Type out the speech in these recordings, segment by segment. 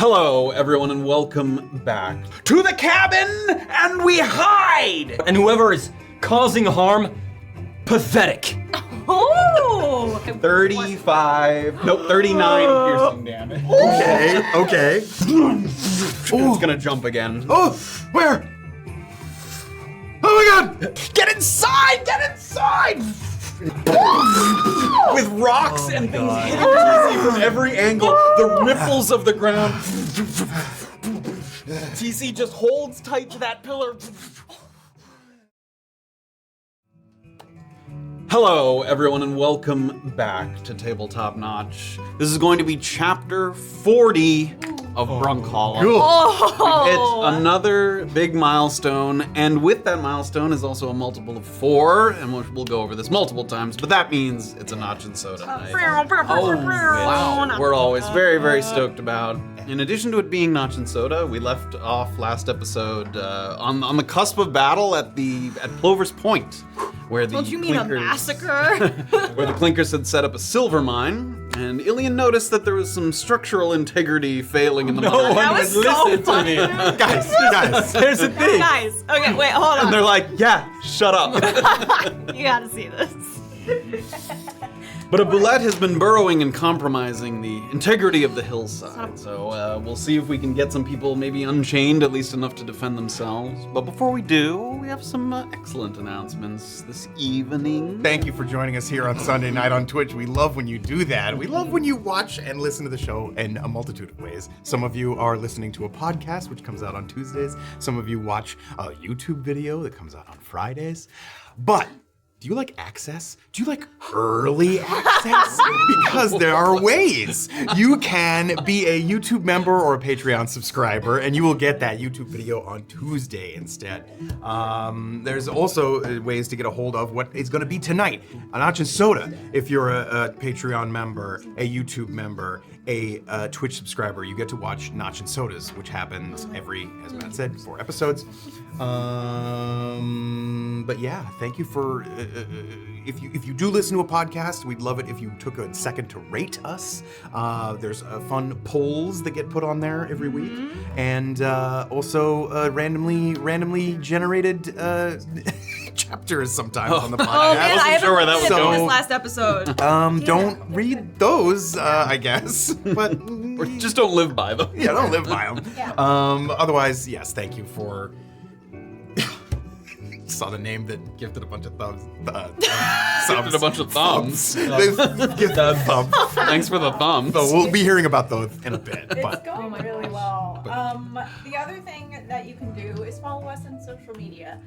Hello, everyone, and welcome back to the cabin, and we hide! And whoever is causing harm, pathetic. Oh! 39 piercing damage. Okay. It's gonna jump again. Oh, where? Oh my god! Get inside! Get inside! With rocks and things hitting TC from every angle, the ripples of the ground. TC just holds tight to that pillar. Hello, everyone, and welcome back to Tabletop Notch. This is going to be chapter 40 of Brunkhollow. Oh! It's another big milestone, and with that milestone is also a multiple of 4, and we'll go over this multiple times, but that means it's a Notch and Soda night. Wow. We're always very, very stoked about. In addition to it being Notch and Soda, we left off last episode on the cusp of battle at Plover's Pointe, where the Don't you mean a Clinkers, massacre? where the Clinkers had set up a silver mine, and Illien noticed that there was some structural integrity failing in the mine. No one That would was so listen to me. Guys, Here's the thing. Guys, okay, wait, hold And on. they're like, yeah, shut up. You gotta see this. But a Bulette has been burrowing and compromising the integrity of the hillside. So we'll see if we can get some people maybe unchained, at least enough to defend themselves. But before we do, we have some excellent announcements this evening. thank you for joining us here on Sunday night on Twitch. We love when you do that. We love when you watch and listen to the show in a multitude of ways. Some of you are listening to a podcast, which comes out on Tuesdays. Some of you watch a YouTube video that comes out on Fridays. But do you like access? Do you like early access? Because there are ways. You can be a YouTube member or a Patreon subscriber, and you will get that YouTube video on Tuesday instead. There's also ways to get a hold of what is going to be tonight, a Notch and Soda. If you're a Patreon member, a YouTube member, a Twitch subscriber, you get to watch Notch and Sodas, which happens every, as Matt said, 4 episodes. But yeah, thank you for. If you do listen to a podcast, we'd love it if you took a second to rate us. There's fun polls that get put on there every week, and also randomly generated chapters sometimes on the podcast. Oh man, I haven't sure where that read was it going. this last episode. Don't read those, I guess, but Or just don't live by them. yeah, don't live by them. Otherwise, yes, thank you for. Saw the name that gifted a bunch of thumbs. Gifted a bunch of thumbs. Gifted a thumb. Thanks for the thumbs. So we'll be hearing about those in a bit. It's But going really well. The other thing that you can do is follow us on social media.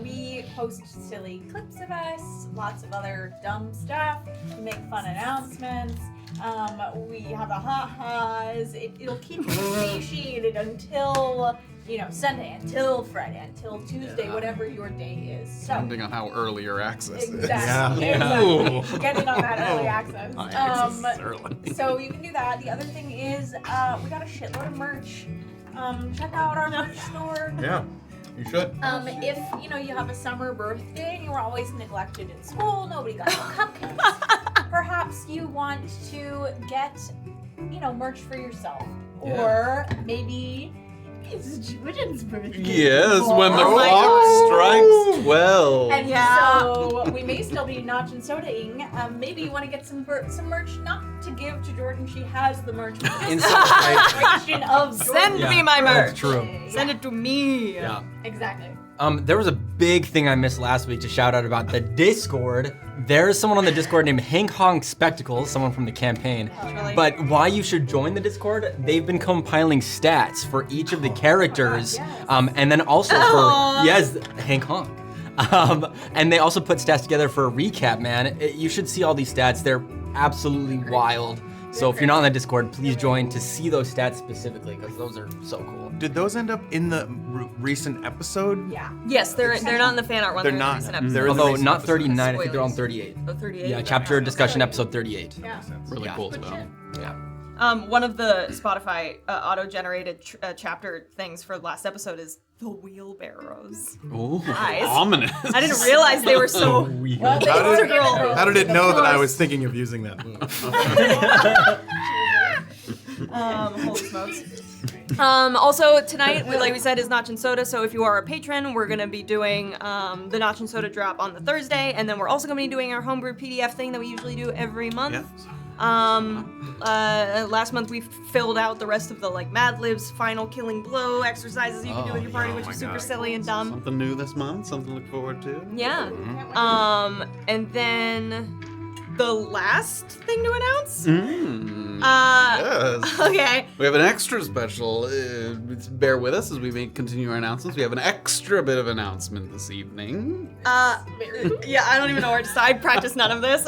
We post silly clips of us, lots of other dumb stuff. We make fun announcements. We have the ha-has. It'll keep you satiated until, Sunday, until Friday, until Tuesday, whatever your day is. So, Depending on how early your access is. exactly. Yeah. Getting on that early access. Access is early. So you can do that. The other thing is, we got a shitload of merch. Check out our merch store. yeah, you should. If you have a summer birthday and you were always neglected in school, nobody got you cupcakes. Perhaps you want to get, merch for yourself, or maybe it's Jordan's birthday. Yes, when the Oh my clock God. strikes 12. And so we may still be Notch and Soda-ing. Maybe you want to get some merch, not to give to Jordan. She has the merch. Celebration of Send Jordan. me my merch. That's true. Send it to me. Yeah. Exactly. There was a big thing I missed last week to shout out about the Discord. There's someone on the Discord named Hank Honk Spectacles, someone from the campaign. Really? But why you should join the Discord, they've been compiling stats for each of the characters. yes. And then also Aw. for, yes, Hank Honk. And they also put stats together for a recap, man. You should see all these stats. They're absolutely wild. So if you're not on the Discord, please join to see those stats specifically, because those are so cool. Did those end up in the recent episode? Yeah. Yes, they're not in the fan art one. They're in the not. recent They're episode. in the Although recent not episode. 39, I think they're on Spoilers. 38. Oh, 38. Yeah, chapter discussion episode 38. Yeah. Really Yeah. cool Good stuff. shit. Yeah. One of the Spotify auto-generated chapter things for the last episode is the wheelbarrows. Ooh, Nice. ominous. I didn't realize they were so. Well, they How did, integral. how did it know that I was thinking of using that move? Holy smokes. Also, tonight, like we said, is Notch and Soda, so if you are a patron, we're going to be doing the Notch and Soda drop on the Thursday, and then we're also going to be doing our homebrew PDF thing that we usually do every month. Yes. Last month we filled out the rest of the Mad Libs final killing blow exercises you can do with your party, which is super silly and dumb. Something new this month, something to look forward to. Yeah. And then the last thing to announce? Yes. Okay. We have an extra special. Bear with us as we continue our announcements. We have an extra bit of announcement this evening. Yeah, I don't even know where to start. I practiced none of this.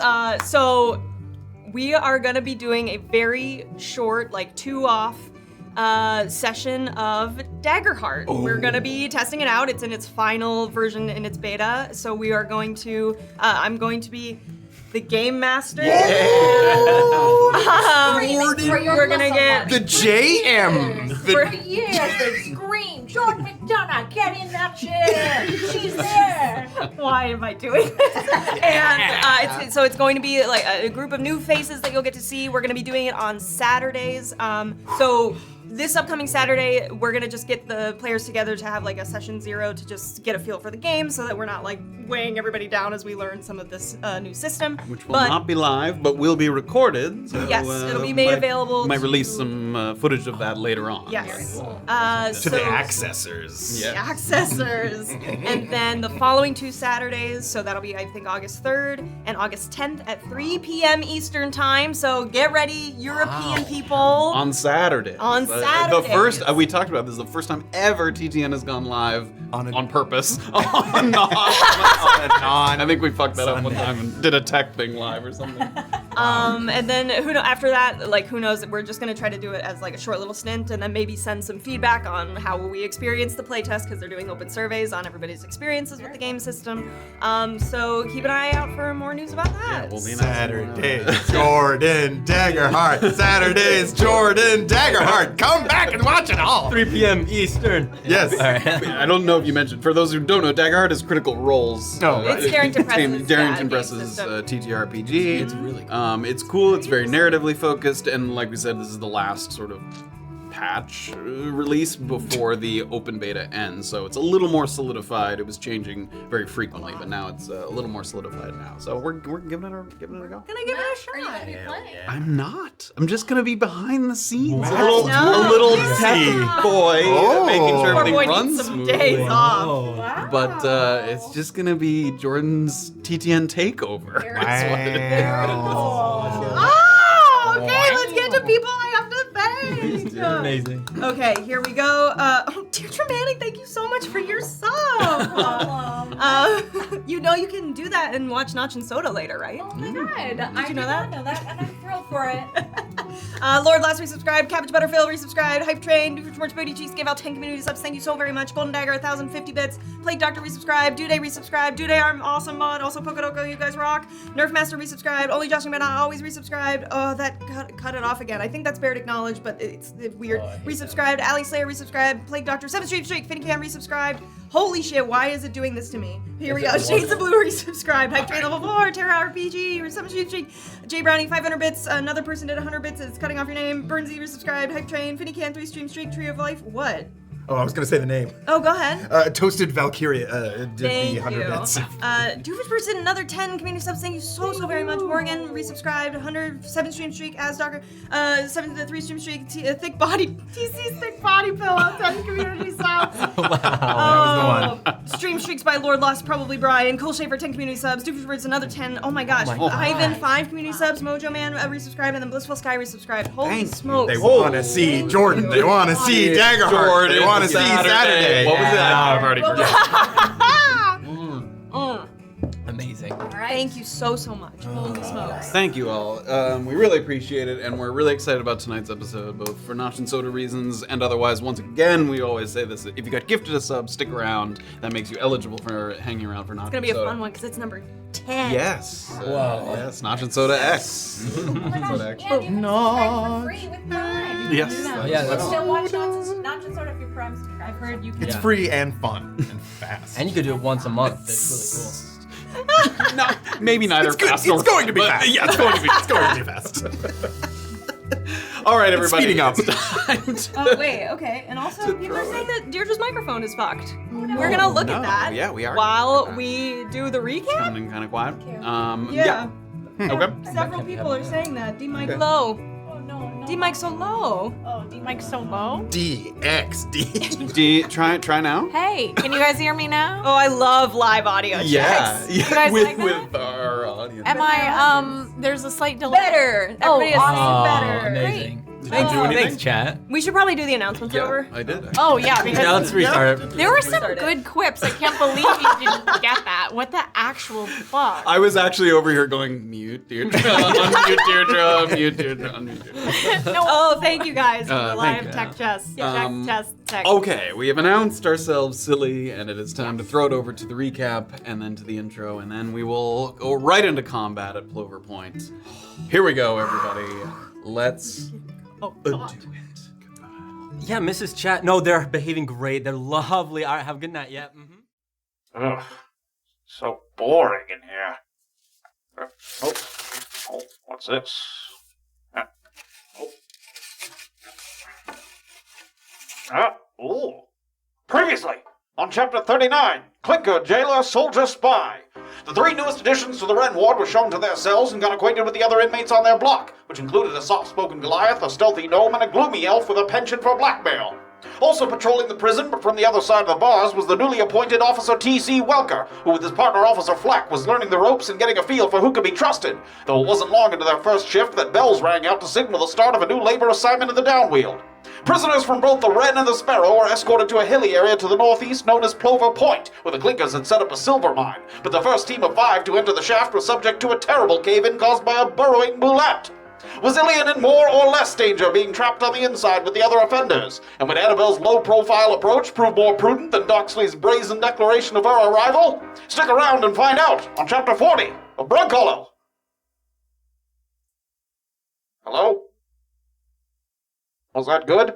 So we are going to be doing a very short, 2-off session of Daggerheart. Oh. We're going to be testing it out. It's in its final version in its beta. So we are going to, I'm going to be the game master. We're going to get The JM. Yes, scream, Jordan McDonough, get in that chair. She's there. Why am I doing this? And it's going to be a group of new faces that you'll get to see. We're going to be doing it on Saturdays. So this upcoming Saturday, we're going to just get the players together to have a session 0 to just get a feel for the game so that we're not weighing everybody down as we learn some of this new system. Which will not be live, but will be recorded. So, Yes, it'll be made available Might to- release some footage of that later on. Yes. To the accessors. Yeah. Accessors. And then the following 2 Saturdays, so that'll be, I think, August 3rd and August 10th at 3 p.m. Eastern Time. So get ready, European people. On Saturday. On The Saturdays. first, we talked about this, the first time ever TTN has gone live On purpose. I think we fucked that up one time and did a tech thing live or something. And then after that, who knows? We're just gonna try to do it as a short little stint, and then maybe send some feedback on how we experienced the playtest because they're doing open surveys on everybody's experiences with the game system. So keep an eye out for more news about that. We'll be Saturdays, Jordan Daggerheart. Saturdays, Jordan Daggerheart. Come back and watch it all. 3 p.m. Eastern. Yes. All right. I don't know if you mentioned, for those who don't know, Daggerheart is Critical Roles. No. It's Darrington Press's Darrington game Press's system. TTRPG. It's really cool. It's cool, it's very narratively focused, and like we said, this is the last sort of patch release before the open beta ends, so it's a little more solidified. It was changing very frequently, but now it's a little more solidified now. So we're giving it a go. Gonna give it a shot. Are you gonna be playing? I'm not. I'm just gonna be behind the scenes, Wow. a little No. tech boy, Oh. making sure Poor everything boy runs needs some smoothly. days off. Wow. But it's just gonna be Jordan's TTN takeover. That's what it is. Oh, okay, let's get to people I have to thank. Amazing. Okay, here we go. Deirdre Manning, thank you so much for your sub. You know you can do that and watch Notch and Soda later, right? Oh my god. I you know did that? not know that, and I'm thrilled for it. Lord Last resubscribed, Cabbage Butterfield resubscribed, Hype Train, Doofenshmirtz Booty Cheeks gave out 10 community subs, thank you so very much. Golden Dagger, 1,050 bits, Plague Doctor resubscribed, Duday resubscribed, Duday Arm awesome mod, also Pokodoko, you guys rock, Nerf Master resubscribed, Only Joshing but not always resubscribed, oh that cut it off again, I think that's Baird acknowledged, but it's weird. Resubscribed, Ali Slayer resubscribed, Plague Doctor, 7th Street Streak, Finny Cam resubscribed, holy shit, why is it doing this to me? Here we go, Shades of Blue resubscribed, Hype Train level 4, Terra RPG, 7th Street Streak, J Brownie 500 bits, another person did 100 bits, it's cutting off your name, Burnsy resubscribed, Hype Train, Finny Can 3 Stream Streak, Tree of Life, what? Oh, I was gonna say the name. Oh, go ahead. Toasted Valkyria did Thank the 100 you. bits. Doofenshmirtz another 10 community subs. Thank you so very much. Morgan resubscribed. 107 stream streak. Asdarker 7 to 3 stream streak. Thick body. TC's thick body pillow. 10 community subs. That was the one. Stream streaks by Lord Lost, probably Brian. Cool Shaper 10 community subs. Doofenshmirtz another 10. Oh my gosh. Eiven 5 community subs. Mojo Man resubscribed, and then Blissful Sky resubscribed. Holy Thank you. smokes. They want to see Jordan. They want to see Daggerheart. Jordan, They want to see Saturday. What was that? I've already forgotten. Amazing. All right. Thank you so much. Holy smokes. Thank you all. We really appreciate it, and we're really excited about tonight's episode, both for Notch and Soda reasons and otherwise. Once again, we always say this: if you got gifted a sub, stick around. That makes you eligible for hanging around for Notch. It's gonna be a fun one because it's number 10. Yes. Wow. Yes, Notch and Soda X. Oh my gosh, Soda X. and you can subscribe for free with Prime. Yes. Oh, yeah, You that's- still watch Notch and Soda if you're Prime subscribed. I've heard you can. It's Yeah. free and fun and fast. And you could do it once a month. That's No, maybe neither It's good. fast It's or going to be but- fast. Yeah, It's going to be fast. All right, everybody. Speeding up. It's time to- Oh, wait, okay. And also, people are saying that Deirdre's microphone is fucked. We're gonna look at No, that. yeah, we are. While we do the recap. Sounding kind of quiet. Yeah. Okay. Several people are saying that. D-Mic low. Oh, no. D-Mic so low. Oh, D-Mic's so low. DXD. Try now. Hey, can you guys hear me now? Oh, I love live audio checks. You guys with, like that? with our audience. Am I, there's a slight delay. Better. Oh, Everybody is awesome. saying better. Amazing. Did you do anything? Thanks, chat. We should probably do the announcements over. I did. Oh, yeah, because Yeah, let's restart. there were some Restart it. good quips. I can't believe you didn't get that. What the actual fuck? I was actually over here going, mute Deirdre, unmute Deirdre, mute Deirdre, unmute Deirdre. Oh, thank you guys for the thank live you. tech chess. Um, Tech. Okay, we have announced ourselves silly, and it is time to throw it over to the recap, and then to the intro, and then we will go right into combat at Plover Point. Here we go, everybody. Let's do it. Yeah, Mrs. Chat. No, they're behaving great. They're lovely. All right, have a good night. Yeah. Ugh, so boring in here. What's this? Previously, on Chapter 39, Clinker, Jailer, Soldier, Spy. The three newest additions to the Ren Ward were shown to their cells and got acquainted with the other inmates on their block, which included a soft-spoken Goliath, a stealthy gnome, and a gloomy elf with a penchant for blackmail. Also patrolling the prison, but from the other side of the bars, was the newly appointed Officer T.C. Welker, who with his partner Officer Flack was learning the ropes and getting a feel for who could be trusted, though it wasn't long into their first shift that bells rang out to signal the start of a new labor assignment in the Downwield. Prisoners from both the Wren and the Sparrow were escorted to a hilly area to the northeast known as Plover Point, where the Clinkers had set up a silver mine, but the first team of 5 to enter the shaft was subject to a terrible cave-in caused by a burrowing Bulette. Was Illien in more or less danger being trapped on the inside with the other offenders? And would Annabel's low-profile approach prove more prudent than Doxley's brazen declaration of her arrival? Stick around and find out on Chapter 40 of Brunkhollow. Hello? Was that good?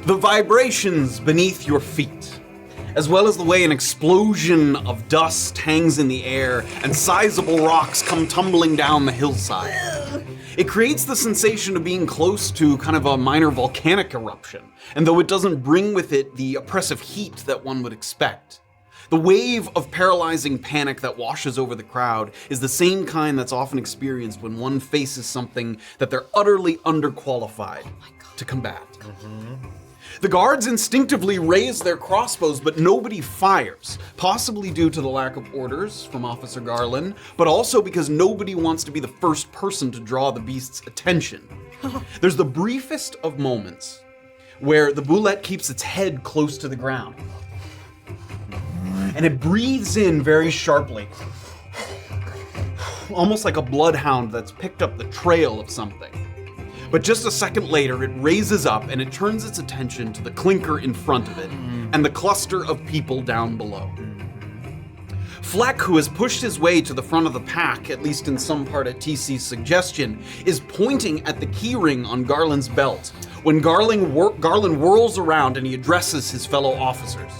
The vibrations beneath your feet, as well as the way an explosion of dust hangs in the air and sizable rocks come tumbling down the hillside. It creates the sensation of being close to kind of a minor volcanic eruption, and though it doesn't bring with it the oppressive heat that one would expect. The wave of paralyzing panic that washes over the crowd is the same kind that's often experienced when one faces something that they're utterly underqualified to combat. The guards instinctively raise their crossbows, but nobody fires, possibly due to the lack of orders from Officer Garland, but also because nobody wants to be the first person to draw the beast's attention. There's the briefest of moments where the Bulette keeps its head close to the ground, and it breathes in very sharply, almost like a bloodhound that's picked up the trail of something. But just a second later, it raises up and it turns its attention to the clinker in front of it and the cluster of people down below. Fleck, who has pushed his way to the front of the pack, at least in some part at TC's suggestion, is pointing at the keyring on Garland's belt when Garland whirls around and he addresses his fellow officers.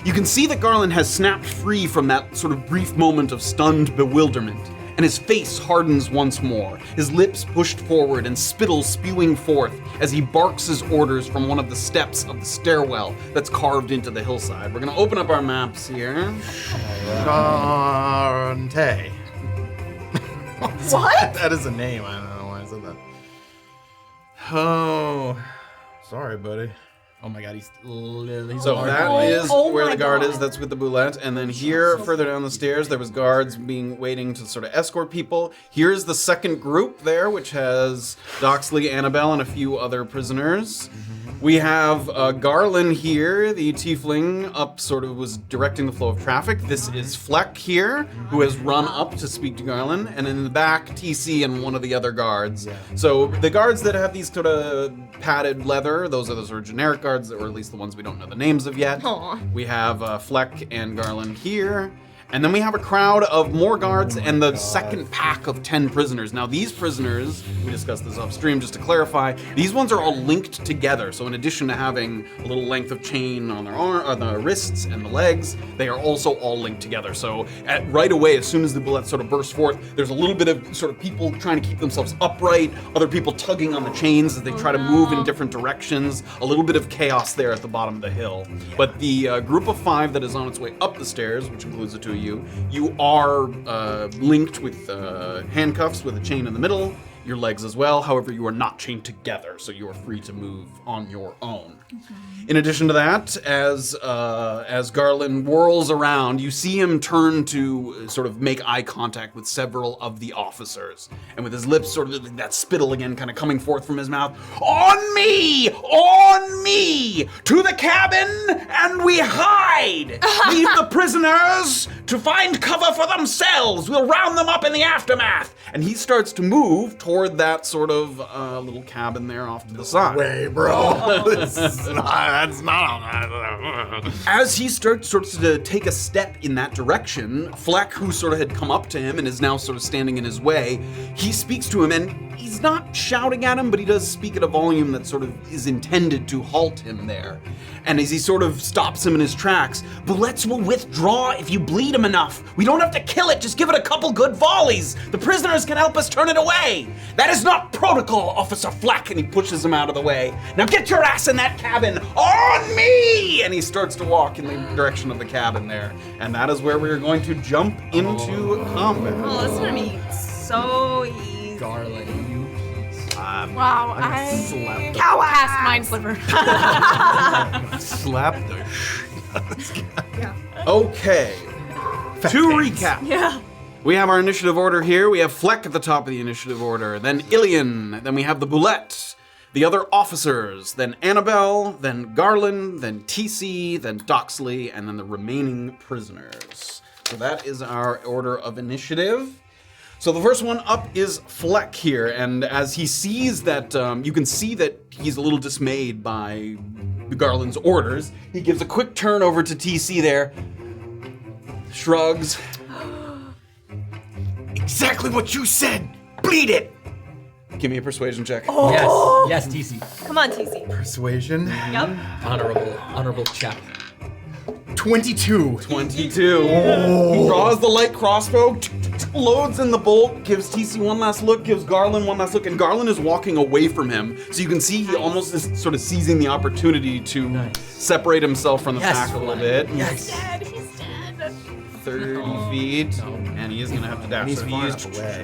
You can see that Garland has snapped free from that sort of brief moment of stunned bewilderment, and his face hardens once more, his lips pushed forward and spittle spewing forth as he barks his orders from one of the steps of the stairwell that's carved into the hillside. We're gonna open up our maps here. Dante. What? That is a name. I don't know why I said that. Oh, sorry, buddy. Oh my god, he's So that is Oh where my the guard God. is. That's with the Bulette. And then here, further down the stairs, there was guards waiting to sort of escort people. Here's the second group there, which has Doxley, Annabel, and a few other prisoners. We have Garland here, the tiefling, was directing the flow of traffic. This is Fleck here, who has run up to speak to Garland. And in the back, TC and one of the other guards. So the guards that have these sort of padded leather, those are the sort of generic guards, or at least the ones we don't know the names of yet. Aw. We have Fleck and Garland here. And then we have a crowd of more guards and the second pack of 10 prisoners. Now these prisoners, we discussed this off stream just to clarify, these ones are all linked together. So in addition to having a little length of chain on their the wrists and the legs, they are also all linked together. So right away, as soon as the bullet sort of bursts forth, there's a little bit of sort of people trying to keep themselves upright, other people tugging on the chains as they try to move in different directions, a little bit of chaos there at the bottom of the hill. But the group of 5 that is on its way up the stairs, which includes the 2 of you are linked with handcuffs with a chain in the middle, your legs as well. However, you are not chained together, so you are free to move on your own. In addition to that, as Garland whirls around, you see him turn to sort of make eye contact with several of the officers, and with his lips sort of that spittle again kind of coming forth from his mouth. On me! On me! To the cabin, and we hide! Leave the prisoners to find cover for themselves! We'll round them up in the aftermath! And he starts to move toward that sort of little cabin there off to the side. Way, bro. That's not. As he starts to take a step in that direction, Fleck, who sort of had come up to him and is now sort of standing in his way, he speaks to him, and he's not shouting at him, but he does speak at a volume that sort of is intended to halt him there. And as he sort of stops him in his tracks, Bulettes will withdraw if you bleed him enough. We don't have to kill it, just give it a couple good volleys. The prisoners can help us turn it away. That is not protocol, Officer Fleck, and he pushes him out of the way. Now get your ass in that cabin, on me! And he starts to walk in the direction of the cabin there. And that is where we're going to jump into combat. Oh, this is gonna be so easy. Garland, you piece. Wow, I Slap the, cast Mind Flipper. slap the shit out of this guy. Okay, to recap. Yeah. We have our initiative order here. We have Fleck at the top of the initiative order, then Illien, then we have the Bulette, the other officers, then Annabel, then Garland, then TC, then Doxley, and then the remaining prisoners. So that is our order of initiative. So the first one up is Fleck here, and as he sees that, you can see that he's a little dismayed by Garland's orders. He gives a quick turn over to TC there, shrugs. Exactly what you said. Bleed it. Give me a persuasion check. Yes, TC. Come on, TC. Persuasion. Yep. Honorable chap. 22. 22. He draws the light crossbow, loads in the bolt, gives TC one last look, gives Garland one last look, and Garland is walking away from him. So you can see he almost is sort of seizing the opportunity to separate himself from the pack a little bit. Yes. He's dead. 30 feet, and he is going to have to dash. He's So he far used enough away.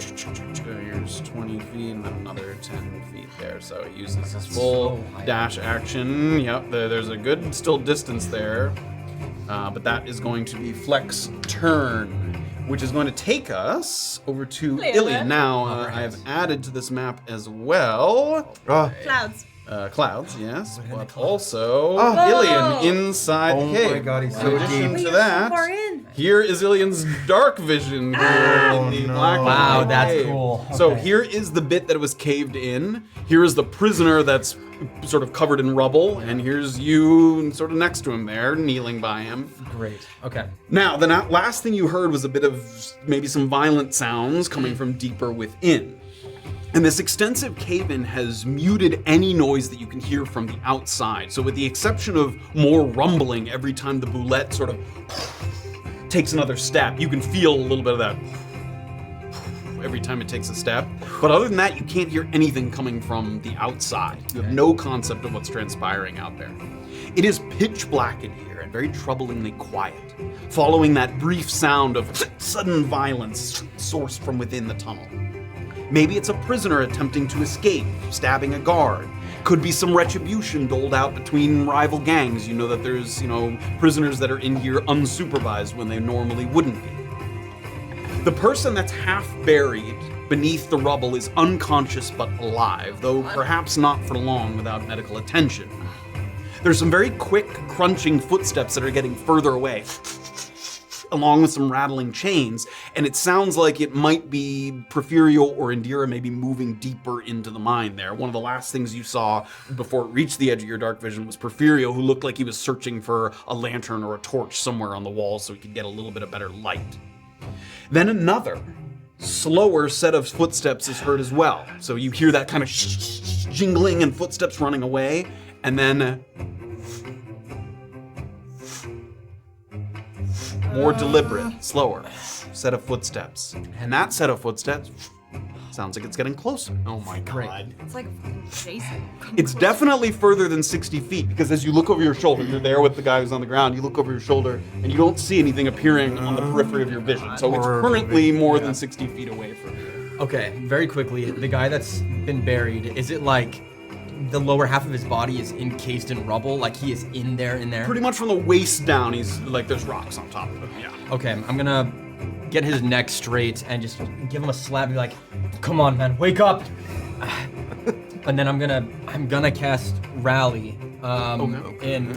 Here's 20 feet and then another 10 feet there. So he uses his full dash action. Yep, there's a good still distance there. But that is going to be Fleck's turn, which is going to take us over to Illien. Now, I have added to this map as well. Clouds. Clouds, yes, but also Oh. Illien inside the cave. my God, he's In so addition deep. to that, far in. here is Illien's dark vision here in the black Wow, and white that's cave. cool. So Okay. here is the bit that was caved in. Here is the prisoner that's sort of covered in rubble, and here's you sort of next to him there, kneeling by him. Great. Okay. Now, the last thing you heard was a bit of maybe some violent sounds coming from deeper within. And this extensive cave-in has muted any noise that you can hear from the outside. So with the exception of more rumbling every time the Bulette sort of takes another step, you can feel a little bit of that every time it takes a step. But other than that, you can't hear anything coming from the outside. You have no concept of what's transpiring out there. It is pitch black in here and very troublingly quiet, following that brief sound of sudden violence sourced from within the tunnel. Maybe it's a prisoner attempting to escape, stabbing a guard. Could be some retribution doled out between rival gangs. You know that there's, prisoners that are in here unsupervised when they normally wouldn't be. The person that's half buried beneath the rubble is unconscious but alive, though perhaps not for long without medical attention. There's some very quick, crunching footsteps that are getting further away, along with some rattling chains, and it sounds like it might be Porfirio or Indira maybe moving deeper into the mine there. One of the last things you saw before it reached the edge of your dark vision was Porfirio, who looked like he was searching for a lantern or a torch somewhere on the wall so he could get a little bit of better light. Then another, slower set of footsteps is heard as well. So you hear that kind of jingling and footsteps running away, and then more deliberate, slower set of footsteps. And that set of footsteps sounds like it's getting closer. Oh my god. It's like fucking Jason. It's definitely further than 60 feet, because as you look over your shoulder, you're there with the guy who's on the ground, you look over your shoulder, and you don't see anything appearing on the periphery of your vision. So it's currently more than 60 feet away from you. Okay, very quickly, the guy that's been buried, is it like the lower half of his body is encased in rubble? Like he is in there? Pretty much from the waist down, he's like, there's rocks on top of him, yeah. Okay, I'm gonna get his neck straight and just give him a slap and be like, come on, man, wake up! And then I'm gonna cast Rally in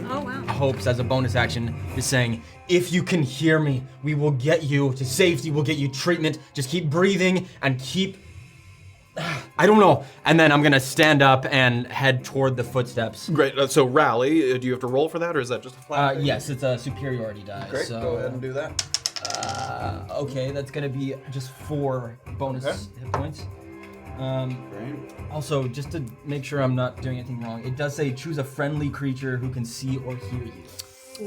hopes as a bonus action, just saying, if you can hear me, we will get you to safety, we'll get you treatment, just keep breathing and keep... I don't know. And then I'm gonna stand up and head toward the footsteps. Great, so Rally, do you have to roll for that, or is that just a flat? Yes, it's a superiority die. Great, so, go ahead and do that. Okay, that's gonna be just 4 bonus hit points. Great. Also, just to make sure I'm not doing anything wrong, it does say choose a friendly creature who can see or hear you.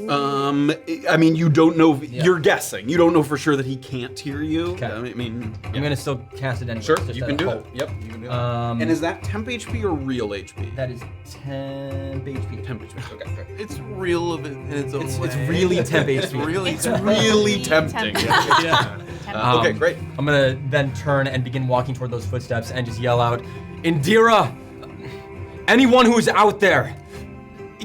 I mean, you don't know, you're guessing. You don't know for sure that he can't hear you. Okay. I mean, I'm gonna still cast it anyway. sure, just you out can of do hope. it. Yep, you can do it. And is that temp HP or real HP? That is 10 HP. Temp HP, okay, okay. It's real of it in its own way. It's really temp It's HP. really It's really tempting. Okay, great. I'm gonna then turn and begin walking toward those footsteps and just yell out, Indira, anyone who is out there,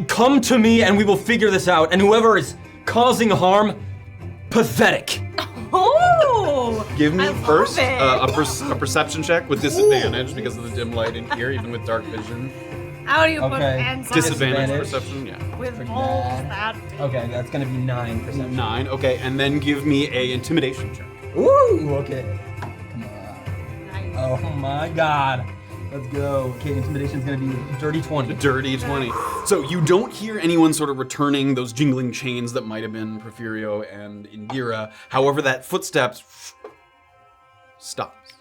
come to me and we will figure this out. And whoever is causing harm, pathetic. Oh! Give me I love first it. a perception check with disadvantage because of the dim light in here, even with dark vision. How do you put Okay. hands on Disadvantage Disadvantage. perception, yeah. with Pretty balls bad. that? Okay, that's gonna be 9 perception. 9, okay, and then give me a intimidation check. Ooh, okay. Come on. Nice. Oh my god. Let's go. Okay, intimidation's gonna be dirty 20. Dirty 20. So you don't hear anyone sort of returning those jingling chains that might have been Porfirio and Indira. However, that footsteps stops.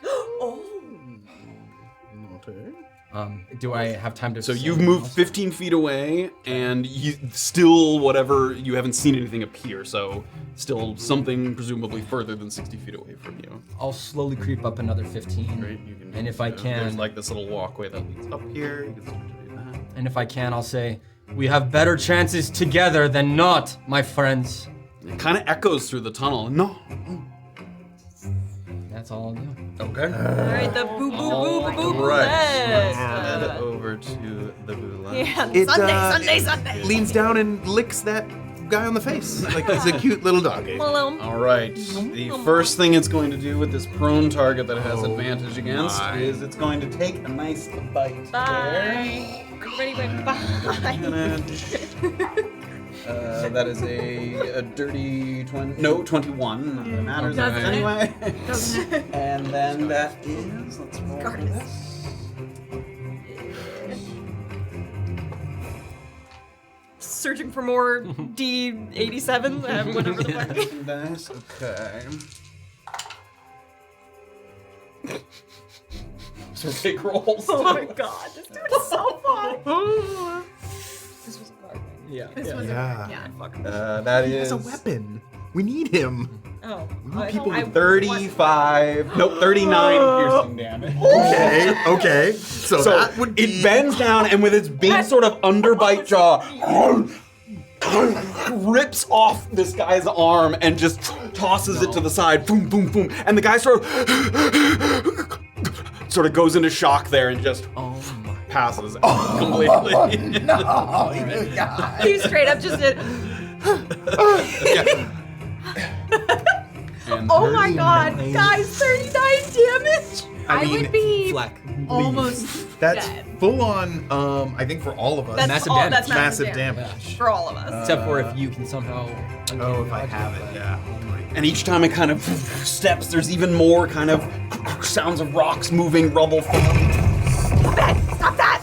Do I have time to... So you've moved 15 feet away, and you still whatever, you haven't seen anything appear, so still something presumably further than 60 feet away from you. I'll slowly creep up another 15. Right? You can, And if I can... There's like this little walkway that leads up here. You can start to do that. And if I can, I'll say, we have better chances together than not, my friends. It kind of echoes through the tunnel. No. That's all I'll do. Okay. Alright, the boo boo boo boo boo Right. Bulette. Head over to the Bulette. Yeah, It, Sunday. leans down and licks that guy on the face like he's a cute little doggy. Hello. All right. The first thing it's going to do with this prone target that it has advantage against is it's going to take a nice bite. Bye. Everybody went bye. That is a dirty 20. No, 21. Not that it matters Doesn't. anyway. Doesn't. And then that is. Let's roll for this. Searching for more D87, whatever the fuck. Dice. Okay. So big rolls. Oh my god, this dude is so fun. This was a hard one. Yeah. This was Yeah. yeah, fuck. That He is has a weapon. We need him. Oh. people I- 35. Nope, 39 piercing damage. Okay. So that would be... It bends down and with its big sort of underbite jaw, rips off this guy's arm and just tosses it to the side. Boom, boom, boom. And the guy sort of goes into shock there and just passes completely. No, you guys. You straight up just did. Oh my god, guys, 39 damage! I would be Fleck. almost That's dead. full on, I think for all of us. That's Massive all, damage. That's massive damage. for all of us. Except for if you can somehow. Oh, if I have it, yeah. And each time it kind of steps, there's even more kind of sounds of rocks moving, rubble falling. Stop that!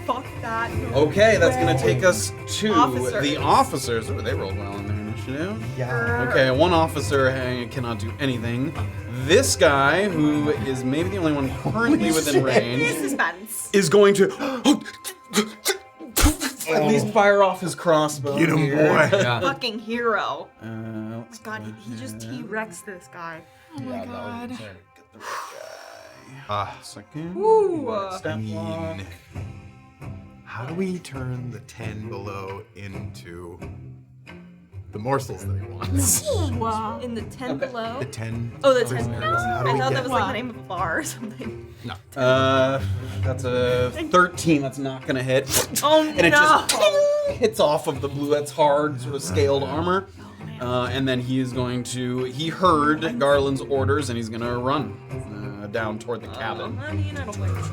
Fuck that. Okay, that's gonna take us to Officers. the officers. Ooh, they rolled well in their initiative. Yeah. Okay, one officer cannot do anything. This guy, who is maybe the only one currently within range, Suspense. is going to at least fire off his crossbow. Get him, here. boy. Yeah. Fucking hero. Let's God, he just T-Rex this guy. Oh my god. get the right guy. Second. Ooh. Step I block. mean, how do we turn the 10 below into the morsels that he wants? Wow. In the 10 below. The 10. Oh, the 10 prisoners. below. How do I we thought get- that was like the name of a bar or something. No. That's a 13. That's not gonna hit. Oh And it no! just hits off of the Bluette's hard sort of scaled armor. And then he is going to. He heard Garland's orders and he's gonna run down toward the cabin. I mean, I don't blame you.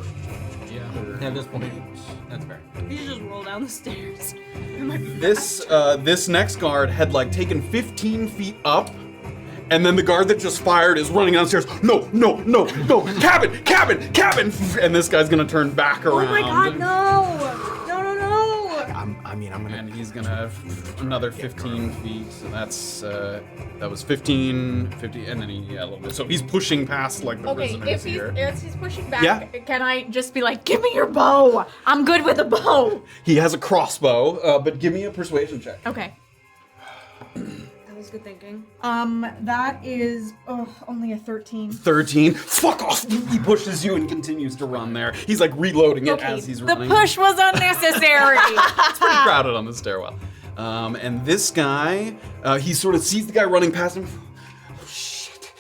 Yeah. At this point, that's fair. You just roll down the stairs. This next guard had like taken 15 feet up, and then the guard that just fired is running downstairs. No, cabin, and this guy's gonna turn back around. Oh my god, no! I'm gonna. And he's gonna have another 15 feet, so that's that was 15, 50, and then a little bit. So he's pushing past like the Okay, prisoners if here. he's pushing back, Yeah. can I just be like, give me your bow? I'm good with a bow. He has a crossbow, but give me a persuasion check. Okay. That was good thinking. That is only a 13. 13. Fuck off! He pushes you and continues to run there. He's like reloading it as he's The running. push was unnecessary. It's pretty crowded on the stairwell. And this guy, he sort of sees the guy running past him. Oh, shit.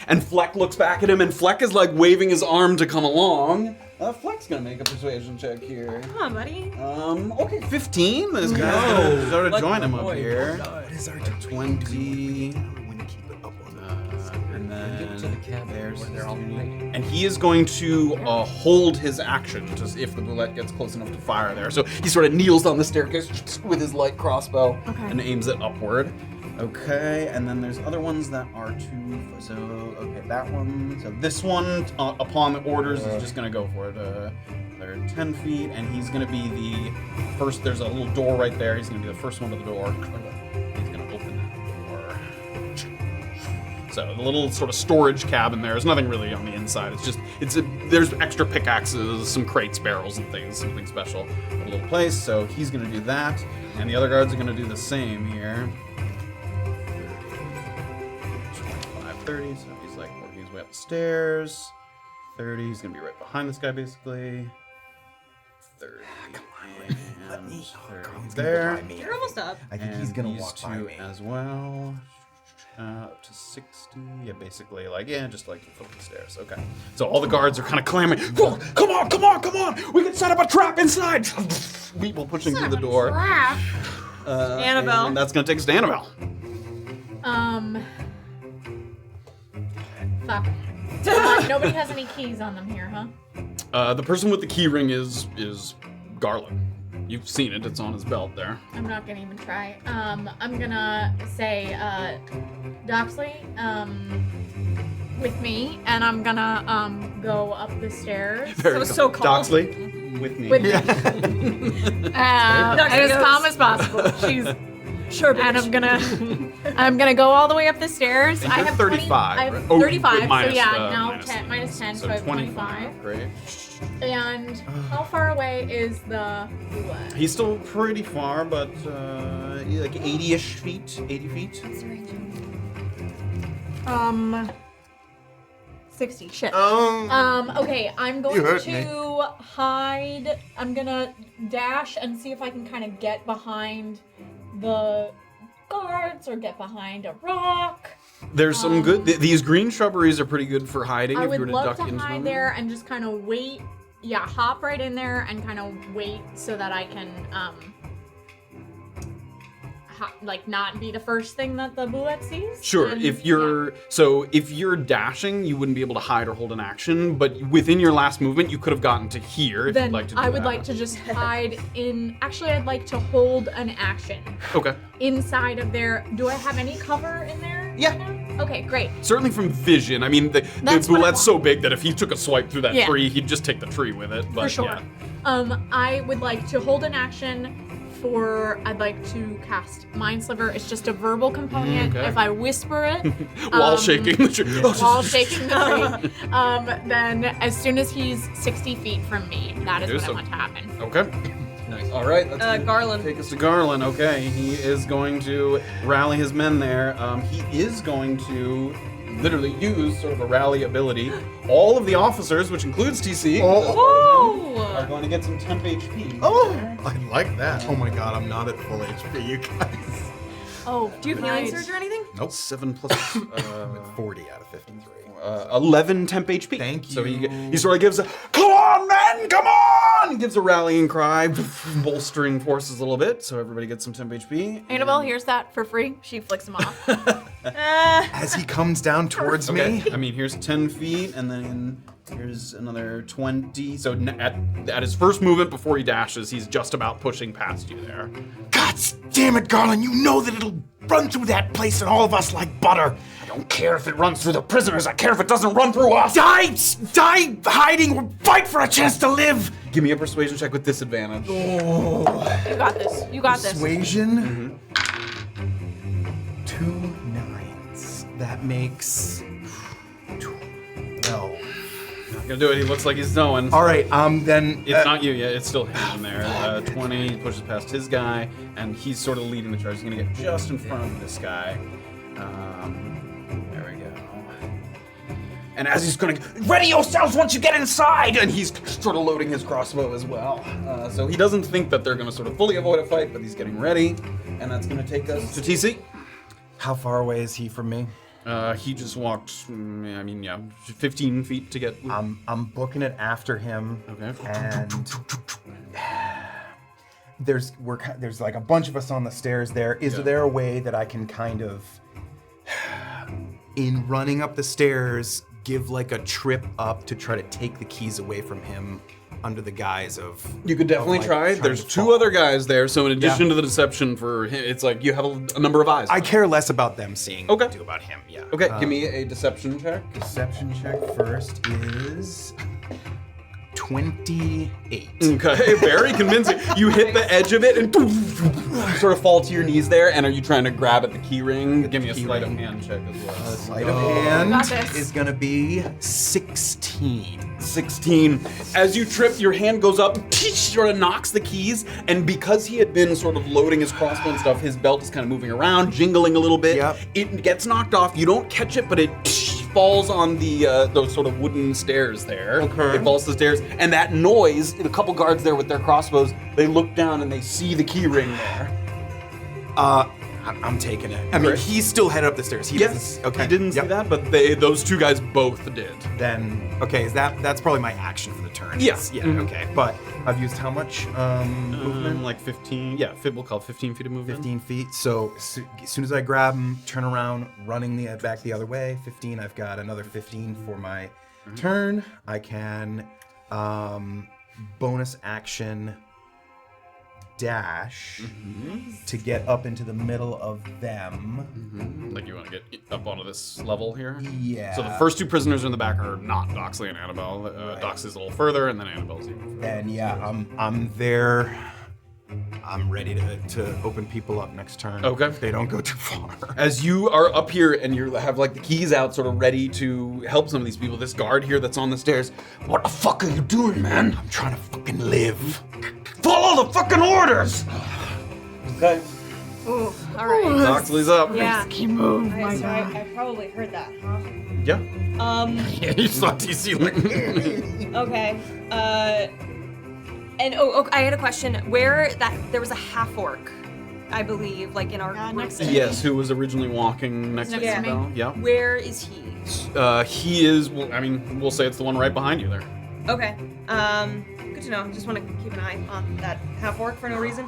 And Fleck looks back at him, and Fleck is like waving his arm to come along. Fleck's gonna make a persuasion check here. Come on, buddy. Okay, 15. This guy's gonna sort of join him up here. What is our 20. When to keep it up on And then to the cabin there's where they're all waiting. and he is going to hold his action just if the Bulette gets close enough to fire there. So he sort of kneels on the staircase with his light crossbow and aims it upward. Okay, and then there's other ones that are two. So okay, that one. So this one, upon the orders, is just gonna go for it. They're 10 feet, and he's gonna be the first. There's a little door right there. He's gonna be the first one to the door. He's gonna open that door. So the little sort of storage cabin there. There's nothing really on the inside. It's just there's extra pickaxes, some crates, barrels, and things. Something special. A little place. So he's gonna do that, and the other guards are gonna do the same here. 30, so he's like working his way up the stairs. 30, he's gonna be right behind this guy basically. 30, come on, and 30 there. You're almost up. I think And he's gonna these walk by two me. as well. Up to 60. Yeah, basically, like, just like the foot of the stairs. Okay. So all the guards are kind of clamoring. "Oh, come on! We can set up a trap inside! People pushing through the door. Annabel. And that's gonna take us to Annabel. Fuck. Nobody has any keys on them here, huh? The person with the key ring is Garland. You've seen it. It's on his belt there. I'm not gonna even try. I'm gonna say, Doxley, with me, and I'm gonna, go up the stairs. There was you so go. calm. Doxley, with me. With me. As goes. calm as possible. She's Sure, and I'm gonna go all the way up the stairs. And I you're have 35, 20, I have right? Oh, 35. So minus, yeah, now minus 10 minus 10, so I So have 25. Great. And how far away is the Bulette? He's still pretty far, but like 80-ish feet, 80 feet. 60. Shit. Oh. Okay, I'm You going hurt me. to hide. I'm gonna dash and see if I can kind of get behind the guards or get behind a rock. There's some good. These green shrubberies are pretty good for hiding. I if you were would to love duck to into hide them. there and just kind of wait. Yeah, hop right in there and kind of wait so that I can, like not be the first thing that the Bulette sees. Sure. And, If you're if you're dashing, you wouldn't be able to hide or hold an action. But within your last movement, you could have gotten to here. If then you'd like to do I would that. like to just hide in. Actually, I'd like to hold an action Okay. inside of there. Do I have any cover in there? Yeah. right now? Okay, great. Certainly from vision. I mean, the That's what I Bulette's so big that if he took a swipe through that Yeah. tree, he'd just take the tree with it. But For sure. yeah. I would like to hold an action for. I'd like to cast Mind Sliver. It's just a verbal component. Okay. If I whisper it, While shaking the tree. while shaking the tree, then as soon as he's 60 feet from me, that is Do what I so. want to happen. Okay. Nice. All right. Let's Garland. take us to Garland. Okay. He is going to rally his men there. He is going to literally use sort of a rally ability. All of the officers, which includes TC, are going to get some temp HP. Oh, I like that. Oh my god, I'm not at full HP, you guys. Oh, do you have healing Nice. surge or anything? Nope. 7 plus 40 out of 53. 11 temp HP. Thank So you. he sort of gives a, come on, men, come on! He gives a rallying cry, bolstering forces a little bit, so everybody gets some temp HP. Annabelle hears that for free. She flicks him off. As he comes down towards Okay, me, I mean, here's 10 feet, and then here's another 20. So at his first movement before he dashes, he's just about pushing past you there. God damn it, Garland, you know that it'll run through that place and all of us like butter. I don't care if it runs through the prisoners. I care if it doesn't run through us. Die hiding or fight for a chance to live. Give me a persuasion check with disadvantage. You got this. You got this. Persuasion. 2 9s. That makes 12. Not gonna do it. He looks like he's knowing. All right, then. It's not you yet. It's still him there. 20 he pushes past his guy, and he's sort of leading the charge. He's gonna get just in front of this guy. There we go. And as he's gonna ready yourselves once you get inside, and he's sort of loading his crossbow as well. So he doesn't think that they're gonna sort of fully avoid a fight, but he's getting ready, and that's gonna take us to TC. How far away is he from me? He just walked. 15 feet to get. I'm booking it after him. Okay. And there's like a bunch of us on the stairs there. Is Yeah. there a way that I can kind of, in running up the stairs, give like a trip up to try to take the keys away from him under the guise of? You could definitely like, try. trying There's to 2 fall. other guys there, so in addition Yeah. to the deception for him, it's like you have a number of eyes. I care less about them seeing Okay. what I do about him. Yeah. Okay, give me a deception check. Deception check first is 28. Okay, very convincing. You hit the edge of it and you sort of fall to your knees there. And are you trying to grab at the key ring? Give me a sleight of hand check as well. Sleight of hand Got this. is gonna be 16. 16. As you trip, your hand goes up, sort of knocks the keys, and because he had been sort of loading his crossbow and stuff, his belt is kind of moving around, jingling a little bit. Yep. It gets knocked off. You don't catch it, but it falls on the those sort of wooden stairs there. Okay. It falls to the stairs, and that noise, the couple guards there with their crossbows, they look down and they see the key ring there. I'm taking it. I mean, Great. he's still headed up the stairs. He Yes, doesn't- okay. I didn't see Yep. that, but those 2 guys both did. Then, okay, that's probably my action for the turn. Yeah. Yeah, Mhm. okay. But I've used how much movement? Like 15, we'll call it 15 feet of movement. 15 feet. So as soon as I grab him, turn around, running back the other way, 15. I've got another 15 for my turn. I can bonus action dash to get up into the middle of them. Like you want to get up onto this level here? Yeah. So the first 2 prisoners in the back are not Doxley and Annabel. Doxley's a little further, and then Annabel's even further. And yeah, I'm there. I'm ready to open people up next turn. Okay. If they don't go too far. As you are up here and you have like the keys out, sort of ready to help some of these people, this guard here that's on the stairs, what the fuck are you doing, man? I'm trying to fucking live. Follow the fucking orders! Okay. Ooh, all right. Doxley's up. Yeah. Oh my god. I probably heard that, huh? Yeah. Yeah, you saw TC like. Okay. And I had a question. There was a half orc, I believe, like in our group. next to Yes, who was originally walking next to Next to Annabel. me. Yeah. Where is he? He is, well, I mean, we'll say it's the one right behind you there. Okay. Good to know. Just want to keep an eye on that half orc for no reason.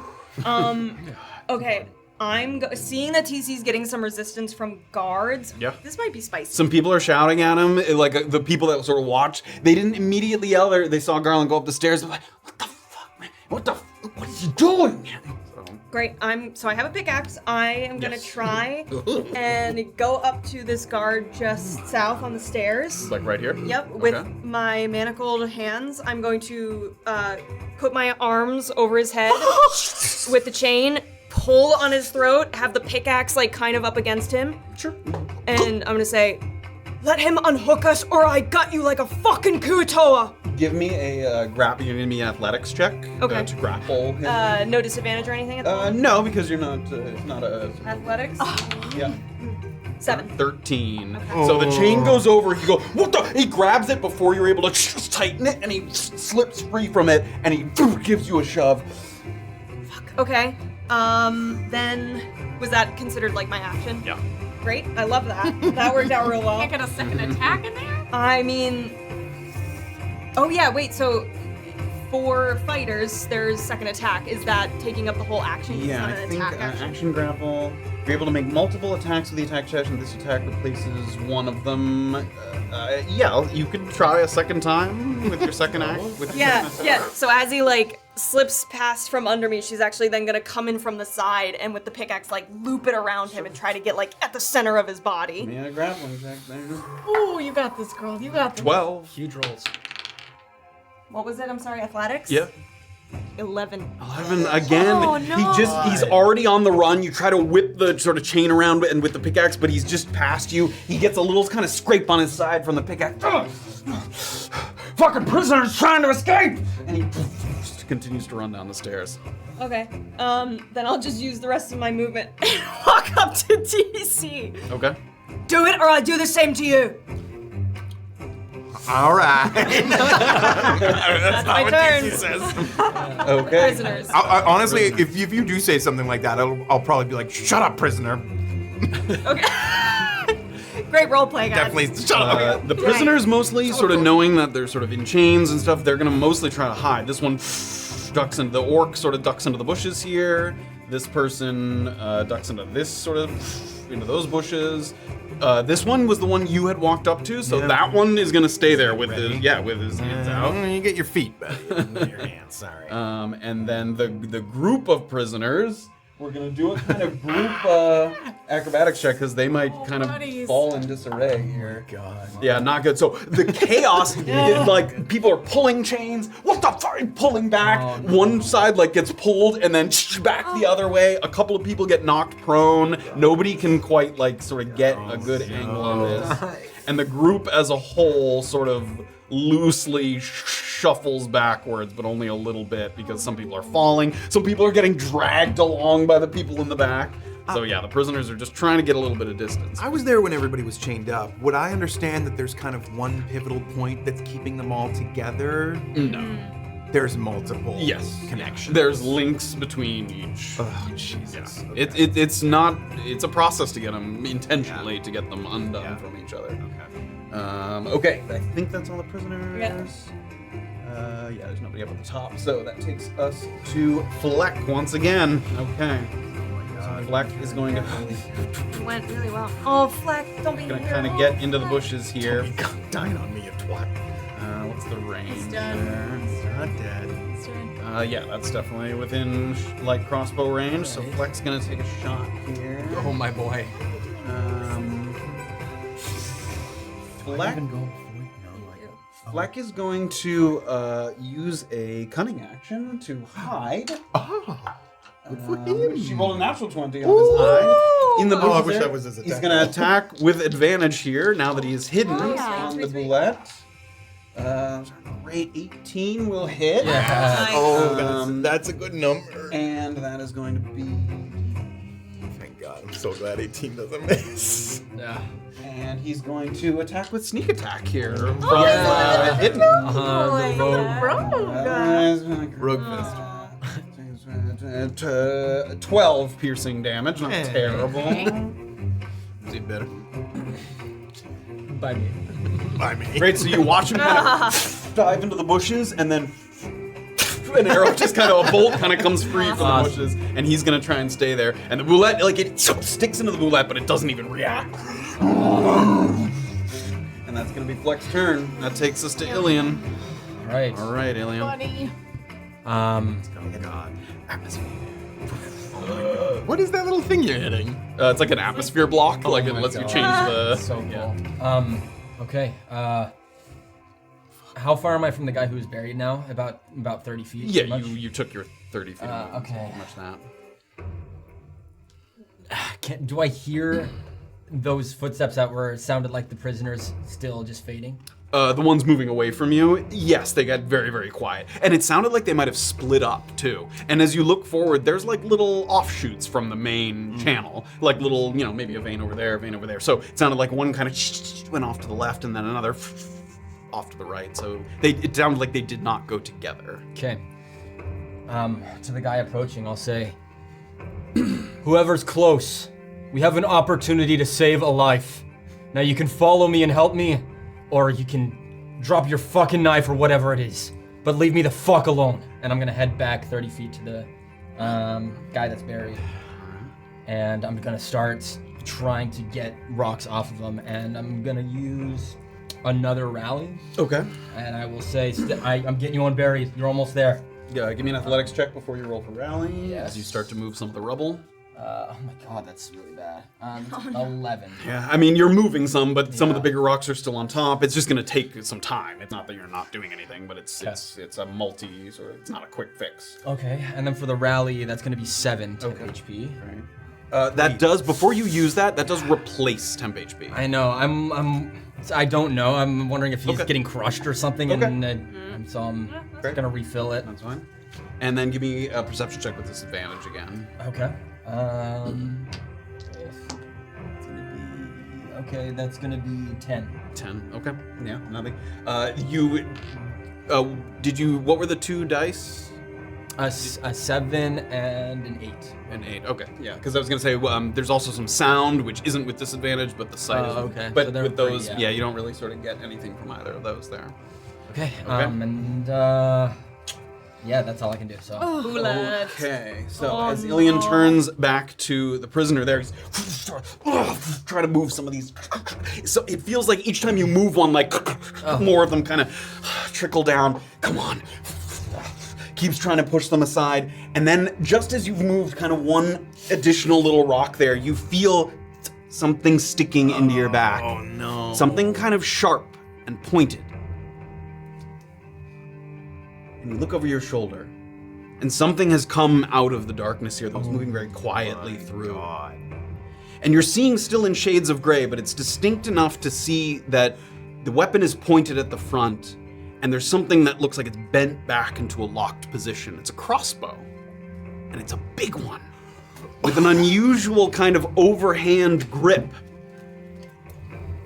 Okay. I'm seeing that TC's getting some resistance from guards. Yeah. This might be spicy. Some people are shouting at him, like the people that sort of watched. They didn't immediately yell. They saw Garland go up the stairs. They're like, "What the fuck, man? What is he doing?" Great. So I have a pickaxe. I am gonna try and go up to this guard just south on the stairs. Like right here. Yep. With Okay. my manacled hands, I'm going to put my arms over his head with the chain, pull on his throat, have the pickaxe like kind of up against him. Sure. And I'm gonna say, "Let him unhook us, or I gut you like a fucking kuatoa." Give me a you're gonna be athletics check. Okay. To grapple him. No disadvantage or anything at the moment? No, because you're not. It's not a. Athletics. Yeah. 7. 13. So the chain goes over. You go, what the? He grabs it before you're able to just tighten it, and he slips free from it, and he gives you a shove. Okay. Then was that considered like my action? Yeah. Great. I love that. That worked out real well. Can't get a second attack in there? I mean, oh yeah. Wait. So for fighters, there's second attack. Is that taking up the whole action? Yeah, It's I not an think attack action. action grapple. You're able to make multiple attacks with the attack session. This attack replaces one of them. Yeah, you could try a second time with your second act. With your Yeah, second attack. yeah. So as he like slips past from under me, she's actually then gonna come in from the side and with the pickaxe like loop it around him and try to get like at the center of his body. Yeah, a grappling check there. Ooh, you got this, girl. You got this. 12. Huge rolls. What was it? I'm sorry, athletics? Yeah. 11. 11 again. Oh, no. He's already on the run. You try to whip the sort of chain around and with the pickaxe, but he's just past you. He gets a little kind of scrape on his side from the pickaxe. Fucking prisoner's trying to escape! And he continues to run down the stairs. Okay. Then I'll just use the rest of my movement and walk up to DC. Okay. Do it or I'll do the same to you. All right. That's not my what turn. DC says. Okay. Prisoners. I, honestly, if you do say something like that, I'll probably be like, "Shut up, prisoner." Okay. Great roleplay, guys. Definitely shut up. The prisoners mostly sort of knowing that they're sort of in chains and stuff, they're gonna mostly try to hide. This one ducks into the orc, sort of ducks into the bushes here. This person ducks into this sort of into those bushes. This one was the one you had walked up to, so that one is gonna stay there with his hands out. You get your feet, buddy. Your hands, sorry. And then the group of prisoners, we're gonna do a kind of group acrobatics check because they might kind of buddies. fall in disarray here. God. Yeah, not good. So the chaos, like people are pulling chains. What the fuck? Pulling back. Oh, no. One side like gets pulled and then back the other way. A couple of people get knocked prone. Nobody can quite like sort of get a good angle on this. And the group as a whole sort of loosely shuffles backwards, but only a little bit because some people are falling. Some people are getting dragged along by the people in the back. So yeah, the prisoners are just trying to get a little bit of distance. I was there when everybody was chained up. Would I understand that there's kind of one pivotal point that's keeping them all together? No. There's multiple connections. There's links between each. Oh, Jesus. Yeah. It's not. It's a process to get them intentionally to get them undone from each other. Okay. I think that's all the prisoners. Yeah. There's nobody up at the top, so that takes us to Fleck once again. Okay. So Fleck is going to It went really well. Oh, Fleck, don't be gonna here. kind of get into the bushes here. Dying on me, you twat. What's the range done. there? Not dead. Yeah, that's definitely within like crossbow range. So Fleck's gonna take a shot here. Oh my boy. Fleck is going to use a cunning action to hide. Good for him. She rolled a natural 20 on his eye. In the bushes I wish there. that was his attack. He's going to attack with advantage here now that he is hidden on the Bulette. Rate 18 will hit. Yeah. Oh, that's a good number. And that is going to be... Thank God. I'm so glad 18 doesn't miss. Yeah. And he's going to attack with sneak attack here. From yeah. hidden. Rogue fist. 12 piercing damage, not terrible. Is it better? By me. By me. Great, so you watch him kind of dive into the bushes, and then an arrow just kind of, a bolt kind of comes free from the bushes, and he's gonna try and stay there. And the Bulette, like, it sticks into the Bulette, but it doesn't even react. And that's gonna be Fleck's turn. That takes us to Illien. Right. All right, Illien. Funny. Oh God. Atmosphere. What is that little thing you're hitting? It's like an atmosphere block. Like it my lets you God. change the. So cool. Okay. How far am I from the guy who's buried now? About 30 feet. Yeah, pretty much? you took your 30 feet. Okay. Pretty much that. Do I hear those footsteps that sounded like the prisoners still just fading? The ones moving away from you, yes, they got very, very quiet. And it sounded like they might have split up, too. And as you look forward, there's like little offshoots from the main channel. Like little, maybe a vein over there, a vein over there. So it sounded like one kind of went off to the left and then another off to the right. So it sounded like they did not go together. Okay. To the guy approaching, I'll say, whoever's close, we have an opportunity to save a life. Now you can follow me and help me, or you can drop your fucking knife or whatever it is. But leave me the fuck alone. And I'm gonna head back 30 feet to the guy that's buried. And I'm gonna start trying to get rocks off of him. And I'm gonna use another rally. Okay. And I will say, I'm getting you unburied. You're almost there. Yeah, give me an athletics check before you roll for rally. Yes. As you start to move some of the rubble. Oh my god, that's really bad. 11. Yeah, I mean, you're moving some, but some of the bigger rocks are still on top. It's just going to take some time. It's not that you're not doing anything, but it's a multi, so it's not a quick fix. Okay, and then for the rally, that's going to be 7 temp Okay. HP. Right. That does, before you use that does replace temp HP. I know. I don't know. I'm wondering if he's Okay. getting crushed or something, Okay. and so I'm gonna refill it. That's fine. And then give me a perception check with disadvantage again. Okay. Okay, that's gonna be 10. 10. Okay. Yeah, nothing. What were the two dice? A 7 and an 8. An 8. Okay. Yeah, because I was gonna say there's also some sound which isn't with disadvantage, but the sight is. Okay. But So they're with those, free, yeah, you don't really sort of get anything from either of those there. Okay. Okay. Yeah, that's all I can do. So. Bulette. Okay, so as Illien turns back to the prisoner there, he's trying to move some of these. So it feels like each time you move one, like more of them kind of trickle down. Come on. Keeps trying to push them aside. And then just as you've moved kind of one additional little rock there, you feel something sticking into your back. Oh no. Something kind of sharp and pointed. And you look over your shoulder, and something has come out of the darkness here that was moving very quietly through. God. And you're seeing still in shades of gray, but it's distinct enough to see that the weapon is pointed at the front, and there's something that looks like it's bent back into a locked position. It's a crossbow, and it's a big one, with an unusual kind of overhand grip.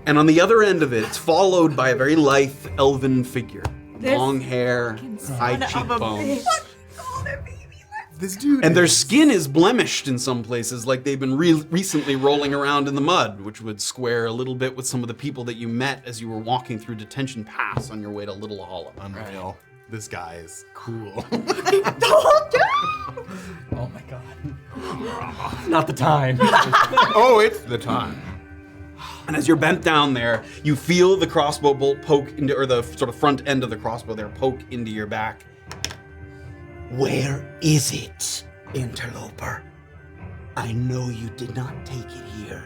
And on the other end of it, it's followed by a very lithe elven figure. Long hair, high cheekbones. This dude. And their skin is blemished in some places, like they've been recently rolling around in the mud, which would square a little bit with some of the people that you met as you were walking through Detention Pass on your way to Little Hollow. Unreal. This guy is cool. Oh my god. Not the time. Oh, it's the time. And as you're bent down there, you feel the crossbow bolt poke into, or the sort of front end of the crossbow there poke into your back. Where is it, interloper? I know you did not take it here.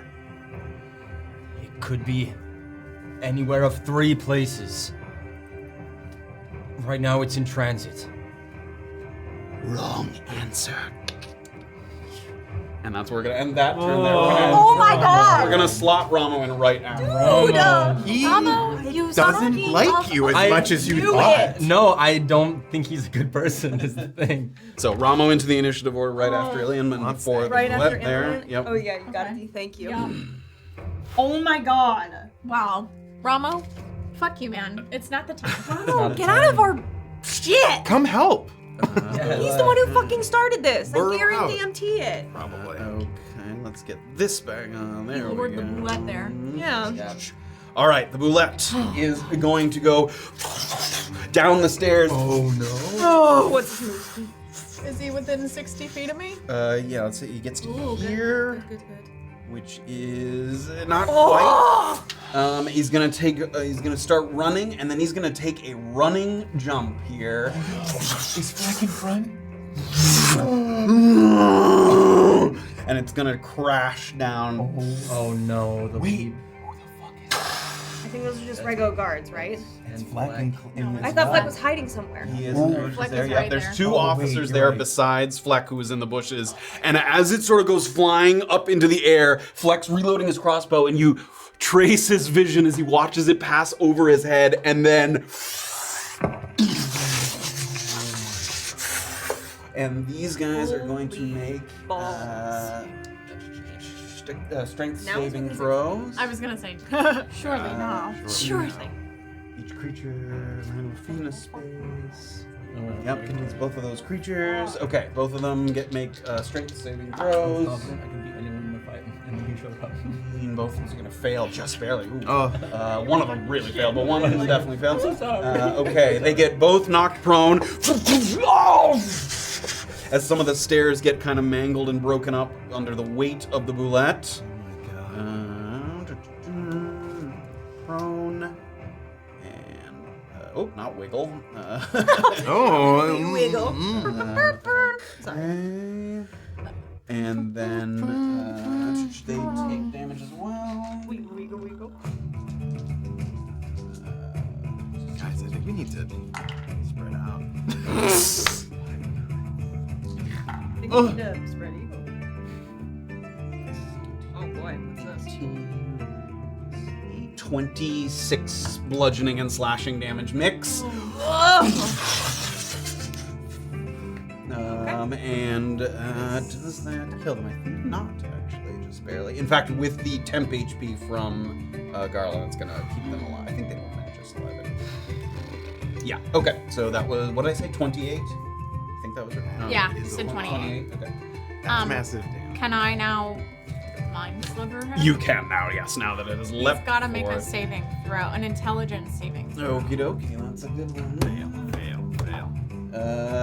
It could be anywhere of 3 places. Right now it's in transit. Wrong answer. And that's where we're gonna end that turn there. Oh my god! We're gonna slot Ramo in right now. He you doesn't like you as much as you thought. No, I don't think he's a good person. Is the thing. So Ramo into the initiative order right after Illien and before Right the after Bulette there. Illien? Yep. Oh yeah, you got it. Thank you. Yeah. Oh my god. Wow. Ramo, fuck you, man. It's not the time. Ramo, get out of our shit! Come help. He's the one who fucking started this. Burrow Like, Gary out. DMT it. Probably. Okay, let's get this back on. There we Lord go. the Bulette there. Yeah. All right, the Bulette is going to go down the stairs. Oh no. Oh, what's his move? Is he within 60 feet of me? Yeah, let's see. He gets to Ooh, here, Good. which is not Oh! quite. He's gonna take. He's gonna start running, and then he's gonna take a running jump here. Is Fleck in front? And it's gonna crash down. Oh no. The Wait. I think those are just regular guards, right? And Fleck in I thought Fleck was hiding somewhere. He is in the bushes Fleck there. is Yeah, right there's there. two Oh, wait, officers you're there right. besides Fleck, who is in the bushes. And as it sort of goes flying up into the air, Fleck's reloading his crossbow, and you trace his vision as he watches it pass over his head, and then. And these guys are going to make strength Now it's saving what throws. I was gonna say, surely no. Surely. Each creature random feet in a space. Yep, contains both of those creatures. Okay, both of them make strength saving throws. I can beat anyone in the fight, and then you show up. Both of them are gonna fail just barely. Ooh. Oh. One of them really failed, but one of them definitely failed. Okay, they get both knocked prone. As some of the stairs get kind of mangled and broken up under the weight of the Bulette. Oh my god. Prone. And, not wiggle. Oh. Wiggle. Okay. And then they take damage as well. Wiggle. Guys, I think we need to spread out. I think we need to spread eagle. Oh boy, what's this? 26 bludgeoning and slashing damage mix. And does that kill them? I think not, actually, just barely. In fact, with the temp HP from Garland, it's gonna keep them alive. I think they will finish just alive. Yeah, okay, so that was, what did I say, 28? I think that was right. No, Yeah, it you is said 28. Okay. That's massive damage. Can I now mind sliver him? You can now, yes, now that it is left. He's gotta make for- a saving throw, an intelligence saving throw. Okie dokie, that's a good one. Fail.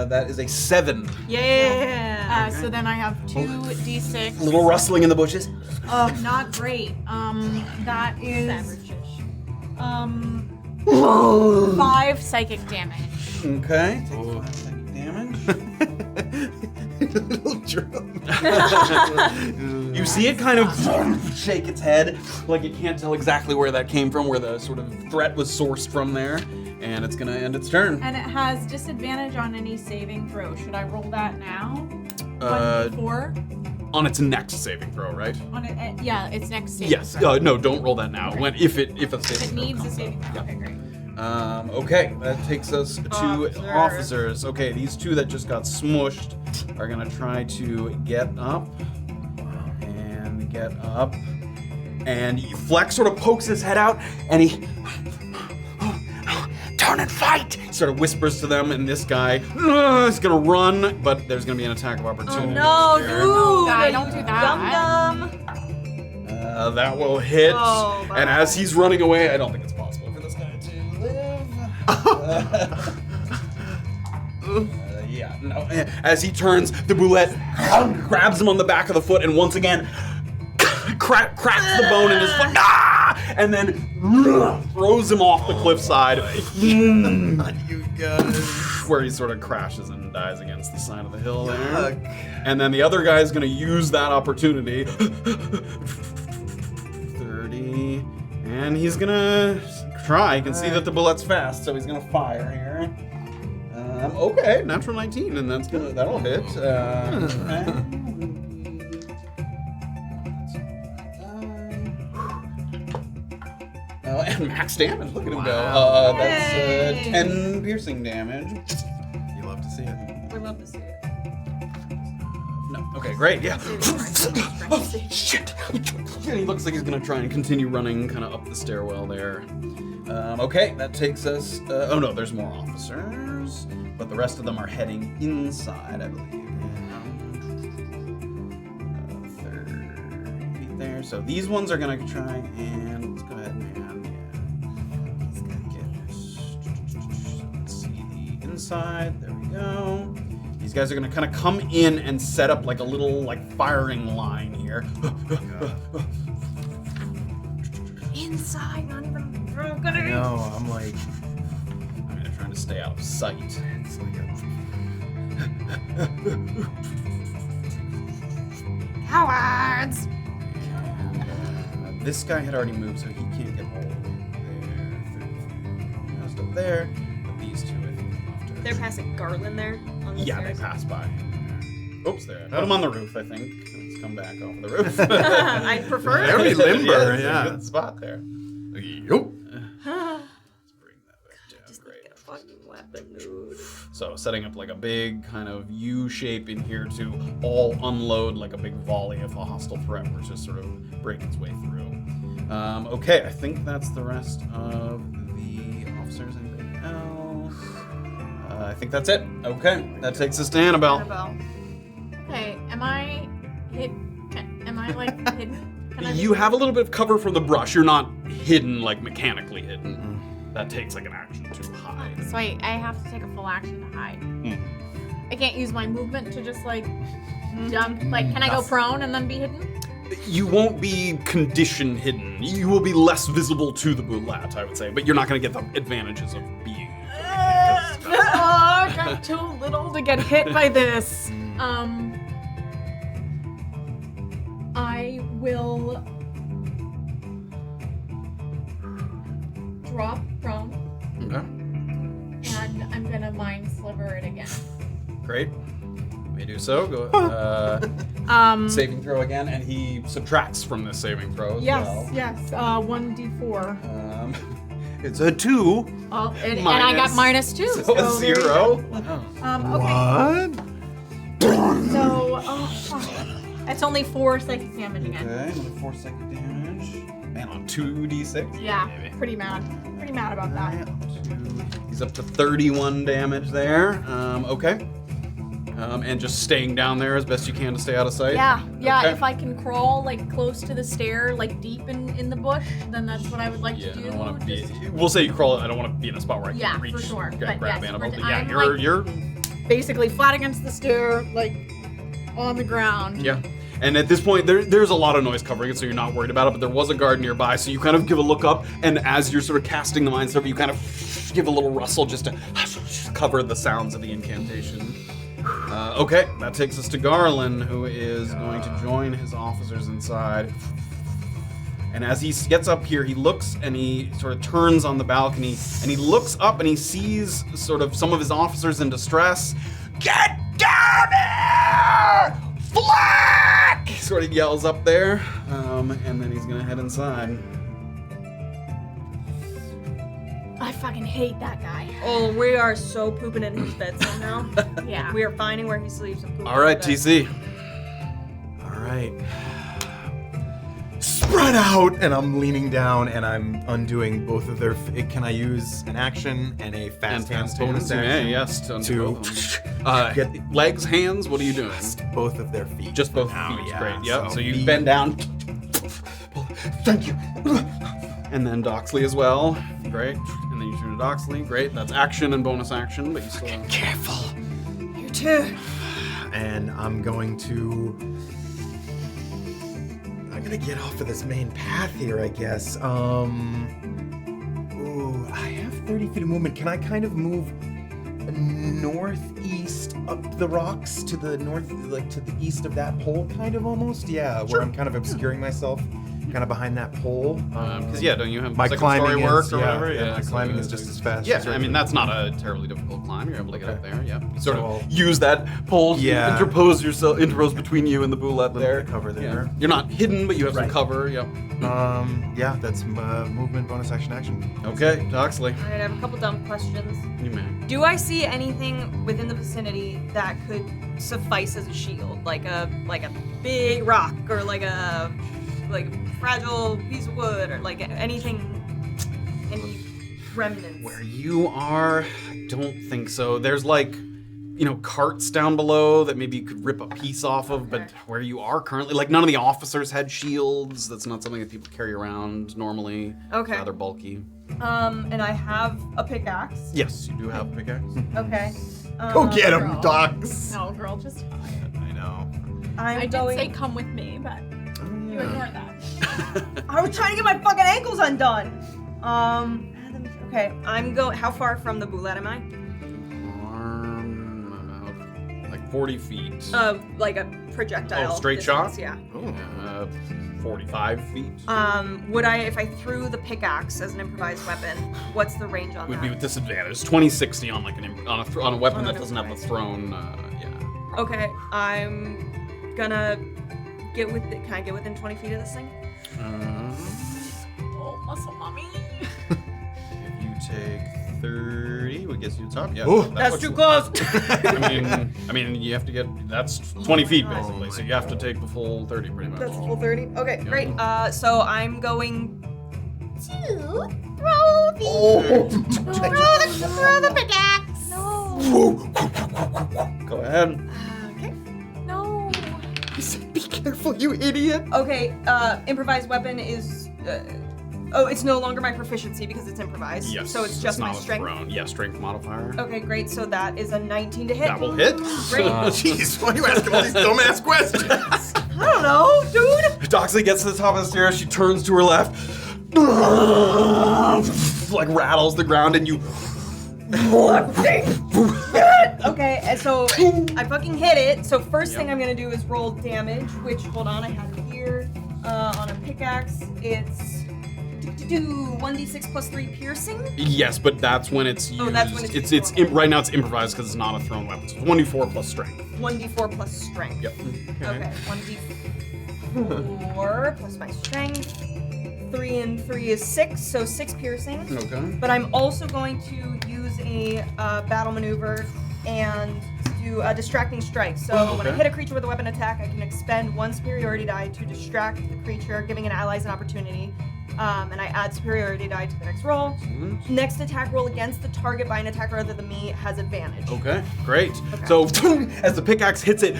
That is a 7. Yeah. So then I have 2d6. Little rustling in the bushes. Not great. That is 5 psychic damage. Okay. Take 5 psychic damage. Little drum. You see it kind of shake its head, like it can't tell exactly where that came from, where the sort of threat was sourced from there, and it's gonna end its turn. And it has disadvantage on any saving throw. Should I roll that now? 1d4? On its next saving throw, right? On it, yeah, it's next saving Yes. throw. No, don't roll that now. Okay. When if a saving It throw needs a comes saving up. throw. Okay, great. Okay, that takes us to officers. Okay, these two that just got smushed are gonna try to get up. And Flex sort of pokes his head out, and he turn and fight. He sort of whispers to them, and this guy is gonna run, but there's gonna be an attack of opportunity. No, here. dude. Guy, don't do that. Dum. That will hit. Oh, and as he's running away, I don't think it's possible for this guy to live. Yeah, no. As he turns, the Bulette grabs him on the back of the foot and once again cracks the bone in his foot. And then throws him off the cliffside. You guys. Where he sort of crashes and dies against the side of the hill there. Yuck. And then the other guy is going to use that opportunity. 30. And he's going to try. You can see that the bullet's fast, so he's going to fire here. Okay, natural 19, and that'll hit. Okay. And max damage. Look at him go. Wow. That's 10 piercing damage. You love to see it. We love to see it. No. Okay, great. Yeah. Oh, Shit. And he looks like he's gonna try and continue running kind of up the stairwell there. Okay, that takes us. Oh no, there's more officers, but the rest of them are heading inside, I believe. 30 feet there. So these ones are gonna try and let's go ahead and let's see the inside. There we go. These guys are gonna kind of come in and set up like a little like firing line here. Inside, not even broken. I know, I'm like, I'm gonna try to stay out of sight. it's like Cowards! This guy had already moved, so he can't get all the way there. Just up there. But these two, I think, are off to They're passing Garland there on the Yeah, stairs. they passed by. Oops, there. Put him on the roof, I think. Let's come back off the roof. I'd prefer Very it. limber, It's yeah. a good spot there. Yup. Let's bring that back down. Just Great. like a fucking weapon, dude. So setting up like a big kind of U shape in here to all unload like a big volley if a hostile threat were to sort of break its way through. Okay, I think that's the rest of the officers. Anybody else? I think that's it. Okay, that takes us to Annabelle. Annabelle. Okay, am I like hidden? Can I be- You have a little bit of cover from the brush. You're not hidden, like mechanically hidden. That takes like an action to hide. So I have to take a full action to hide. I can't use my movement to just like jump. Like, can I go prone and then be hidden? You won't be condition hidden. You will be less visible to the Bulette, I would say, but you're not going to get the advantages of being. I'm too little to get hit by this. I will drop prone, Okay. and I'm gonna mind sliver it again. Great. You may do so. Go. Saving throw again, and he subtracts from this saving throw as well. Yes. 1d4. It's a 2. Oh, and I got -2. So a there you 0. go. What? So, oh fuck. That's only 4 psychic damage again. Okay, another 4 psychic damage. Man, on 2d6. Yeah, pretty mad. Pretty mad about that. He's up to 31 damage there. Okay. And just staying down there as best you can to stay out of sight. Yeah. Okay. If I can crawl like close to the stair, like deep in the bush, then that's what I would like Yeah, to I do. don't want to be. We'll say you crawl. I don't want to be in a spot where I Yeah, can reach. for sure. Grab But yes, Annabelle. but But yeah, I'm, you're. Basically flat against the stair, like on the ground. Yeah. And at this point, there's a lot of noise covering it, so you're not worried about it, but there was a guard nearby, so you kind of give a look up, and as you're sort of casting the mind server, you kind of give a little rustle just to cover the sounds of the incantation. Okay, that takes us to Garland, who is going to join his officers inside. And as he gets up here, he looks and he sort of turns on the balcony, and he looks up and he sees sort of some of his officers in distress. Get down here! Black! Sort of yells up there, and then he's gonna head inside. I fucking hate that guy. Oh, we are so pooping in his bed somehow. Yeah. We are finding where he sleeps and pooping. All right, in his bed. TC. All right. Spread out, and I'm leaning down, and I'm undoing both of their. Can I use an action and a fast hands bonus Yeah, action? yes. To Get legs, hands. What are you doing? both of their feet. Just both now, feet. yeah. Great. Yep. So you feet- bend down. Thank you. And then Doxley as well. Great. And then you turn to Doxley. Great. That's action and bonus action, but you still have... Careful. You too. And I'm going to get off of this main path here, I guess. Ooh, I have 30 feet of movement. Can I kind of move northeast up the rocks to the north, like to the east of that pole, kind of almost? Yeah, where I'm kind of obscuring myself, kind of behind that pole. Because, don't you have my second climbing story work is, or yeah, whatever? yeah, my so climbing is it's- just as fast. Yeah, as I mean, that's not a terribly difficult climb. You're able to get up there, yeah. You sort So of I'll- use that pole to Yeah. interpose between you and the Bulette there. bit of cover there. Yeah. You're not hidden, but you have some Right. cover, yep. Yeah, that's movement, bonus action. Okay, Doxley. All right, I have a couple dumb questions. You may. Do I see anything within the vicinity that could suffice as a shield, like a big rock, or like a fragile piece of wood, or like anything, any remnants? Where you are, I don't think so. There's like, carts down below that maybe you could rip a piece off of, but where you are currently, like none of the officers had shields. That's not something that people carry around normally. Okay. It's rather bulky. And I have a pickaxe. Yes, you do have a pickaxe. Okay. Go get him, girl. dogs. No, girl, just hide. I know. I did say come with me, but you ignored that. I was trying to get my fucking ankles undone. Okay, how far from the Bulette am I? Like 40 feet. Like a projectile. Straight distance, shot? Yeah. 45 feet. Would I, if I threw the pickaxe as an improvised weapon, what's the range on Would that? be with disadvantage. 20-60 on like on a weapon that doesn't have the thrown. Yeah. Okay, I'm gonna get with. Can I get within 20 feet of this thing? Oh, muscle mommy. If you take 30, what gets you to top? Yeah. Ooh. That's too close. I mean, you have to get. That's 20 feet basically, so you have to take the full 30 pretty much. That's full 30. Okay, Yeah. great. So I'm going to throw the pickaxe. No. Go ahead. Okay. No. Be careful, you idiot. Okay. Improvised weapon is. It's no longer my proficiency because it's improvised. Yes. So it's just my not a strength. thrown. Yeah, strength modifier. Okay, great. So that is a 19 to hit. That will hit. Great. Jeez, why are you asking all these dumbass questions? I don't know, dude. Doxley gets to the top of the stairs. She turns to her left, like rattles the ground, and you. Okay, and so I fucking hit it. So first thing I'm gonna do is roll damage, which, hold on, I have it here. On a pickaxe, it's 1d6 plus 3 piercing. Yes, but that's when it's used. Oh, that's when it's used. Right now it's improvised because it's not a thrown weapon. So it's 1d4 plus strength. 1d4 plus strength. Yep. Okay, 1d4 plus my strength. 3 and 3 is 6, so 6 piercing. Okay. But I'm also going to use a battle maneuver and do a distracting strike. So when I hit a creature with a weapon attack, I can expend 1 superiority die to distract the creature, giving an allies an opportunity. And I add superiority die to the next roll. Next attack roll against the target by an attacker other than me has advantage. Okay, great. So as the pickaxe hits it,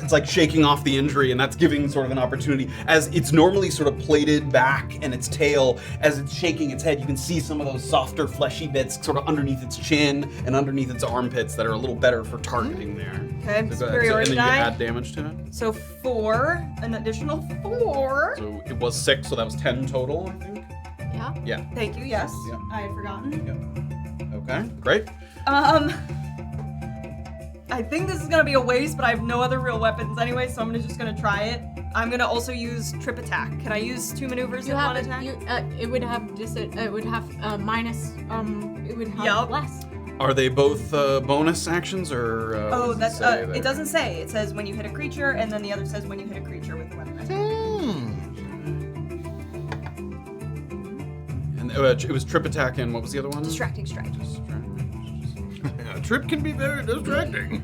it's like shaking off the injury, and that's giving sort of an opportunity. As it's normally sort of plated back and its tail, as it's shaking its head, you can see some of those softer fleshy bits sort of underneath its chin and underneath its armpits that are a little better for targeting there. Okay, So superiority and then die. you add damage to it. So 4, an additional 4. So it was 6, so that was 10 total, I think. Yeah. Yeah. Thank you, yes. Yeah. I had forgotten. Okay, great. I think this is gonna be a waste, but I have no other real weapons anyway, so I'm just gonna try it. I'm gonna also use trip attack. Can I use 2 maneuvers in one attack? It would have minus. It would have Yup. less. Are they both bonus actions or? Oh, what does that's say it there? doesn't say. It says when you hit a creature, and then the other says when you hit a creature with a weapon attack. And it was trip attack, and what was the other one? Distracting strike. A trip can be very distracting.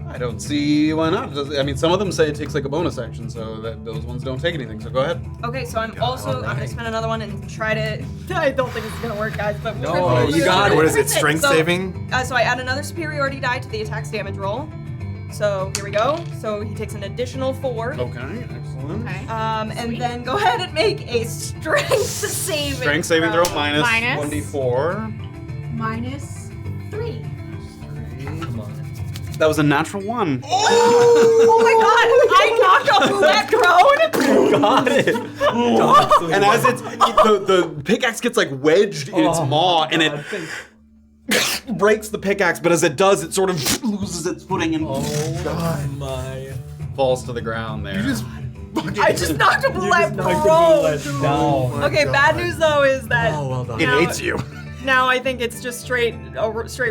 I don't see why not. I mean, some of them say it takes like a bonus action, so that those ones don't take anything. So go ahead. Okay, so I'm gonna spend another one and try to. I don't think this is gonna work, guys, but No, you got it. What is it? Strength So, saving? So I add another superiority die to the attack's damage roll. So here we go. So he takes an additional 4. Okay, excellent. Okay. And then go ahead and make a strength saving. Strength saving throw minus Minus. 1d4. Minus 3. Come on. That was a natural 1. Oh my god! I knocked a Bulette prone. Got it. And as the pickaxe gets like wedged in its maw, and it breaks the pickaxe, but as it does, it sort of loses its footing and my. falls to the ground there. I just knocked a Bulette prone. Okay, bad news though is that Oh, well done. It now- hates you. now I think it's just straight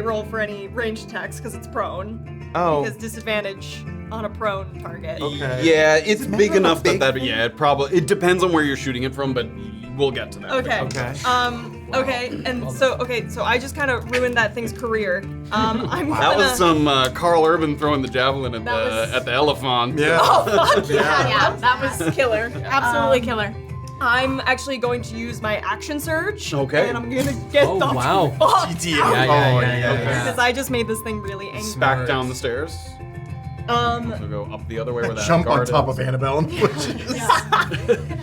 roll for any ranged attacks because it's prone. Oh. Because disadvantage on a prone target. Okay. Yeah, it's big enough big that it depends on where you're shooting it from, but we'll get to that. Okay. Okay. So I just kind of ruined that thing's career. I'm gonna... That was some Carl Urban throwing the javelin at the elephant. Yeah. Oh, fuck yeah. Yeah, that was killer. Absolutely killer. I'm actually going to use my action surge. Okay. And I'm gonna get the wow. fuck GTA. Yeah. because I just made this thing really angry. Back down the stairs. So go up the other way where that Jump on guard top is. of Annabel and push it.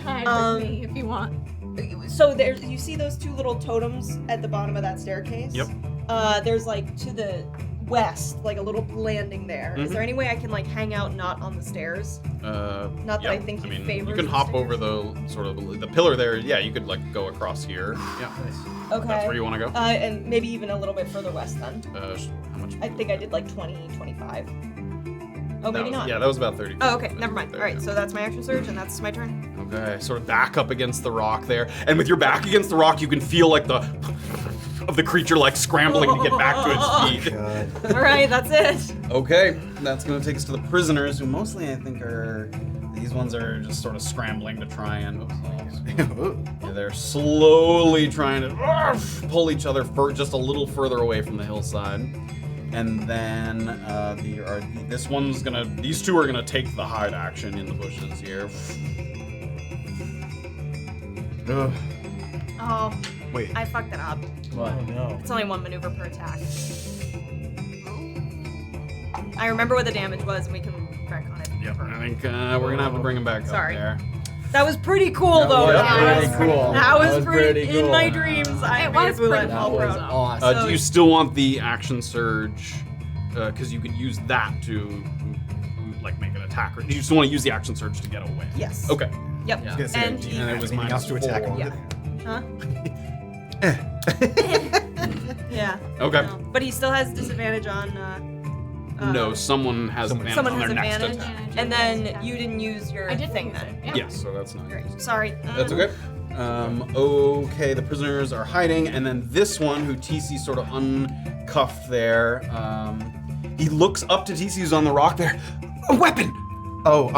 Hide with me if you want. So there's, you see those two little totems at the bottom of that staircase? Yep. There's like to the west, like a little landing there. Is there any way I can like hang out not on the stairs? Not that I think he favors you can the hop stairs. over the pillar there. Yeah, you could like go across here. Yeah. Okay. That's where you want to go. And maybe even a little bit further west then. How much? I think I did like 20, 25. Oh, maybe not. Yeah, that was about 30. Oh, okay. Never mind. All right, so that's my action surge, and that's my turn. Okay, sort of back up against the rock there, and with your back against the rock, you can feel like the of the creature like scrambling to get back to its feet. All right, that's it. Okay, that's gonna take us to the prisoners, who mostly I think are these ones are just sort of scrambling to try and. Yeah, they're slowly trying to pull each other just a little further away from the hillside. And then these two are gonna take the hide action in the bushes here. Oh, Wait. I fucked it up. What? Oh, no. It's only one maneuver per attack. I remember what the damage was, and we can wreck on it. Yep, I think we're gonna have to bring him back Sorry. up there. That was pretty cool, though. was pretty cool. That was pretty cool. In my dreams, I It made was Bulette pretty fall cool. prone. Awesome. Do you still want the action surge? Because you could use that to like make an attack, or do you still want to use the action surge to get away? Yes. Okay. Yep. Yeah. And do he- you And it have was anything else to attack -4. on? Yeah. Huh? Yeah. Okay. No. But he still has disadvantage on. No, someone has advantage Someone on has their advantage, next attack. and then you didn't use your I did thing use then. it, yeah. Yes, so that's not. Great. Sorry. That's okay. Okay, the prisoners are hiding, and then this one, who TC sort of uncuffed there, he looks up to TC, who's on the rock there. A weapon! Oh,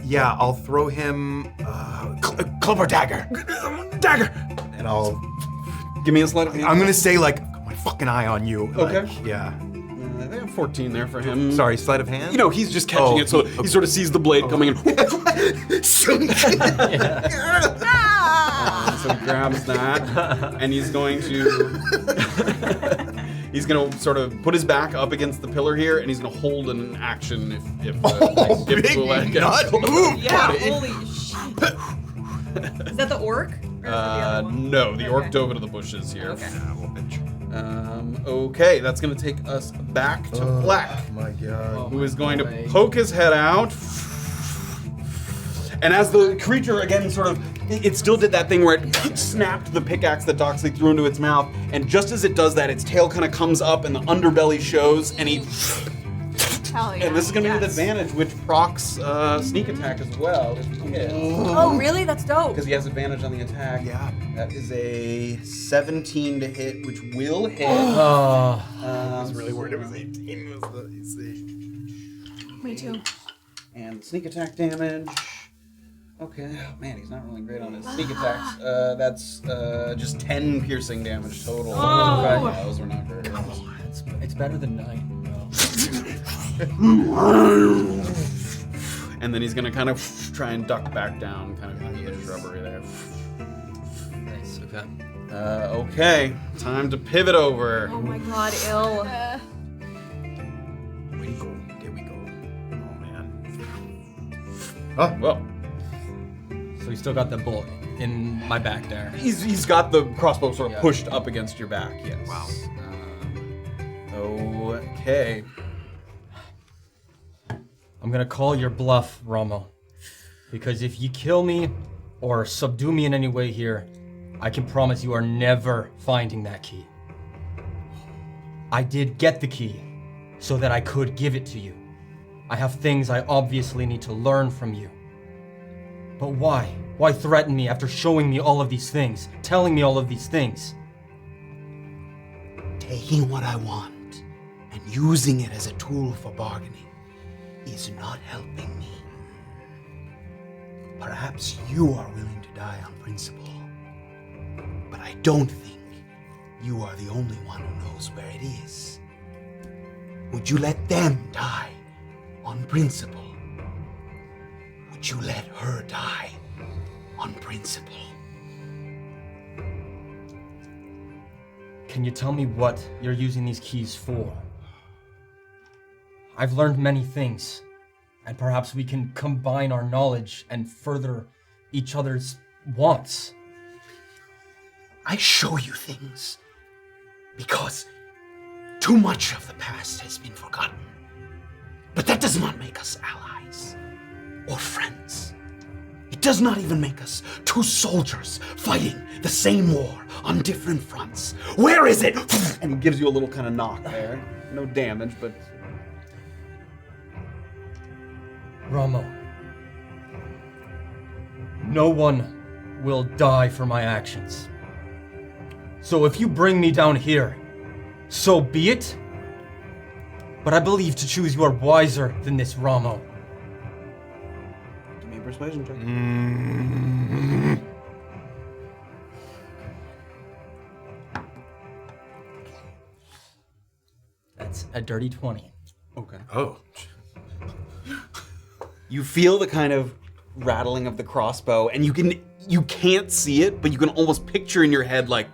yeah, I'll throw him club or dagger. Dagger! And I'll Give me a sleight of hand. I'm gonna say like got my fucking eye on you. Okay. Like, yeah. They have 14 there for him. Sorry, sleight of hand? You know, he's just catching it, so he sort of sees the blade coming in. So he grabs that, and he's going to sort of put his back up against the pillar here, and he's gonna hold an action if big Bulette gets nut close. move, Yeah. buddy. Holy shit. Is that the orc? Or is that the other one? No, the orc Okay. dove into the bushes here. Okay. Yeah, little bitch. Okay, that's gonna take us back to Black, Oh my god. who is going to poke his head out. And as the creature again sort of, it still did that thing where it snapped the pickaxe that Doxley threw into its mouth, and just as it does that, its tail kind of comes up and the underbelly shows, and he. Hell yeah. And this is going to be with Yes. advantage, which procs sneak attack as well if you hit. Oh, really? That's dope. Because he has advantage on the attack. Yeah. That is a 17 to hit, which will hit. Oh. I was really worried it was 18 was the AC. Me too. And sneak attack damage. Okay, oh, man, he's not rolling great on his sneak attacks. That's just 10 piercing damage total. Oh. Yeah, those were not very good. It's better than 9. And then he's gonna kind of try and duck back down, kind of into the shrubbery there. Nice. Okay. Okay, time to pivot over. Oh my god, ill. Way to go. There we go. Oh man. Oh, Well, So you still got the bullet in my back there. he's got the crossbow sort of Yeah. pushed up against your back. Yes. Wow. Okay. I'm gonna call your bluff, Rommel. Because if you kill me or subdue me in any way here, I can promise you are never finding that key. I did get the key so that I could give it to you. I have things I obviously need to learn from you. But why? Why threaten me after showing me all of these things, telling me all of these things? Taking what I want and using it as a tool for bargaining. is not helping me. Perhaps you are willing to die on principle, but I don't think you are the only one who knows where it is. Would you let them die on principle? Would you let her die on principle? Can you tell me what you're using these keys for? I've learned many things, and perhaps we can combine our knowledge and further each other's wants. I show you things because too much of the past has been forgotten. But that does not make us allies or friends. It does not even make us two soldiers fighting the same war on different fronts. Where is it? And he gives you a little kind of knock there. No damage, but... Ramo, no one will die for my actions. So if you bring me down here, so be it. But I believe to choose you are wiser than this Ramo. Give me a persuasion check. That's a dirty 20. Okay. Oh. You feel the kind of rattling of the crossbow, and you can't see it, but you can almost picture in your head like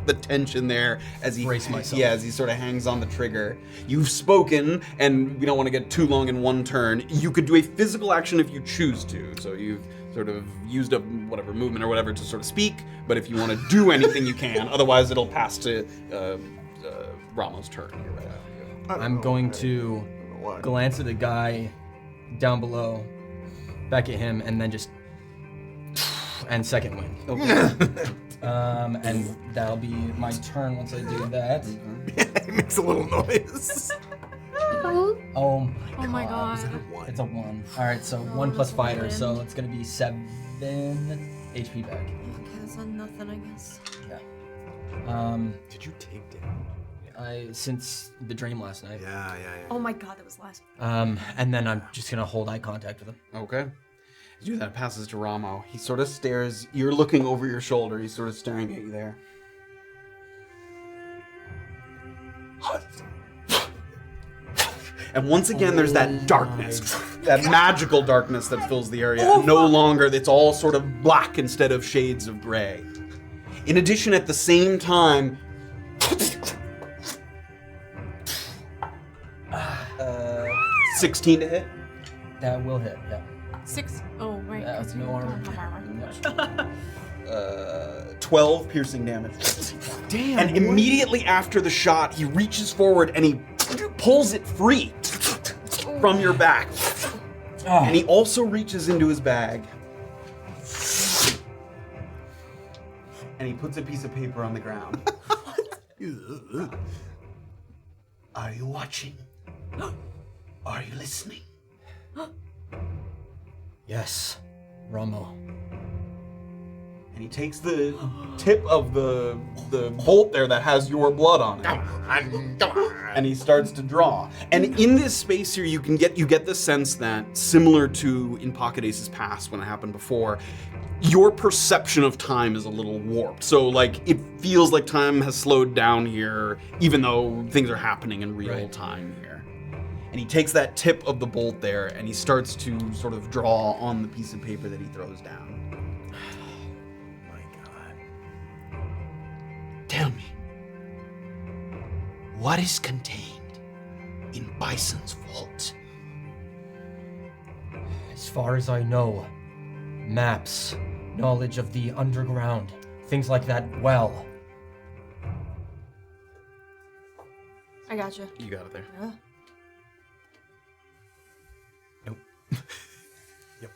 the tension there as he Brace myself. Yeah, as he sort of hangs on the trigger. You've spoken, and we don't want to get too long in one turn. You could do a physical action if you choose to. So you've sort of used up whatever movement or whatever to sort of speak, but if you want to do anything, you can. Otherwise, it'll pass to Ramo's turn here right after you. I'm going to glance at the guy down below, back at him, and then just and second wind. Okay. And that'll be my turn once I do that. It makes a little noise. Oh my god. Is that a 1? It's a 1. Alright, so 1 plus fighter, so it's gonna be 7 HP back. Okay, that's not nothing, I guess. Yeah. Did you take damage? Since the dream last night. Yeah. Oh my god, that was last. And then I'm just gonna hold eye contact with him. Okay. As you do that, passes to Ramo. He sort of stares. You're looking over your shoulder. He's sort of staring at you there. And once again, there's that darkness, that magical darkness that fills the area. And no longer, it's all sort of black instead of shades of gray. In addition, at the same time, 16 to hit. That will hit, yeah. 6. Oh, right. That's no armor. 12 piercing damage. Damn. And immediately after the shot, he reaches forward and he pulls it free from your back. And he also reaches into his bag. And he puts a piece of paper on the ground. Are you watching? Are you listening? Yes, Ramo. And he takes the tip of the bolt there that has your blood on it. And he starts to draw. And in this space here, you get the sense that, similar to in Pocket Ace's past when it happened before, your perception of time is a little warped. So like it feels like time has slowed down here, even though things are happening in real time here. And he takes that tip of the bolt there and he starts to sort of draw on the piece of paper that he throws down. My God. Tell me, what is contained in Bison's vault? As far as I know, maps, knowledge of the underground, things like that, well. I gotcha. You got it there. Yeah. Yep.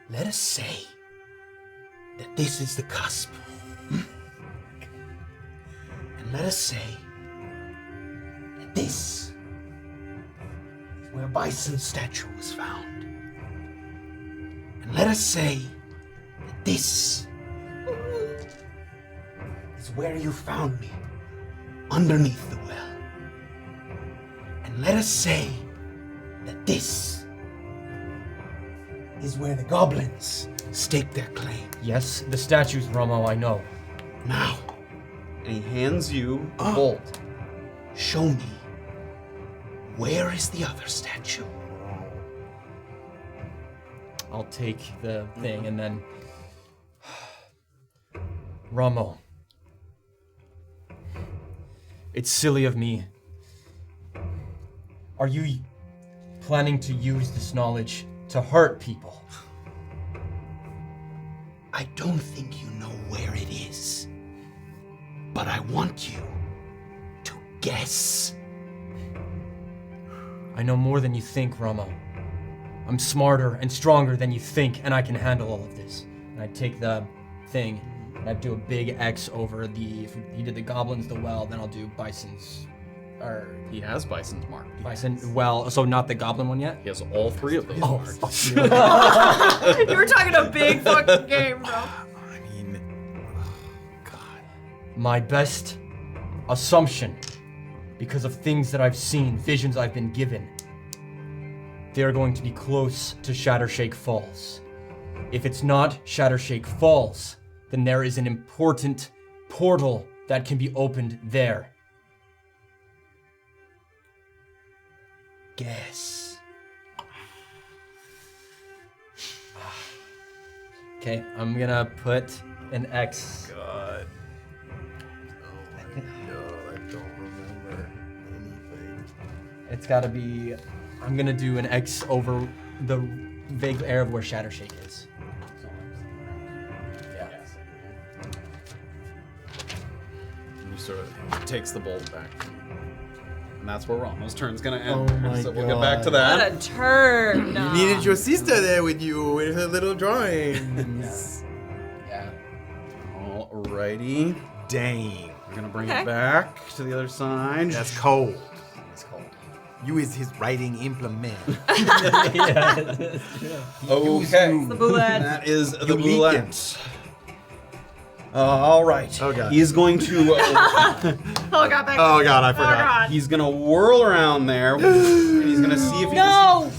Let us say that this is the cusp. And let us say that this is where Bison's statue was found. And let us say that this is where you found me, underneath the well. let us say that this is where the goblins stake their claim. Yes, the statues, Romo, I know. Now, And he hands you the bolt. show me, where is the other statue? I'll take the thing and then... Romo. It's silly of me. Are you planning to use this knowledge to hurt people? I don't think you know where it is, but I want you to guess. I know more than you think, Romo. I'm smarter and stronger than you think, and I can handle all of this. And I take the thing, and I do a big X over the... If he did the goblins, the well, then I'll do Bison's... Or... He has Bison's mark. Bison, well, so not the goblin one yet? He has all three of those marks. You were talking a big fucking game, bro. I mean, God. My best assumption, because of things that I've seen, visions I've been given, they are going to be close to Shattershake Falls. If it's not Shattershake Falls, then there is an important portal that can be opened there. Guess. Okay, I'm gonna put an X. God. Oh my God, I don't remember anything. It's gotta be, I'm gonna do an X over the vague area of where Shattershake is. Yeah. And he sort of takes the bolt back. And that's where Romo's turn's gonna end. Oh my so we'll get back to God. that. What a turn. You needed your sister there with you with her little drawings. Yeah. Alrighty. Dang. We're gonna bring Okay. it back to the other side. That's cold. It's cold. You is his writing implement. Okay. The Bulette. That is the You leaking. Bulette. All right. Oh, God. He's going to. Oh god, back. Oh God, I Oh forgot. god. He's gonna whirl around there, and he's gonna see if he No!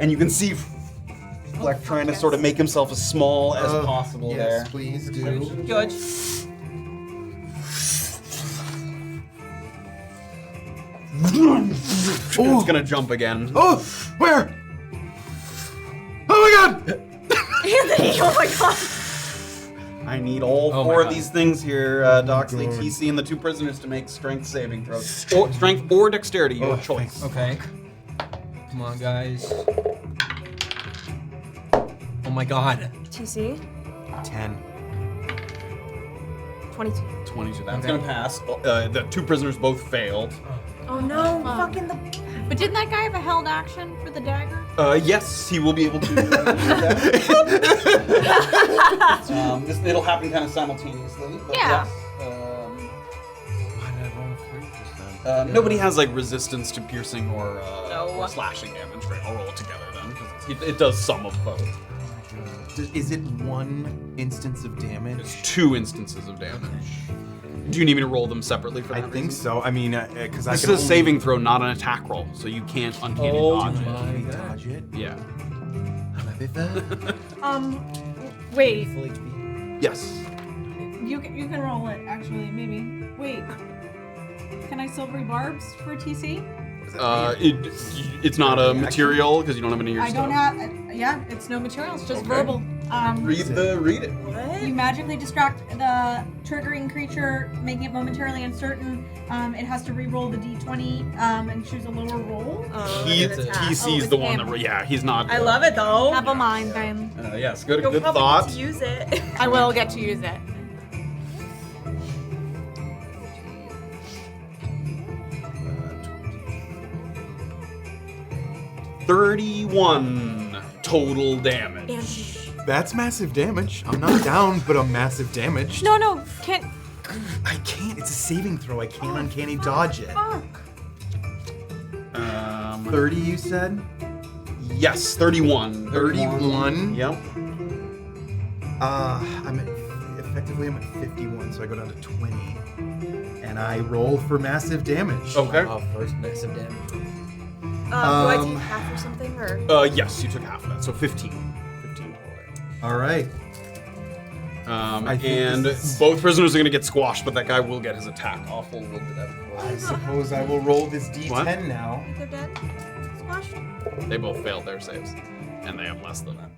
And you can see Fleck trying to sort of make himself as small as possible yes, there. please do. Good. It's gonna jump again. Oh, where? Oh my God! Anthony, oh my god. I need all Oh my four of God. these things here, Doxley, God. TC, and the two prisoners to make strength saving throws. Or strength or dexterity, your Oh, choice. Okay. Come on, guys. Oh my god. TC, 10. 22. 22. That's Okay. gonna pass. The two prisoners both failed. Oh no, fucking the. But didn't that guy have a held action for the dagger? Yes, he will be able to. do that. It'll happen kind of simultaneously. But Yeah. Yes, Why did I roll 3%? nobody has like resistance to piercing or No. slashing damage. Right, I'll roll it together then, because it does some of both. Is it one instance of damage? It's 2 instances of damage. Do you need me to roll them separately for I that think reason? so. I mean, because I This can is a saving throw, not an attack roll, so you can't uncanny dodge it. only dodge it. Yeah. Wait. Full HP. Yes. You can roll it, actually, maybe. Wait. Can I silvery barbs for TC? It's not a material because you don't have any of your I stuff. don't have. Yeah, it's no material. It's just Okay. verbal. Read it. What? You magically distract the triggering creature, making it momentarily uncertain. It has to re-roll the d20 and choose a lower roll. TC's the one that. Yeah, he's not. I love it though. Never mind then. Yes, good You'll probably thought. get to use it. I will get to use it. 31 total damage. That's massive damage. I'm not down, but I'm massive damage. No, can't. I can't. It's a saving throw. I can't uncanny dodge it. Fuck. 30, you said? Yes, 31. 31? Yep. I'm at 51, so I go down to 20. And and I roll for massive damage. Okay. First massive damage. Do I take half or something, or? Yes, you took half of that, so 15. 15 total. All right. I think And this is- both prisoners are going to get squashed, but that guy will get his attack off. We'll do that. I suppose I will roll this D10 What? now. They're dead? Squashed? They both failed their saves, and they have less than that.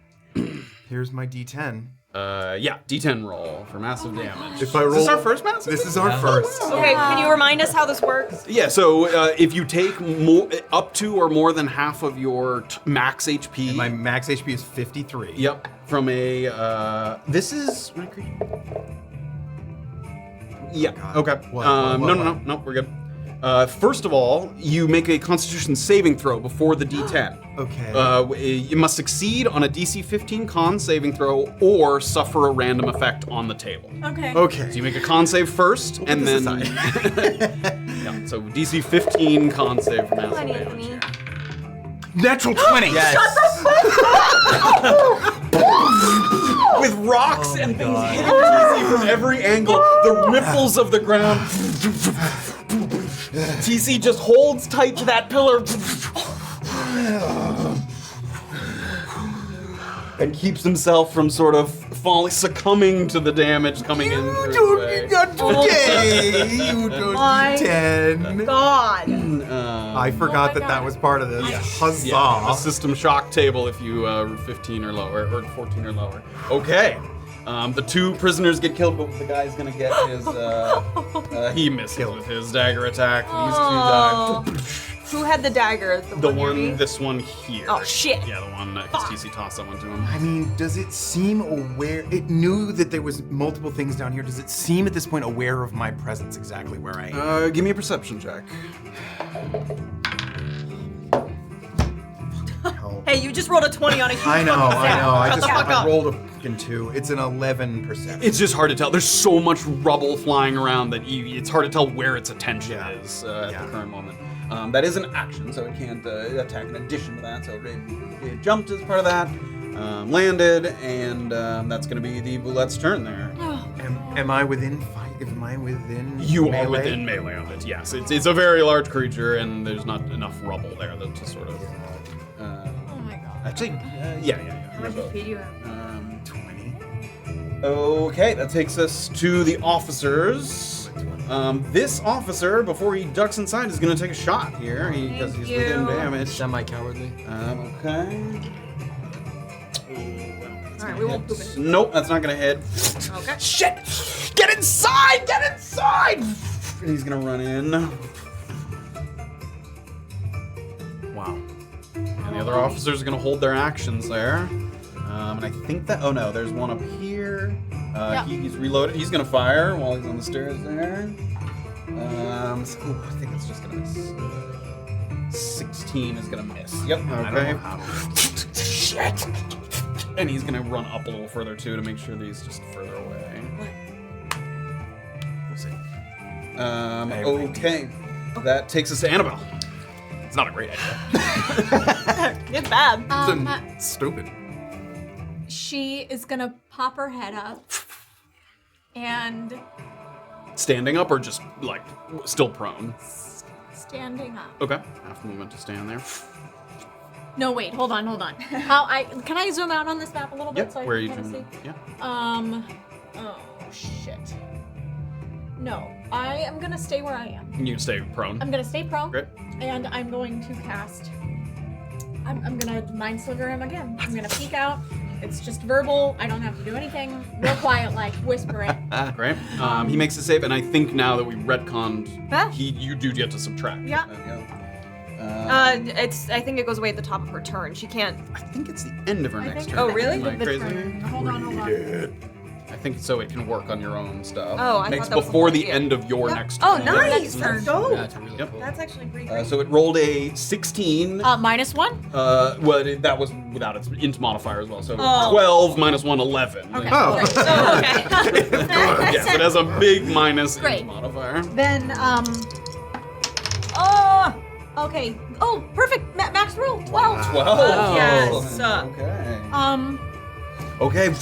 Here's my D10. Yeah, D10 roll for massive damage. If I roll, Is this our first massive? This is our first. Okay, can you remind us how this works? Yeah, so if you take up to or more than half of your max HP. My max HP is 53. Yep, from a. This is. Yeah. Okay. What? No, we're good. First of all, you make a Constitution saving throw before the D10. Okay. You must succeed on a DC 15 con saving throw or suffer a random effect on the table. Okay. Okay. So you make a con save first, and this then. Yeah, so DC 15 con save for massive Honey, damage. Anthony. Natural 20. Yes. With rocks and things hitting TC from every angle, the ripples of the ground. TC just holds tight to that pillar and keeps himself from sort of succumbing to the damage coming in through his way. Not today. You don't My D10. God. I forgot that was part of this. Huzzah. Yeah, a system shock table if you 15 or lower, or 14 or lower. Okay. The two prisoners get killed, but the guy's gonna get his. He misses with his dagger attack. These two die. Who had the dagger? The near me? one, this one here. Oh, shit. Yeah, the one because TC tossed that one to him. I mean, does it seem aware? It knew that there was multiple things down here. Does it seem at this point aware of my presence exactly where I am? Give me a perception check. Hey, you just rolled a 20 on a huge I know. I Shut the fuck up. rolled a fucking 2. It's an 11%. It's just hard to tell. There's so much rubble flying around that it's hard to tell where its attention is at the current moment. That is an action, so it can't attack in addition to that. So it jumped as part of that, landed, and that's going to be the Bulette's turn there. Am I within fight? Am I within You melee? are within melee of it, yes. It's a very large creature, and there's not enough rubble there to sort of... Oh my god. Actually, yeah. How much HP do you have? 20. Okay, that takes us to the officers. This officer, before he ducks inside, is going to take a shot here because he's within damage. Semi-cowardly. Okay. Alright, we won't poop it. Nope, that's not going to hit. Okay. Shit! Get inside! Get inside! And he's going to run in. Wow. And the other officers are going to hold their actions there. And I think that... Oh, no, there's one up here. He's reloaded. He's going to fire while he's on the stairs there. I think it's just going to miss. 16 is going to miss. Yep. Okay. Shit! And he's going to run up a little further, too, to make sure that he's just further away. We'll see. Okay. That takes us to Annabel. It's not a great idea. It's bad. It's stupid. She is gonna pop her head up and Standing up or just, like, still prone? standing up. Okay. Half movement to stand there. No, wait, hold on. Can I zoom out on this map a little bit Yep. so I Where are can you kind of doing? see? Yeah. Oh shit. No, I am gonna stay where I am. You can stay prone. I'm gonna stay prone. Great. And I'm going to cast. I'm gonna mind sliver him again. I'm gonna peek out. It's just verbal. I don't have to do anything. Real quiet, like whisper it. Great. He makes a save, and I think now that we retconned, Huh? you do get to subtract. Yeah. I think it goes away at the top of her turn. She can't. I think it's the end of her next think turn. Oh, really? Am I The crazy? turn. Hold on. I think so. It can work on your own stuff. Oh, I Makes thought that was before the the idea. end of your next Oh, turn. nice. Yep. Let's go. That's really Yep. cool. That's actually pretty great. So it rolled a 16. -1. That was without its int modifier as well. So Oh. 12 minus 1, 11. Okay. Oh. Okay. Yes, it has a big minus Great. int modifier. Then okay. Oh, perfect. Max roll 12. 12. Yes. Okay. Um. Okay.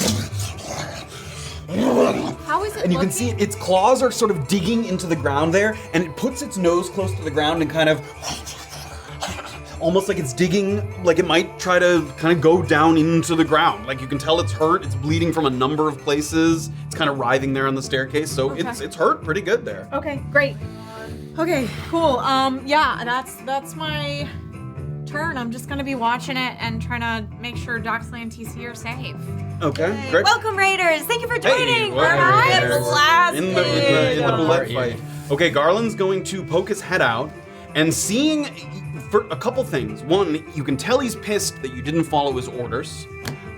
How is it And you can see its claws are sort of digging into the ground there, and it puts its nose close to the ground and kind of almost like it's digging, like it might try to kind of go down into the ground. Like you can tell it's hurt, it's bleeding from a number of places. It's kind of writhing there on the staircase, so it's hurt pretty good there. Okay, great. Okay, cool. Yeah, that's my turn. I'm just gonna be watching it and trying to make sure Doxley and TC are safe. Okay, great. Welcome, Raiders. Thank you for joining. welcome, I Raiders. blasted. In the Bulette fight. Okay, Garland's going to poke his head out and seeing for a couple things. One, you can tell he's pissed that you didn't follow his orders,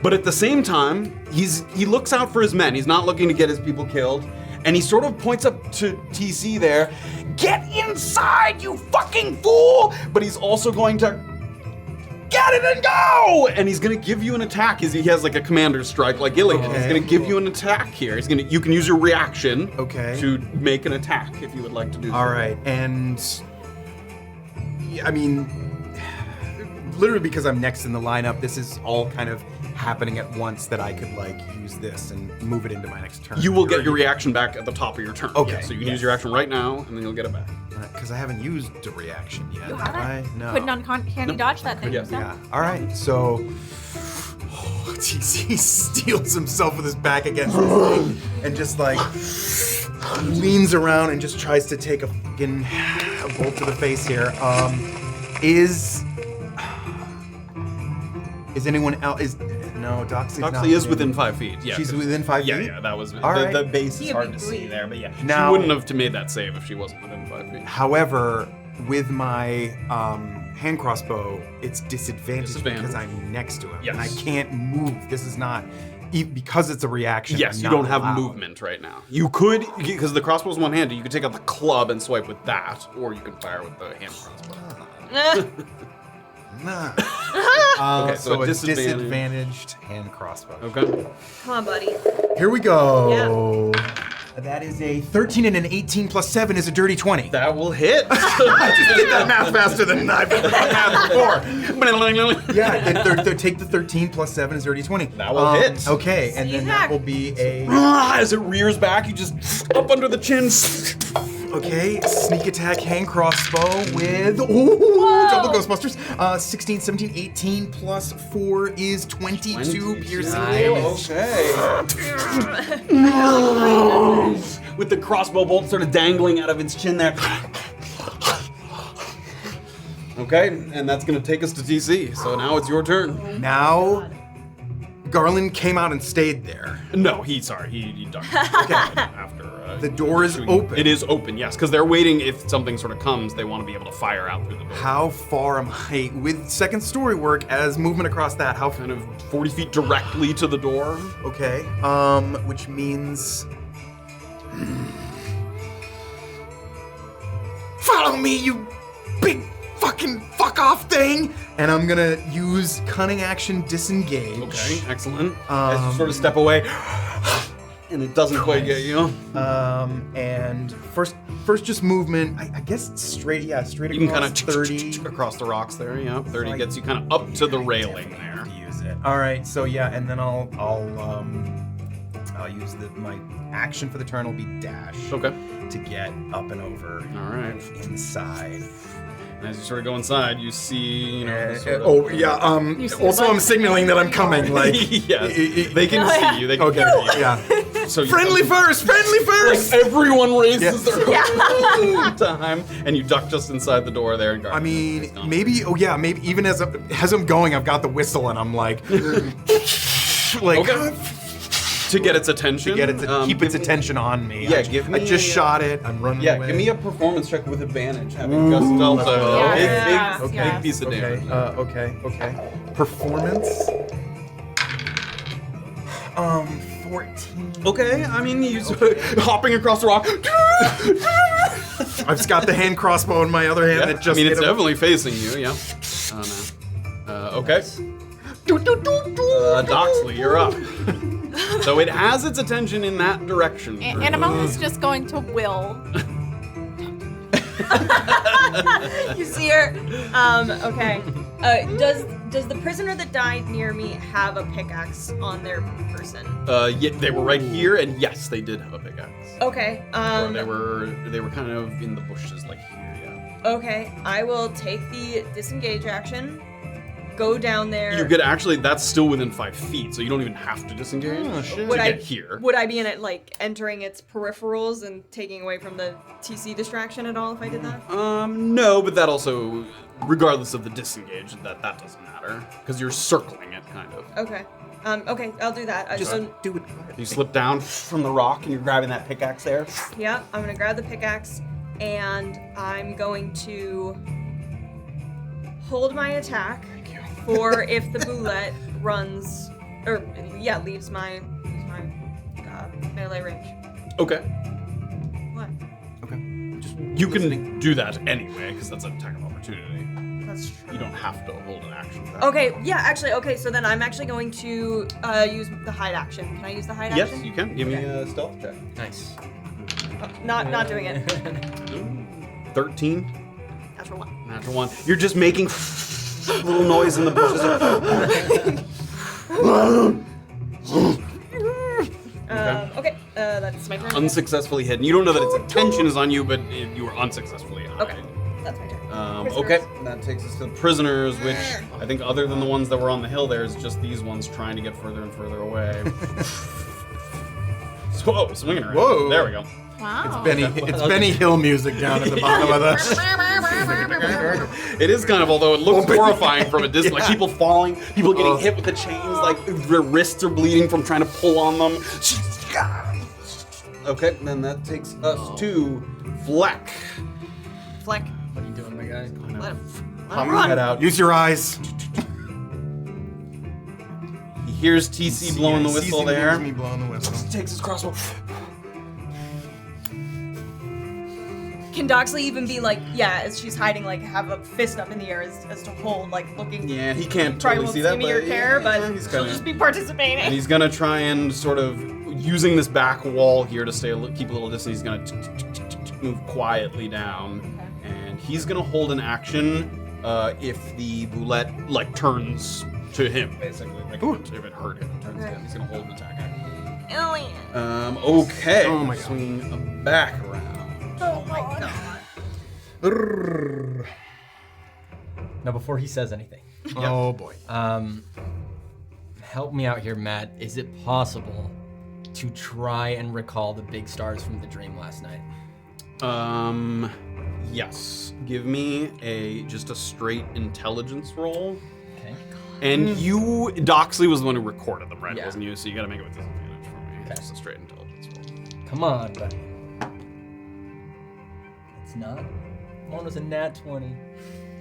but at the same time, he looks out for his men. He's not looking to get his people killed, and he sort of points up to TC there. Get inside, you fucking fool! But he's also going to get it and go! And he's gonna give you an attack. He has like a commander's strike like Illien. Okay. He's gonna give you an attack here. You can use your reaction Okay. to make an attack if you would like to do so. All right, and I mean, literally because I'm next in the lineup, this is all kind of happening at once that I could like use this and move it into my next turn. You will get your reaction back at the top of your turn. Okay, Yeah, so you can yes. use your action right now, and then you'll get it back. Because I haven't used the reaction yet. You have I? haven't? No. Couldn't uncanny dodge that thing. Yeah. so- Yeah. All right. So he steals himself with his back against this thing and just like leans around and just tries to take a fucking bolt to the face here. Is anyone else? No, Doxley's not. Doxley is within 5 feet. Yeah, She's 'cause- within 5 feet. Yeah, that was All right. the base is She'd hard be to see green. there, but yeah, Now- she wouldn't have made that save if she wasn't within 5 feet. However, with my hand crossbow, it's disadvantaged because Disadvantage. I'm next to him Yes. and I can't move. This is not because it's a reaction. Yes, I'm you not don't have allowed. movement right now. You could, because the crossbow's one-handed, you could take out the club and swipe with that, or you can fire with the hand crossbow. Nah. Okay, so so a a disadvantage. disadvantaged hand crossbow. Okay. Come on, buddy. Here we go. That is a 13 and an 18 plus 7 is a dirty 20. That will hit. I just did that math faster than I've ever done math before. Yeah, take the 13 plus 7 is dirty 20. That will hit. Okay, and then that Sneak will be a... As it rears back, you just up under the chin. Okay, sneak attack hand crossbow with... Ooh, double Ghostbusters. 16, 17, 18 plus 4 is 22 piercing damage. Okay. With the crossbow bolt sort of dangling out of its chin there. Okay, and that's gonna take us to TC. So now it's your turn. Now, Garland came out and stayed there. No, he ducked. Okay. After The door is shooting. open. It is open, yes, because they're waiting. If something sort of comes, they want to be able to fire out through the door. How far am I, with second story work as movement across that, how Kind of 40 feet directly to the door. Okay, which means... Follow me, you big fucking fuck off thing! And I'm gonna use cunning action disengage. Okay, excellent. As you sort of step away, and it doesn't quite get you. And first just movement, I guess straight You can across kind of 30. across the rocks there. Yeah, 30 gets you kind of up to the railing there. To use it. All right, so yeah, and then I'll use my action for the turn will be dash. Okay. To get up and over. All right. Inside. And as you sort of go inside, you see, sort of- see Also, the I'm signaling that I'm coming. Like, yes, they can see you. They can Okay. hear you. Yeah. So you Friendly first. Like everyone raises Yeah. their time, and you duck just inside the door there. And I mean, maybe. Oh yeah, maybe even as I'm going, I've got the whistle, and I'm like, Okay. To get its attention. to get it to keep its give me- attention on me. Yeah, I just a, shot it. I'm running Yeah, away. give me a performance check with advantage. Having just dealt a Yes, big yes. piece of Okay. damage. Okay. Performance. 14. Okay, I mean, you sort of hopping across the rock. I've just got the hand crossbow in my other hand Yeah, that just I mean, hit it's him. definitely facing you, yeah. Oh, no. Okay. Doxley, you're up. So it has its attention in that direction. Annabel is just going to will. You see her? Okay. Does the prisoner that died near me have a pickaxe on their person? Yeah, they were right here, and yes, they did have a pickaxe. Okay. Or they were kind of in the bushes, like here. Yeah. Okay, I will take the disengage action. Go down there. You could actually. That's still within 5 feet, so you don't even have to disengage to get here. Would I be in it like entering its peripherals and taking away from the TC distraction at all if I did that? No, but that also, regardless of the disengage, that doesn't matter because you're circling it, kind of. Okay. Okay, I'll do that. Just do it. You slip down from the rock and you're grabbing that pickaxe there. Yeah, I'm gonna grab the pickaxe and I'm going to hold my attack for if the Bulette runs, or leaves my melee range. Okay. What? Okay. You can do that anyway because that's an attack of opportunity. That's true. You don't have to hold an action. Okay, yeah, actually, okay, so then I'm actually going to use the hide action. Can I use the hide Yes, action? you can. Give me a stealth check. Nice. Not doing it. 13. Natural 1. Natural 1. You're just making little noise in the bushes. Okay, that's my turn. Unsuccessfully hidden. You don't know that its intention is on you, but you were unsuccessfully hidden. Okay, that's my turn. Okay, that takes us to the prisoners, which I think other than the ones that were on the hill, there's just these ones trying to get further and further away. Whoa, swinging around. Whoa. There we go. Wow. It's Benny Hill music down at the bottom of the. It is kind of, although it looks horrifying from a distance, like people falling, people getting hit with the chains, like their wrists are bleeding from trying to pull on them. Okay, then that takes us to Fleck. Fleck. What are you doing, my guy? Let him Pop your head out. Use your eyes. He hears TC blowing the whistle there. Me blowing the whistle. Takes his crossbow. Can Doxley even be like, as she's hiding, like, have a fist up in the air as to hold, like, looking? Yeah, he can't Probably totally won't see that, me or care, but he's she'll gonna, just be participating. and he's gonna try and sort of using this back wall here to keep a little distance. He's gonna move quietly down, and he's gonna hold an action if the Bulette like turns to him, basically. Like if it hurt him, it turns to him. He's gonna hold an attack action. Illien. Okay. Oh my God. Swing back around. Oh my god. Now, before he says anything, Oh boy. help me out here, Matt. Is it possible to try and recall the big stars from the dream last night? Yes. Give me just a straight intelligence roll. Okay. And you, Doxley was the one who recorded them, right? Yeah. It wasn't you, so you gotta make it with disadvantage for me. Okay. Just a straight intelligence roll. Come on, buddy. It's not. One was a nat 20.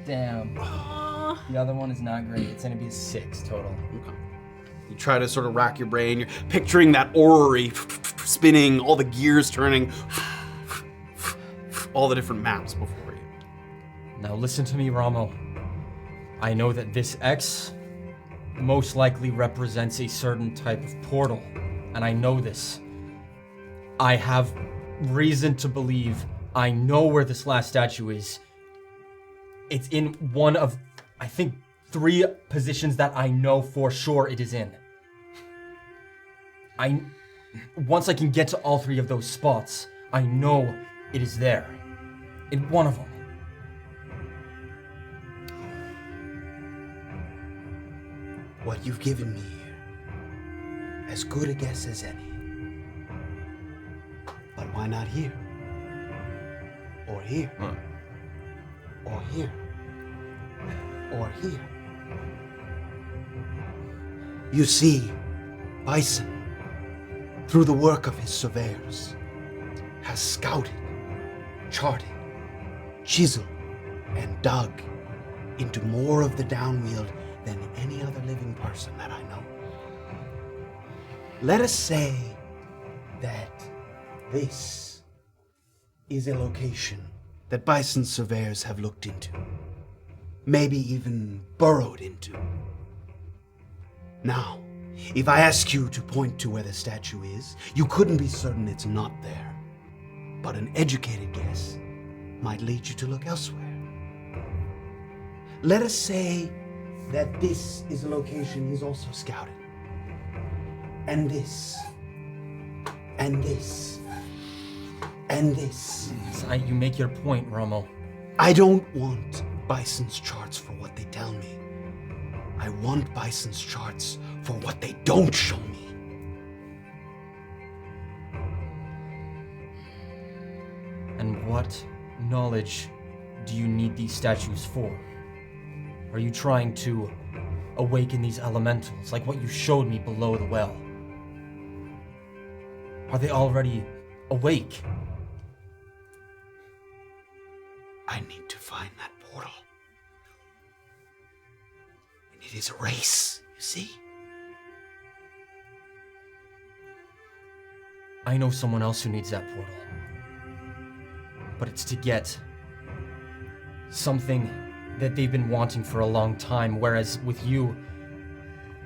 Damn. The other one is not great. It's gonna be a 6 total. Okay. You try to sort of rack your brain. You're picturing that orrery spinning, all the gears turning, all the different maps before you. Now listen to me, Ramo. I know that this X most likely represents a certain type of portal, and I know this. I have reason to believe I know where this last statue is. It's in one of, I think, 3 positions that I know for sure it is in. Once I can get to all 3 of those spots, I know it is there. In one of them. What you've given me here, as good a guess as any. But why not here? Or here? Or here? Or here? You see, Bison, through the work of his surveyors, has scouted, charted, chiseled, and dug into more of the Downwield than any other living person that I know. Let us say that this is a location that Bison surveyors have looked into, maybe even burrowed into. Now, if I ask you to point to where the statue is, you couldn't be certain it's not there. But an educated guess might lead you to look elsewhere. Let us say that this is a location he's also scouted. And this. And this. And this. You make your point, Romo. I don't want Bison's charts for what they tell me. I want Bison's charts for what they don't show me. And what knowledge do you need these statues for? Are you trying to awaken these elementals, like what you showed me below the well? Are they already awake? I need to find that portal. And it is a race, you see? I know someone else who needs that portal. But it's to get something that they've been wanting for a long time, whereas with you,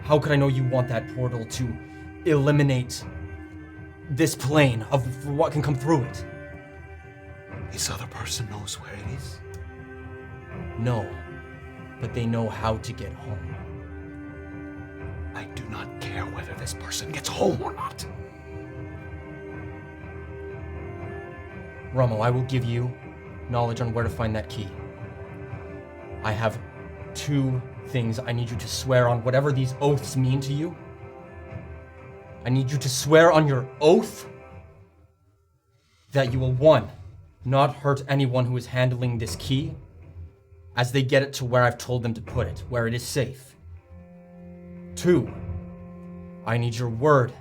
how could I know you want that portal to eliminate this plane of what can come through it? This other person knows where it is? No, but they know how to get home. I do not care whether this person gets home or not. Romo, I will give you knowledge on where to find that key. I have 2 things I need you to swear on, whatever these oaths mean to you. I need you to swear on your oath that you will, 1, not hurt anyone who is handling this key as they get it to where I've told them to put it, where it is safe. 2, I need your word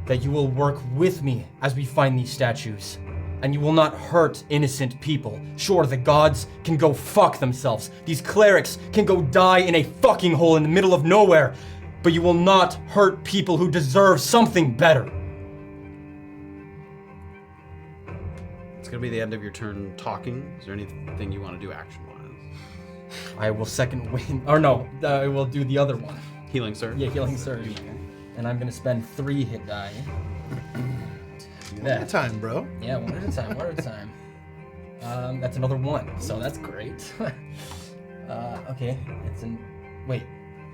that you will work with me as we find these statues, and you will not hurt innocent people. Sure, the gods can go fuck themselves. These clerics can go die in a fucking hole in the middle of nowhere, but you will not hurt people who deserve something better. It's gonna be the end of your turn talking. Is there anything you want to do action-wise? I will second wind, or no, I will do the other one. Healing surge? Yeah, healing surge. And I'm gonna spend 3 hit die. One at a time, bro. Yeah, one at a time, one at a time. That's another 1, so that's great. Okay, it's an, wait.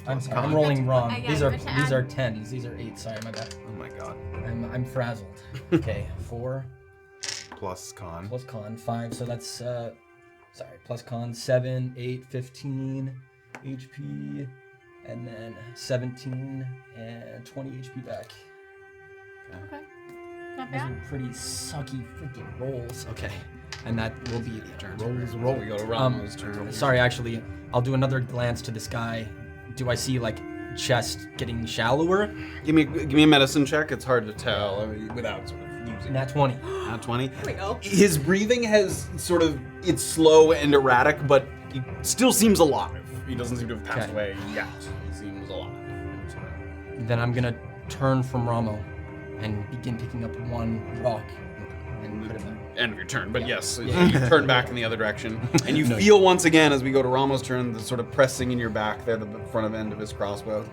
I'm sorry, I'm rolling wrong. These are 10s, these are 8, sorry, my bad. Oh my god. I'm frazzled. Okay, 4 Plus con. plus con, 5, so that's, sorry, plus con, 7, 8, 15 HP, and then 17 and 20 HP back. Okay. Not Those bad. are pretty sucky freaking rolls. Okay, and that will be the turn. Roll. We go to Ramo's turn. Sorry, actually, I'll do another glance to this guy. Do I see, like, chest getting shallower? Give me a medicine check. It's hard to tell without sort of using Nat 20. Nat 20. There we go. His breathing has sort of, it's slow and erratic, but he still seems alive. He doesn't seem to have passed Okay. away yet. He seems alive. Then I'm gonna turn from Ramo and begin picking up 1 rock and put it back. End of your turn, but Yeah. yes, Yeah. you turn back in the other direction, and you feel once again as we go to Ramo's turn, the sort of pressing in your back there, the front of end of his crossbow.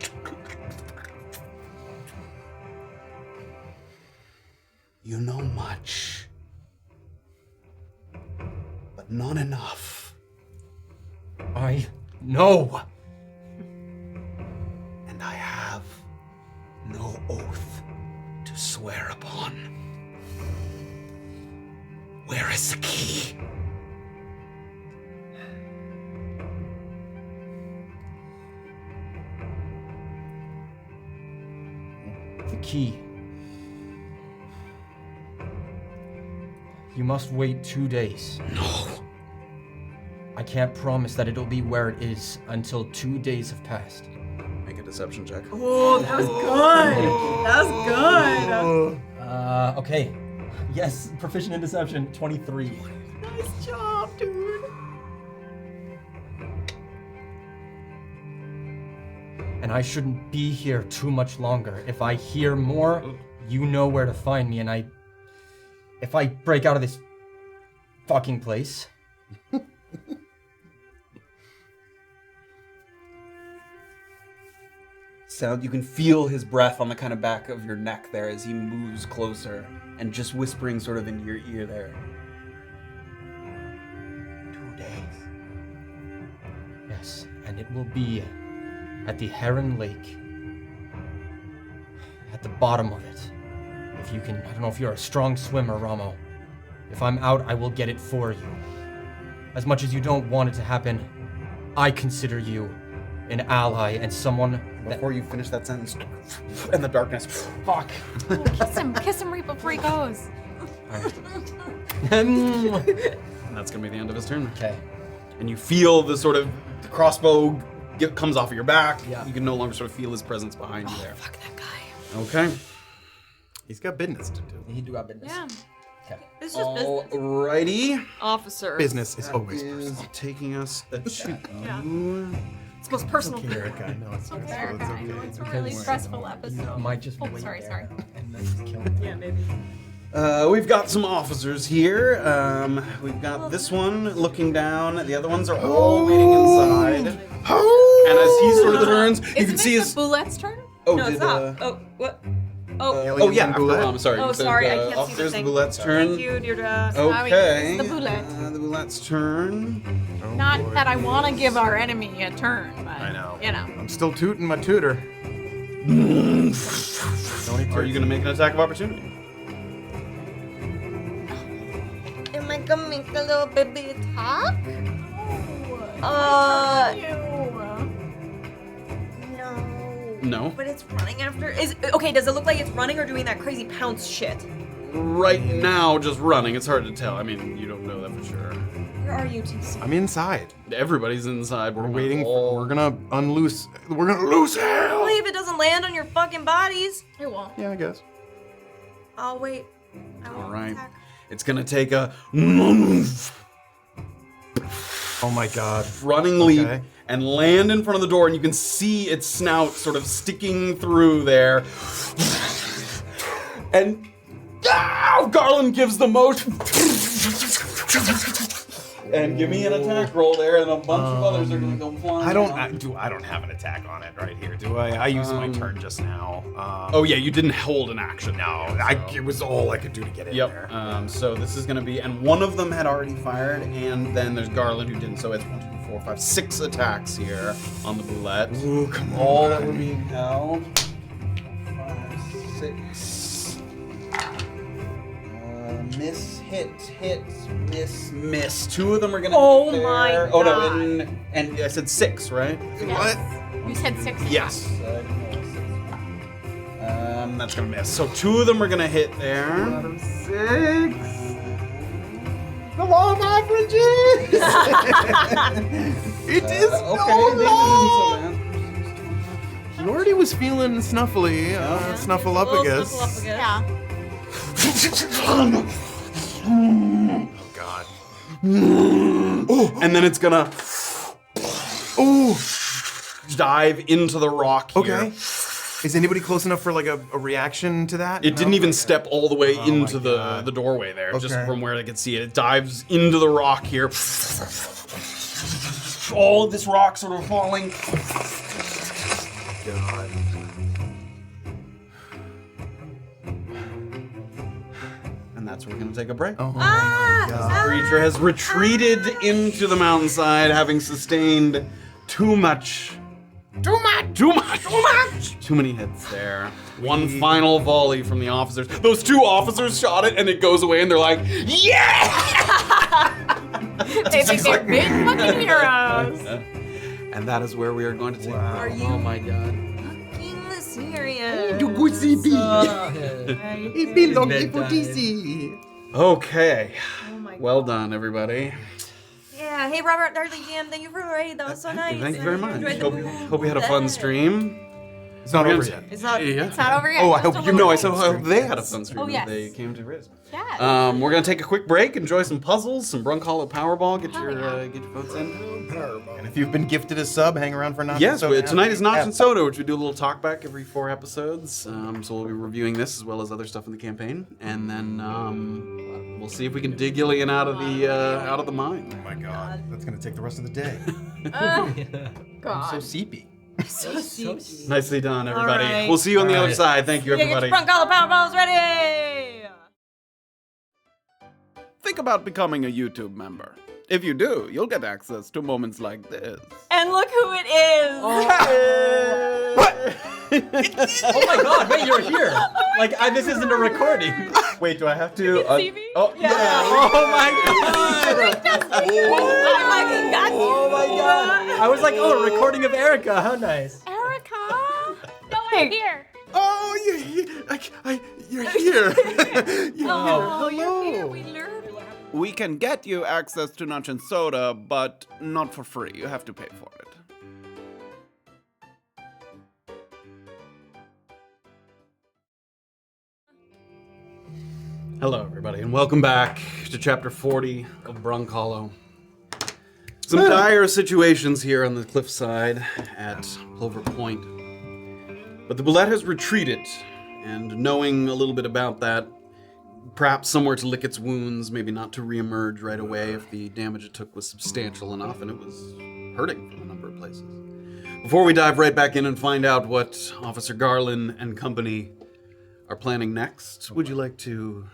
You know much, but not enough. I know. And I have no oath to swear upon. Where is the key? The key. You must wait 2 days. No. I can't promise that it'll be where it is until 2 days have passed. Make a deception check. Oh, that was good. That was good. Okay. Yes, proficient in deception, 23. Nice job, dude. And I shouldn't be here too much longer. If I hear more, you know where to find me, and if I break out of this fucking place. You can feel his breath on the kind of back of your neck there as he moves closer and just whispering sort of into your ear there. 2 days. Yes, and it will be at the Heron Lake. At the bottom of it. If you can, I don't know if you're a strong swimmer, Ramo. If I'm out, I will get it for you. As much as you don't want it to happen, I consider you an ally and someone that... Before you finish that sentence, in the darkness, fuck. Kiss him right before he goes. And that's gonna be the end of his turn. Okay. And you feel the sort of the crossbow comes off of your back. Yeah. You can no longer sort of feel his presence behind you there. Fuck that guy. Okay. He's got business to do. He do got business. Yeah. Okay. It's just business. Alrighty. Officer. Business is always Is personal. taking us to Yeah. It's the most personal Okay, thing. Erica, I know it's Okay, stressful. It's I know okay. it's a really stressful You episode. might just Oh, wait sorry, there sorry. and then just kill him. Yeah, maybe. We've got some officers here. We've got this one looking down. The other ones are all waiting inside. And as he sort of turns, you Isn't can see it his. the Bulette's turn? Oh, No, did, it's not. Oh, what? Oh, oh yeah, and after, Bulette. I'm sorry. oh, you said, sorry. I can't see the officers, thing. Bulette's turn. Thank you, Deirdre. Okay. It's the Bulette. The Bulette's turn. Oh, Not boy. that I want to give our enemy a turn, but I know. you know. I'm still tooting my tutor. Are you going to make an attack of opportunity? Am I gonna make a little baby attack? No. No. But it's running after. Okay? Does it look like it's running or doing that crazy pounce shit? Right now, just running. It's hard to tell. I mean, you don't know that for sure. Where are you, TC? I'm inside. Everybody's inside. We're waiting for. We're gonna unloose. We're gonna loose hell. Only if it doesn't land on your fucking bodies. It won't. Yeah, I guess. I'll wait. I won't All right. attack. It's gonna take a Oh my god. running leap Okay. and land in front of the door, and you can see its snout sort of sticking through there. And Garland gives the motion. And give me an attack roll there, and a bunch of others are gonna go flying. I don't have an attack on it right here, do I? I used my turn just now. Oh yeah, you didn't hold an action. No, it was all I could do to get in Yep. there. So this is gonna be, and one of them had already fired, and then there's Garland who didn't. So it's 1, 2, 4, 5, 6 attacks here on the Bulette. Ooh, come on. All that were being held. 5, 6. Miss, hit, miss. 2 of them are gonna. Oh hit my there. Oh no, God. and I said 6, right? What? You said 6. Yes. That's gonna miss. So 2 of them are gonna hit there. 6. The law of averages. It is Okay, they didn't so bad. He already was feeling snuffly, snuffleupagus. Snuffleupagus. Yeah. Oh god. And then it's gonna dive into the rock here. Okay. Is anybody close enough for like a reaction to that? It didn't even step all the way into my God. the doorway there, just Okay. from where they could see it. It dives into the rock here. All of this rock sort of falling. God. And that's where we're gonna take a break. Oh my god. Creature has retreated into the mountainside, having sustained too many hits there. One final volley from the officers. Those 2 officers shot it, and it goes away, and they're like, "Yeah!" They think they're big fucking heroes. And that is where we are going to take. Are you Oh my god. fucking serious? It belongs to TC. Okay. Oh my Well done, everybody. Yeah. Hey, Robert, Darley Jam, thank you for the raid. That was so nice. Thank you very much. Enjoyed the Hope you had a fun stream. It's not over We're yet. It's not. Yeah. It's not over yet. Oh, I Still hope a you little No, I bit. said hope they had a fun stream. Oh, yes. They came to Riz. Yeah. We're gonna take a quick break, enjoy some puzzles, some Brunkhollow Powerball, get your votes in. And if you've been gifted a sub, hang around for Notch Yes, and Soda. tonight is Notch and Soda, which we do a little talk back every 4 episodes. So we'll be reviewing this as well as other stuff in the campaign, and then we'll see if we can dig Illien out of the mine. Oh my god, that's gonna take the rest of the day. God. So seepy. Nicely done, everybody. right. We'll see you on the All other right. side. Thank you, Yeah, get everybody. your Brunkhollow Powerballs ready! Think about becoming a YouTube member. If you do, you'll get access to moments like this. And look who it is. Oh my god, wait, you're here. This isn't a recording. Wait, do I have to? See me? Oh, Yeah. Oh my god. I fucking got you. Oh my god. I was like, oh, a recording of Erica. How nice. Erica? No, I'm here. Oh, you're here. Oh, you're here. We learned. We can get you access to Notch and Soda, but not for free. You have to pay for it. Hello, everybody, and welcome back to Chapter 40 of Brunkhollow. Some dire situations here on the cliffside at Plover Point. But the Bulette has retreated, and knowing a little bit about that, perhaps somewhere to lick its wounds, maybe not to reemerge right away if the damage it took was substantial enough, and it was hurting from a number of places. Before we dive right back in and find out what Officer Garland and company are planning next, would you like to...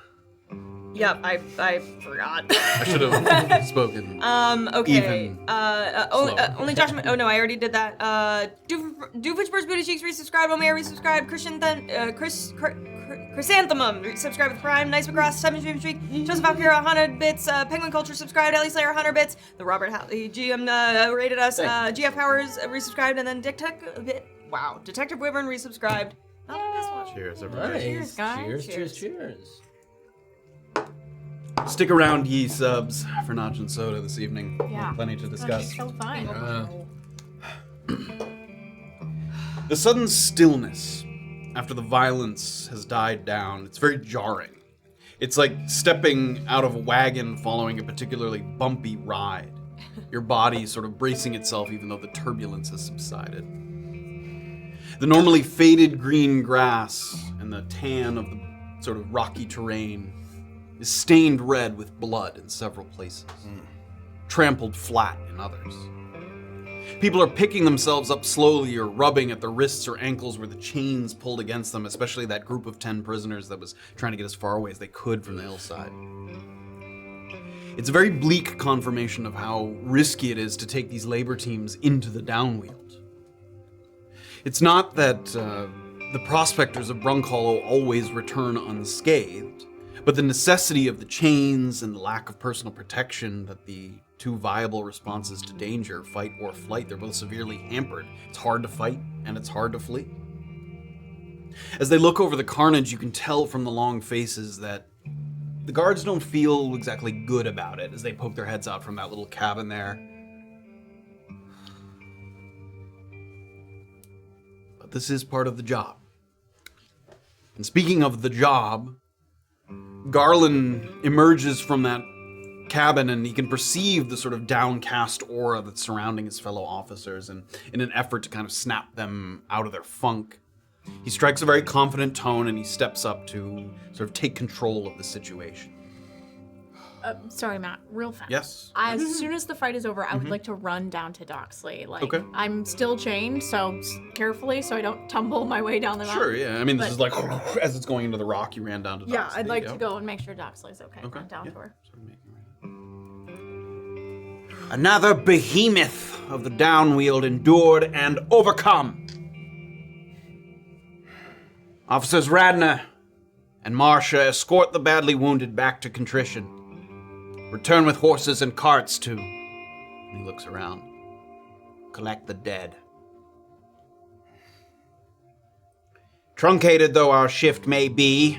Yep, I forgot. I should have spoken. Okay. Even Only Josh. Oh no, I already did that. Doofenshmirtz Booty Cheeks resubscribed. Omea resubscribed. Chrysanthemum subscribed with Prime. Nice McGrath 7 streak. Joseph Alkira 100 bits. Penguin Culture subscribed. Ellie Slayer 100 bits. The Robert Halley GM rated us. GF Powers resubscribed, and then Detective Wyvern resubscribed. Not the best one. Cheers, everybody. Cheers, guys. Cheers. Stick around, ye subs, for Notch and Soda this evening. Yeah. Plenty to discuss. So fun. The sudden stillness after the violence has died down, it's very jarring. It's like stepping out of a wagon following a particularly bumpy ride. Your body sort of bracing itself even though the turbulence has subsided. The normally faded green grass and the tan of the sort of rocky terrain is stained red with blood in several places, trampled flat in others. People are picking themselves up slowly or rubbing at their wrists or ankles where the chains pulled against them, especially that group of 10 prisoners that was trying to get as far away as they could from the hillside. It's a very bleak confirmation of how risky it is to take these labor teams into the downwield. It's not that the prospectors of Brunkhollow always return unscathed, but the necessity of the chains and the lack of personal protection that the two viable responses to danger, fight or flight, they're both severely hampered. It's hard to fight and it's hard to flee. As they look over the carnage, you can tell from the long faces that the guards don't feel exactly good about it as they poke their heads out from that little cabin there. But this is part of the job. And speaking of the job, Garland emerges from that cabin and he can perceive the sort of downcast aura that's surrounding his fellow officers, and in an effort to kind of snap them out of their funk, he strikes a very confident tone and he steps up to sort of take control of the situation. Sorry, Matt, real fast. Yes? As soon as the fight is over, I would like to run down to Doxley. Okay. I'm still chained, so carefully so I don't tumble my way down the mountain. Sure, yeah. I mean, this is like, as it's going into the rock, you ran down to Yeah, Doxley. I'd like to go and make sure Doxley's okay. Run down to her. Another behemoth of the downwield endured and overcome. Officers Radner and Marcia escort the badly wounded back to Contrition. Return with horses and carts to... He looks around. Collect the dead. Truncated though our shift may be,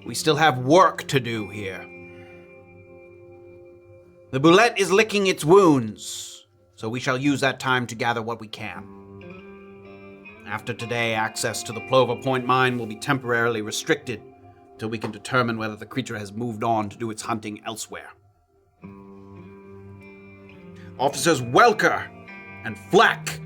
we still have work to do here. The Bulette is licking its wounds, so we shall use that time to gather what we can. After today, access to the Plover Point mine will be temporarily restricted till we can determine whether the creature has moved on to do its hunting elsewhere. Officers Welker and Fleck,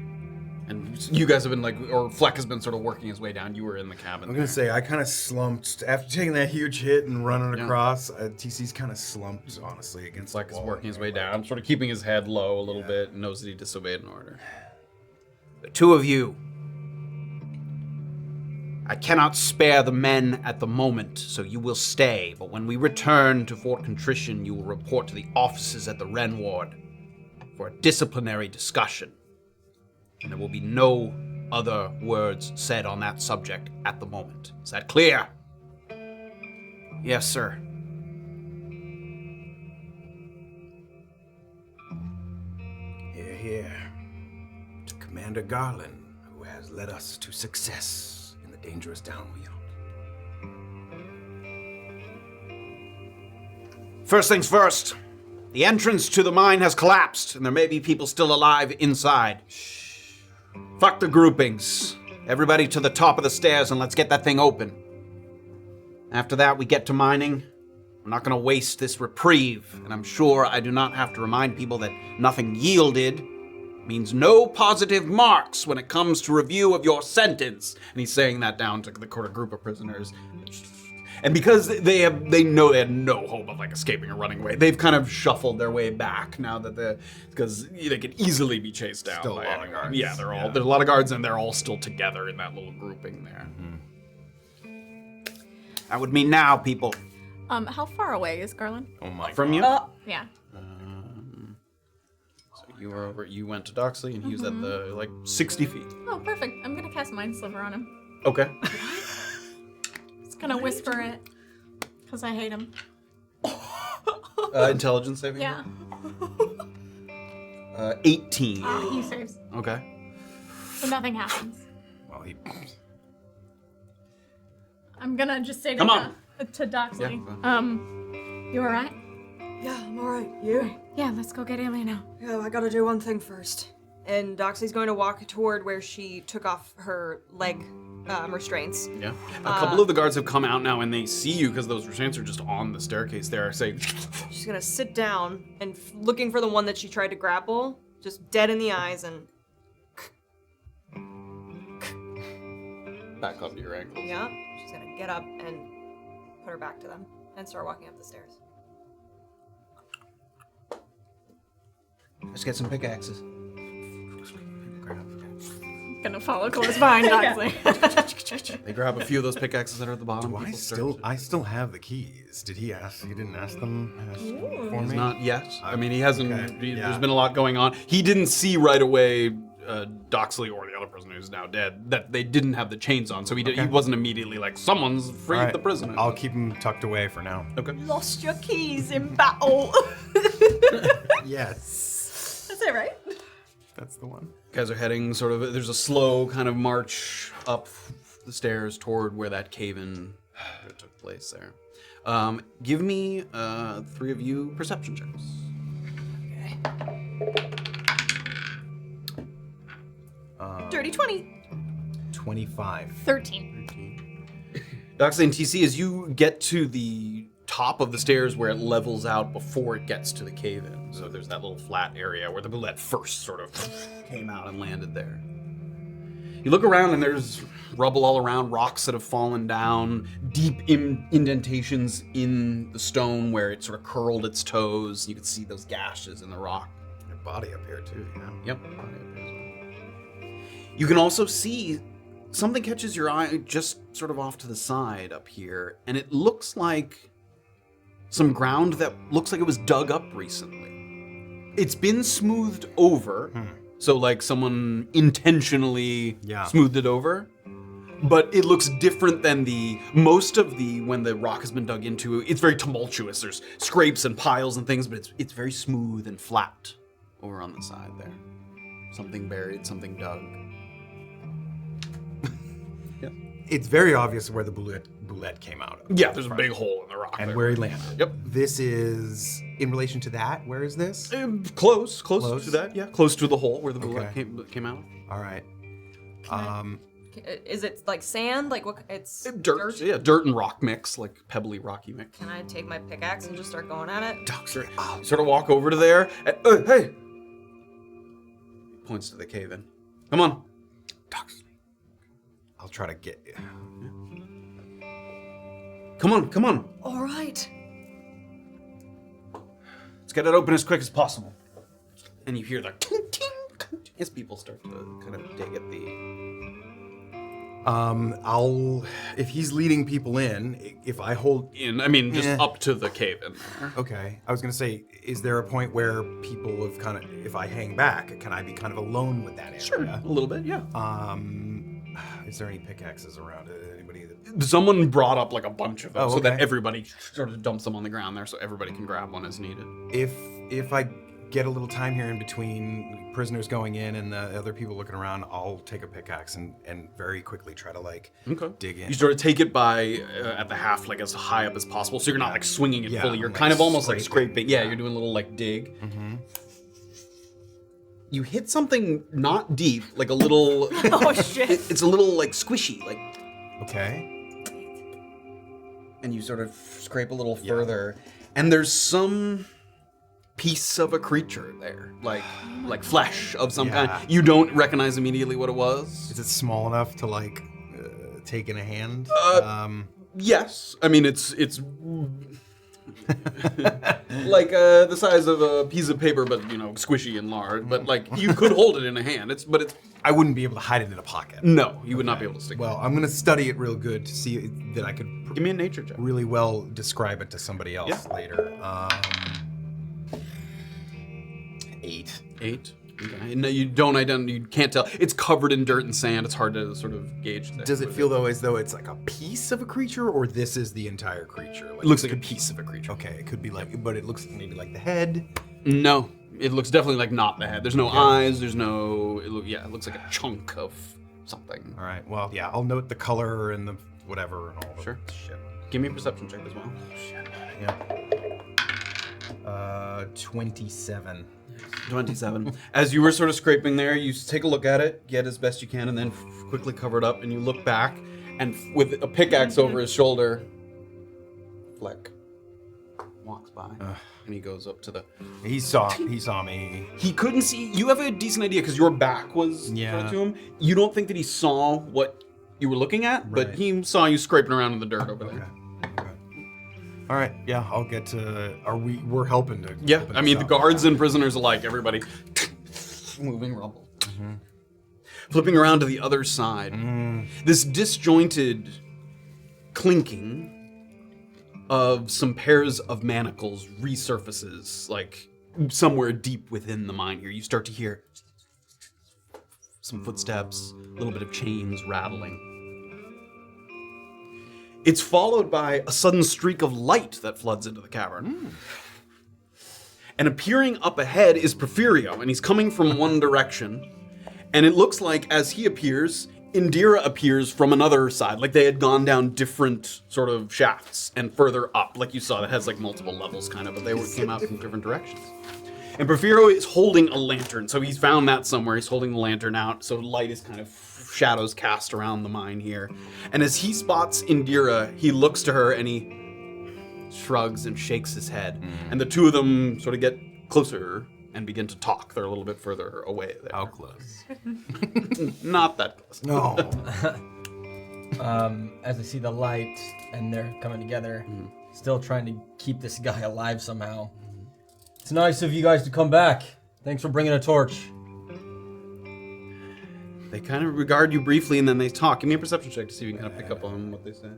and you guys have been like, or Fleck has been sort of working his way down. You were in the cabin. I'm gonna say I kind of slumped after taking that huge hit and running across. TC's kind of slumped, honestly, against Fleck the is wall. working his way down, sort of keeping his head low a little bit, and knows that he disobeyed an order. The two of you. I cannot spare the men at the moment, so you will stay, but when we return to Fort Contrition, you will report to the officers at the Wren Ward. for a disciplinary discussion. And there will be no other words said on that subject at the moment. Is that clear? Yes, sir. Hear, hear. To Commander Garland, who has led us to success in the dangerous downwheel. First things first. The entrance to the mine has collapsed, and there may be people still alive inside. Fuck the groupings. Everybody to the top of the stairs and let's get that thing open. After that, we get to mining. I'm not going to waste this reprieve, and I'm sure I do not have to remind people that nothing yielded means no positive marks when it comes to review of your sentence. And he's saying that down to the group of prisoners. And because they know they had no hope of like escaping or running away, they've kind of shuffled their way back now that because they could easily be chased down. Still by a lot of anyone. guards. Yeah, there's a lot of guards, and they're all still together in that little grouping there. That would mean now, people. How far away is Garland? Oh my From you? Yeah. So you were over. You went to Doxley, and he was at the like 60 feet. Oh, perfect. I'm gonna cast Mind Sliver on him. Okay. Just gonna whisper it, cause I hate him. Intelligence saving. Yeah. 18. He saves, Okay. so nothing happens. Well, he... I'm gonna just say to Come on. to Doxley, Yeah. you alright? Yeah, I'm alright. You? Yeah, let's go get Illien now. Yeah, I gotta do one thing first. And Doxley's going to walk toward where she took off her leg restraints. Yeah. A couple of the guards have come out now, and they see you because those restraints are just on the staircase there. Saying, She's gonna sit down and looking for the one that she tried to grapple, just dead in the eyes, and back up to your ankles. yeah, she's gonna get up and put her back to them and start walking up the stairs. Let's get some pickaxes. Gonna follow close behind Doxley. They grab a few of those pickaxes that are at the bottom. I still have the keys. Did he ask? He didn't ask them for He's me? not yet. I mean, he hasn't. Okay, There's yeah. been a lot going on. He didn't see right away Doxley or the other prisoner who's now dead that they didn't have the chains on, so he wasn't immediately like, someone's freed Alright, the prisoner. I'll keep him tucked away for now. Okay. Lost your keys in battle. Yes. That's it, right? That's the one. Guys are heading sort of, there's a slow kind of march up the stairs toward where that cave-in took place there. Give me 3 of you perception checks. Dirty 20. 25. 13. Doxley and TC, as you get to the top of the stairs where it levels out before it gets to the cave-in. So there's that little flat area where the Bulette first sort of came out and landed there. You look around and there's rubble all around, rocks that have fallen down, deep indentations in the stone where it sort of curled its toes. You can see those gashes in the rock. Your body up here too, you know? Yep. You can also see something catches your eye just sort of off to the side up here, and it looks like some ground that looks like it was dug up recently. It's been smoothed over, so like someone intentionally smoothed it over, but it looks different than most of when the rock has been dug into. It's very tumultuous. There's scrapes and piles and things, but it's very smooth and flat over on the side there. Something buried, something dug. It's very obvious where the Bulette came out of. Yeah, there's a big hole in the rock And there. where he landed. Yep. This is in relation to that. Where is this? Close Close? to that, yeah. Close to the hole where the bullet Okay. came out. All right. Is it like sand? Like what? It's Dirt, yeah, dirt and rock mix, like pebbly, rocky mix. Can I take my pickaxe and just start going at it? Doxley, sort of walk over to there, and hey! Points to the cave-in. Come on. Doxley. I'll try to get you. Come on. All right. Let's get it open as quick as possible. And you hear the ting, ting, ting, as people start to kind of dig at the... If he's leading people in, if I hold just up to the cave in there. Okay. I was gonna say, is there a point where people have kind of, if I hang back, can I be kind of alone with that area? Sure, a little bit, yeah. Is there any pickaxes around? Anybody that... Someone brought up like a bunch of them so that okay. everybody sort of dumps them on the ground there so everybody can grab one as needed. If I get a little time here in between prisoners going in and the other people looking around, I'll take a pickaxe and very quickly try to dig in. You sort of take it by at the half, like as high up as possible, so you're not like swinging it fully. You're kind of almost like scraping. Yeah, you're doing a little like dig. Mm-hmm. You hit something not deep, like a little. Oh shit! It's a little like squishy, like. Okay. And you sort of scrape a little further, and there's some piece of a creature there, like flesh of some kind. You don't recognize immediately what it was. Is it small enough to take in a hand? Yes. I mean, it's like the size of a piece of paper, but squishy and large. But you could hold it in a hand. But I wouldn't be able to hide it in a pocket. No, you would not be able to stick it. Well, I'm gonna study it real good to see that I could. Give me a nature check. Really well describe it to somebody else later. 8. 8. Okay. No, you don't identify. You can't tell. It's covered in dirt and sand. It's hard to sort of gauge. Does it feel as though it's like a piece of a creature, or this is the entire creature? It looks like a piece of a creature. Okay, it could be but it looks maybe like the head. No, it looks definitely like not the head. There's no eyes. There's no. It looks like a chunk of something. All right. Well, yeah, I'll note the color and the whatever and all. Sure. Shit. Give me a perception check as well. Shit. Yeah. 27. 27. As you were sort of scraping there, you take a look at it, get as best you can, and then quickly cover it up, and you look back, and with a pickaxe over his shoulder, Fleck walks by, and he goes up to the... He saw me. He couldn't see... You have a decent idea, because your back was to him. You don't think that he saw what you were looking at, but he saw you scraping around in the dirt over there. All right, yeah, I'll get to. We're helping to. Yeah, I mean the guards and prisoners alike, everybody moving rubble. Mm-hmm. Flipping around to the other side, this disjointed clinking of some pairs of manacles resurfaces, like somewhere deep within the mine here. You start to hear some footsteps, a little bit of chains rattling. It's followed by a sudden streak of light that floods into the cavern. And appearing up ahead is Porphyrio, and he's coming from one direction. And it looks like as he appears, Indira appears from another side, like they had gone down different sort of shafts and further up, like you saw that has like multiple levels kind of, but they came out from different directions. And Porphyrio is holding a lantern, so he's found that somewhere. He's holding the lantern out, so light is kind of shadows cast around the mine here. And as he spots Indira, he looks to her and he shrugs and shakes his head. And the two of them sort of get closer and begin to talk. They're a little bit further away there. How close? Not that close. No. As I see the light and they're coming together, still trying to keep this guy alive somehow. It's nice of you guys to come back. Thanks for bringing a torch. They kind of regard you briefly and then they talk. Give me a perception check to see if you can kind of pick up on what they say.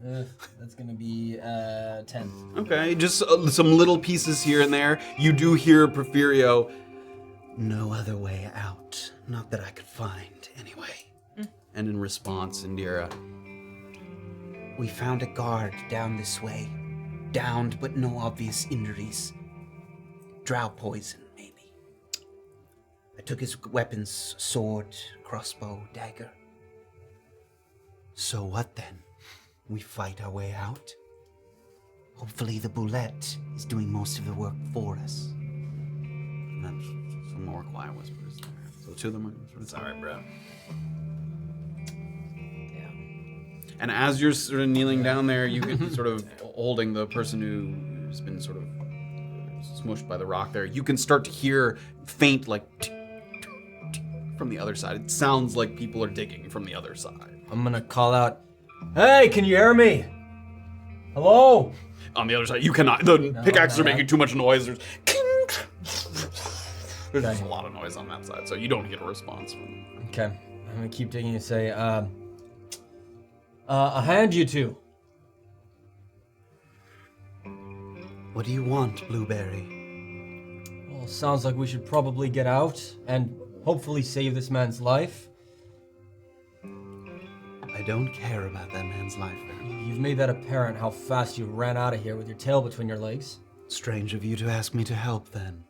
That's going to be 10. Okay, just some little pieces here and there. You do hear Porphyrio, no other way out. Not that I could find, anyway. And in response, Indira, we found a guard down this way. Downed, but no obvious injuries. Drow poison, maybe. I took his weapons, sword, crossbow, dagger. So what then? We fight our way out? Hopefully the Bulette is doing most of the work for us. And then some more quiet whispers there. So the two of them are sort of... Sorry, bro. And as you're sort of kneeling down there, you can sort of holding the person who's been sort of smushed by the rock there, you can start to hear faint like from the other side. It sounds like people are digging from the other side. I'm gonna call out, hey, can you hear me? Hello? On the other side, you cannot. The pickaxes are making too much noise. There's just a lot of noise on that side, so you don't get a response from them. Okay. gonna keep digging and say, a hand, you two. What do you want, Blueberry? Well, sounds like we should probably get out and hopefully save this man's life. I don't care about that man's life. You've made that apparent how fast you ran out of here with your tail between your legs. Strange of you to ask me to help, then.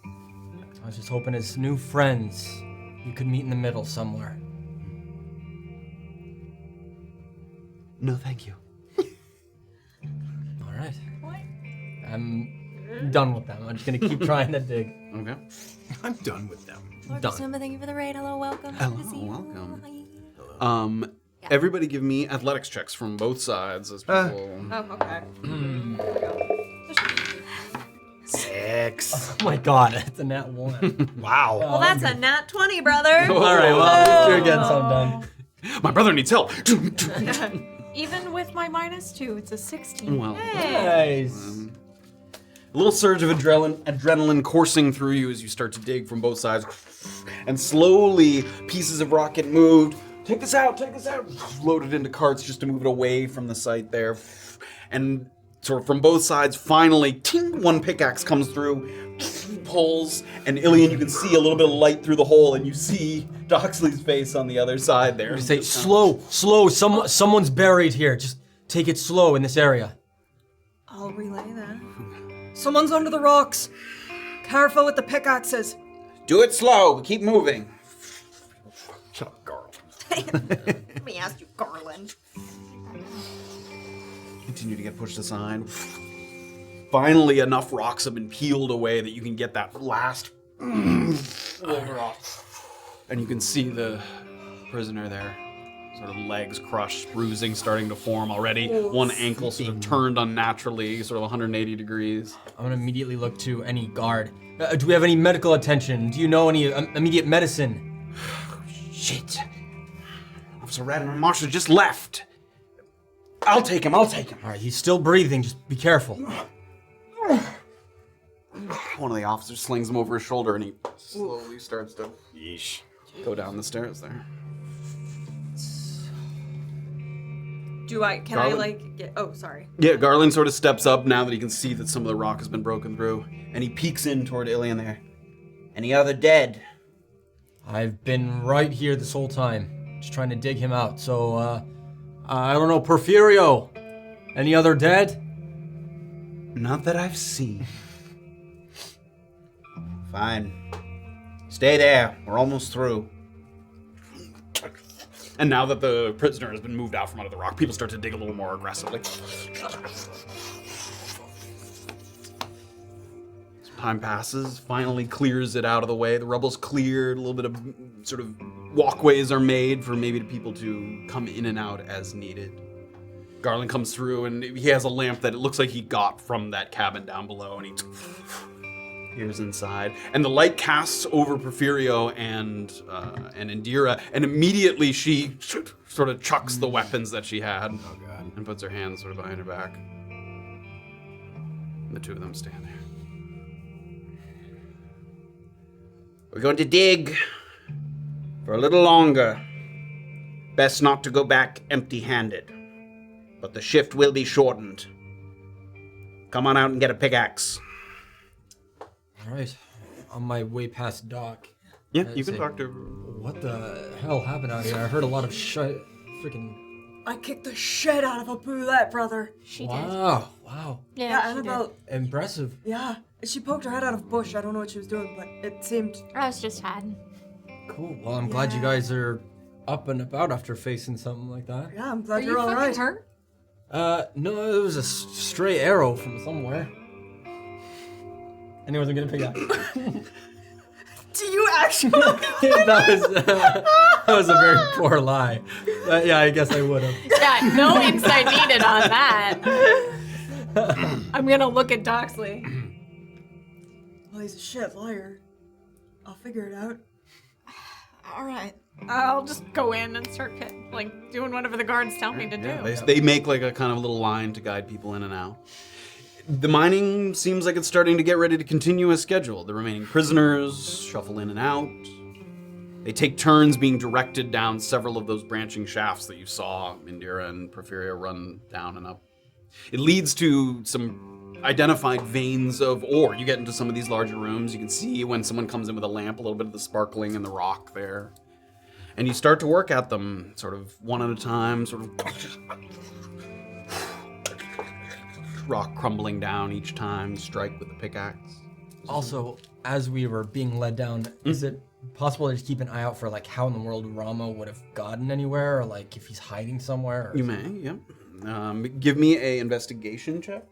I was just hoping as new friends, you could meet in the middle somewhere. No, thank you. All right. I'm done with them. I'm just gonna keep trying to dig. Okay. I'm done with them. Lord Done. December, thank you for the raid. Hello, welcome. Hello, Good to see you. welcome. Everybody give me athletics checks from both sides as people. Oh, okay. 6. Oh my god, it's a nat 1. Wow. Well, that's a nat 20, brother. Oh. All right, well, at least you're getting some done. My brother needs help. Even with my -2, it's a 16. Well, Nice. a little surge of adrenaline coursing through you as you start to dig from both sides. And slowly, pieces of rock get moved. Take this out, loaded into carts just to move it away from the site there. And sort of from both sides, finally, ting, one pickaxe comes through, pulls, and Illien, you can see a little bit of light through the hole, and you see Doxley's face on the other side there. You say, slow, someone's buried here. Just take it slow in this area. I'll relay that. Someone's under the rocks. Careful with the pickaxes. Do it slow, keep moving. Shut up, Garl. Let me ask you, Garland. Continue to get pushed aside. Finally, enough rocks have been peeled away that you can get that last over off. And you can see the prisoner there. Sort of legs crushed, bruising starting to form already. One ankle sort of turned unnaturally, sort of 180 degrees. I'm gonna immediately look to any guard. Do we have any medical attention? Do you know any immediate medicine? Shit. Officer Radin and Marshall just left. I'll take him. All right, he's still breathing. Just be careful. One of the officers slings him over his shoulder and he slowly starts to Yeesh. go down the stairs there. Can I, like, get... Oh, sorry. Yeah, Garland sort of steps up now that he can see that some of the rock has been broken through. And he peeks in toward Illien there. Any other dead? I've been right here this whole time, just trying to dig him out. So, I don't know, Porfirio. Any other dead? Not that I've seen. Fine. Stay there. We're almost through. And now that the prisoner has been moved out from under the rock, people start to dig a little more aggressively. Time passes, finally clears it out of the way. The rubble's cleared, a little bit of sort of walkways are made for maybe people to come in and out as needed. Garland comes through and he has a lamp that it looks like he got from that cabin down below, and he peers inside. And the light casts over Porfirio and Indira, and immediately she sort of chucks the weapons that she had and puts her hands sort of behind her back. And the two of them stand there. We're going to dig for a little longer. Best not to go back empty-handed. But the shift will be shortened. Come on out and get a pickaxe. All right, on my way past Doc. Yeah, you can talk to her. What the hell happened out here? I heard a lot of freaking... I kicked the shit out of a Bulette, brother. She did. Wow. Yeah, she Annabel. Impressive. Yeah, she poked her head out of a bush. I don't know what she was doing, but it seemed... did. I was just hiding. Cool. Well, I'm glad you guys are up and about after facing something like that. Yeah, I'm glad Are you're you all fucking right. hurt? No, it was a stray arrow from somewhere. Anyone's gonna pick that? Do you actually? that was a very poor lie. Yeah, I guess I would have. Yeah, no insight needed on that. I'm gonna look at Doxley. Well, he's a shit liar. I'll figure it out. All right. I'll just go in and start doing whatever the guards tell me to do. They make like a kind of little line to guide people in and out. The mining seems like it's starting to get ready to continue as scheduled. The remaining prisoners shuffle in and out. They take turns being directed down several of those branching shafts that you saw Indira and Porphyria run down and up. It leads to some identified veins of ore. You get into some of these larger rooms, you can see when someone comes in with a lamp, a little bit of the sparkling in the rock there. And you start to work at them, sort of one at a time, sort of rock crumbling down each time, strike with the pickaxe. Also, as we were being led down, is it possible to just keep an eye out for like how in the world Rama would have gotten anywhere, or like if he's hiding somewhere? Or You may, yep. Give me a investigation check.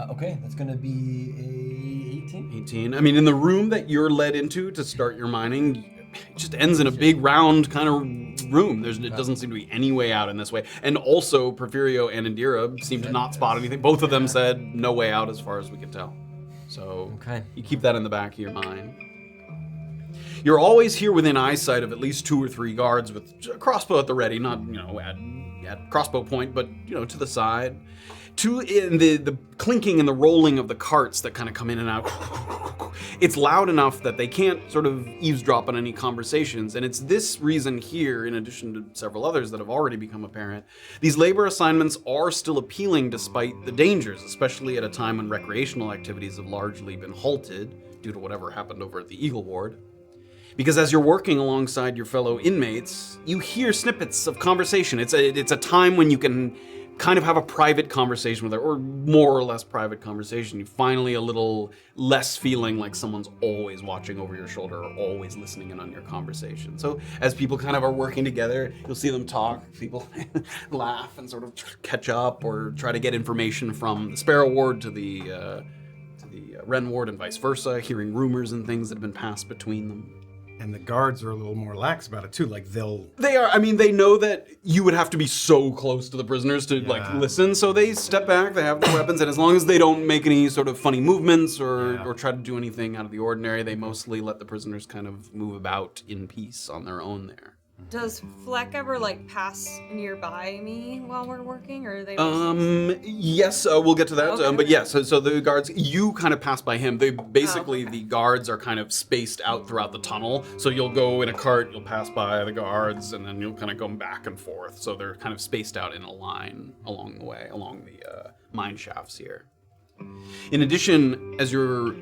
Okay, that's gonna be a 18. 18. I mean, in the room that you're led into to start your mining, it just ends in a big round kind of room. It doesn't seem to be any way out in this way. And also, Porphyrio and Indira seem to not spot anything. Both of them said no way out as far as we could tell. So you keep that in the back of your mind. You're always here within eyesight of at least 2 or 3 guards with a crossbow at the ready, not at crossbow point, but to the side. In the clinking and the rolling of the carts that kind of come in and out. It's loud enough that they can't sort of eavesdrop on any conversations, and it's this reason here, in addition to several others that have already become apparent, these labor assignments are still appealing despite the dangers, especially at a time when recreational activities have largely been halted due to whatever happened over at the Eagle Ward. Because as you're working alongside your fellow inmates, you hear snippets of conversation. It's a time when you can kind of have a private conversation with her, or more or less private conversation. You finally a little less feeling like someone's always watching over your shoulder or always listening in on your conversation. So as people kind of are working together, you'll see them talk, people laugh and sort of catch up or try to get information from the Sparrow Ward to the Wren Ward and vice versa, hearing rumors and things that have been passed between them. And the guards are a little more lax about it too. Like They are. I mean, they know that you would have to be so close to the prisoners to like listen, so they step back. They have their weapons, and as long as they don't make any sort of funny movements or try to do anything out of the ordinary, they mostly let the prisoners kind of move about in peace on their own there. Does Fleck ever pass nearby me while we're working, or are they? Yes, we'll get to that. Okay. But yes, so the guards, you kind of pass by him. They basically the guards are kind of spaced out throughout the tunnel. So you'll go in a cart, you'll pass by the guards, and then you'll kind of go back and forth. So they're kind of spaced out in a line along the way, along the mine shafts here. In addition, as you're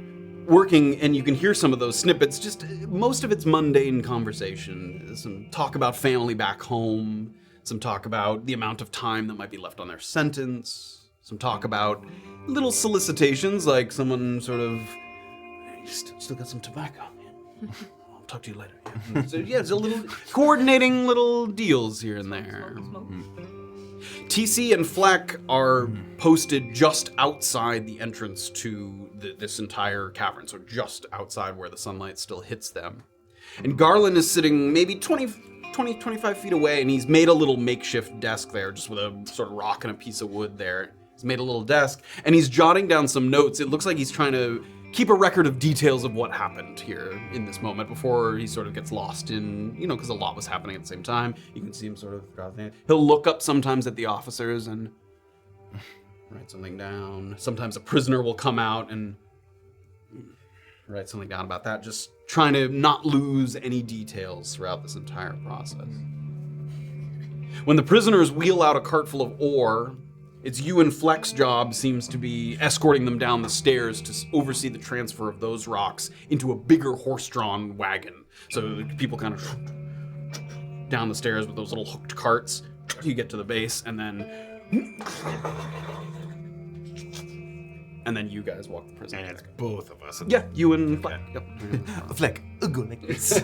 working, and you can hear some of those snippets, just most of it's mundane conversation. Some talk about family back home, some talk about the amount of time that might be left on their sentence, some talk about little solicitations, like someone sort of, still got some tobacco, man. I'll talk to you later. Yeah. So yeah, it's a little coordinating little deals here and there. TC and Fleck are posted just outside the entrance to this entire cavern, so just outside where the sunlight still hits them. And Garland is sitting maybe 25 feet away, and he's made a little makeshift desk there, just with a sort of rock and a piece of wood there. He's made a little desk, and he's jotting down some notes. It looks like he's trying to keep a record of details of what happened here in this moment before he sort of gets lost in, because a lot was happening at the same time. You can see him sort of drop in. He'll look up sometimes at the officers and write something down. Sometimes a prisoner will come out and write something down about that, just trying to not lose any details throughout this entire process. When the prisoners wheel out a cart full of ore, it's you and Fleck's job seems to be escorting them down the stairs to oversee the transfer of those rocks into a bigger horse-drawn wagon. So people kind of down the stairs with those little hooked carts. You get to the base, and then you guys walk the prison. And it's both of us. Yeah, you and Fleck. Yep. Fleck, go like this.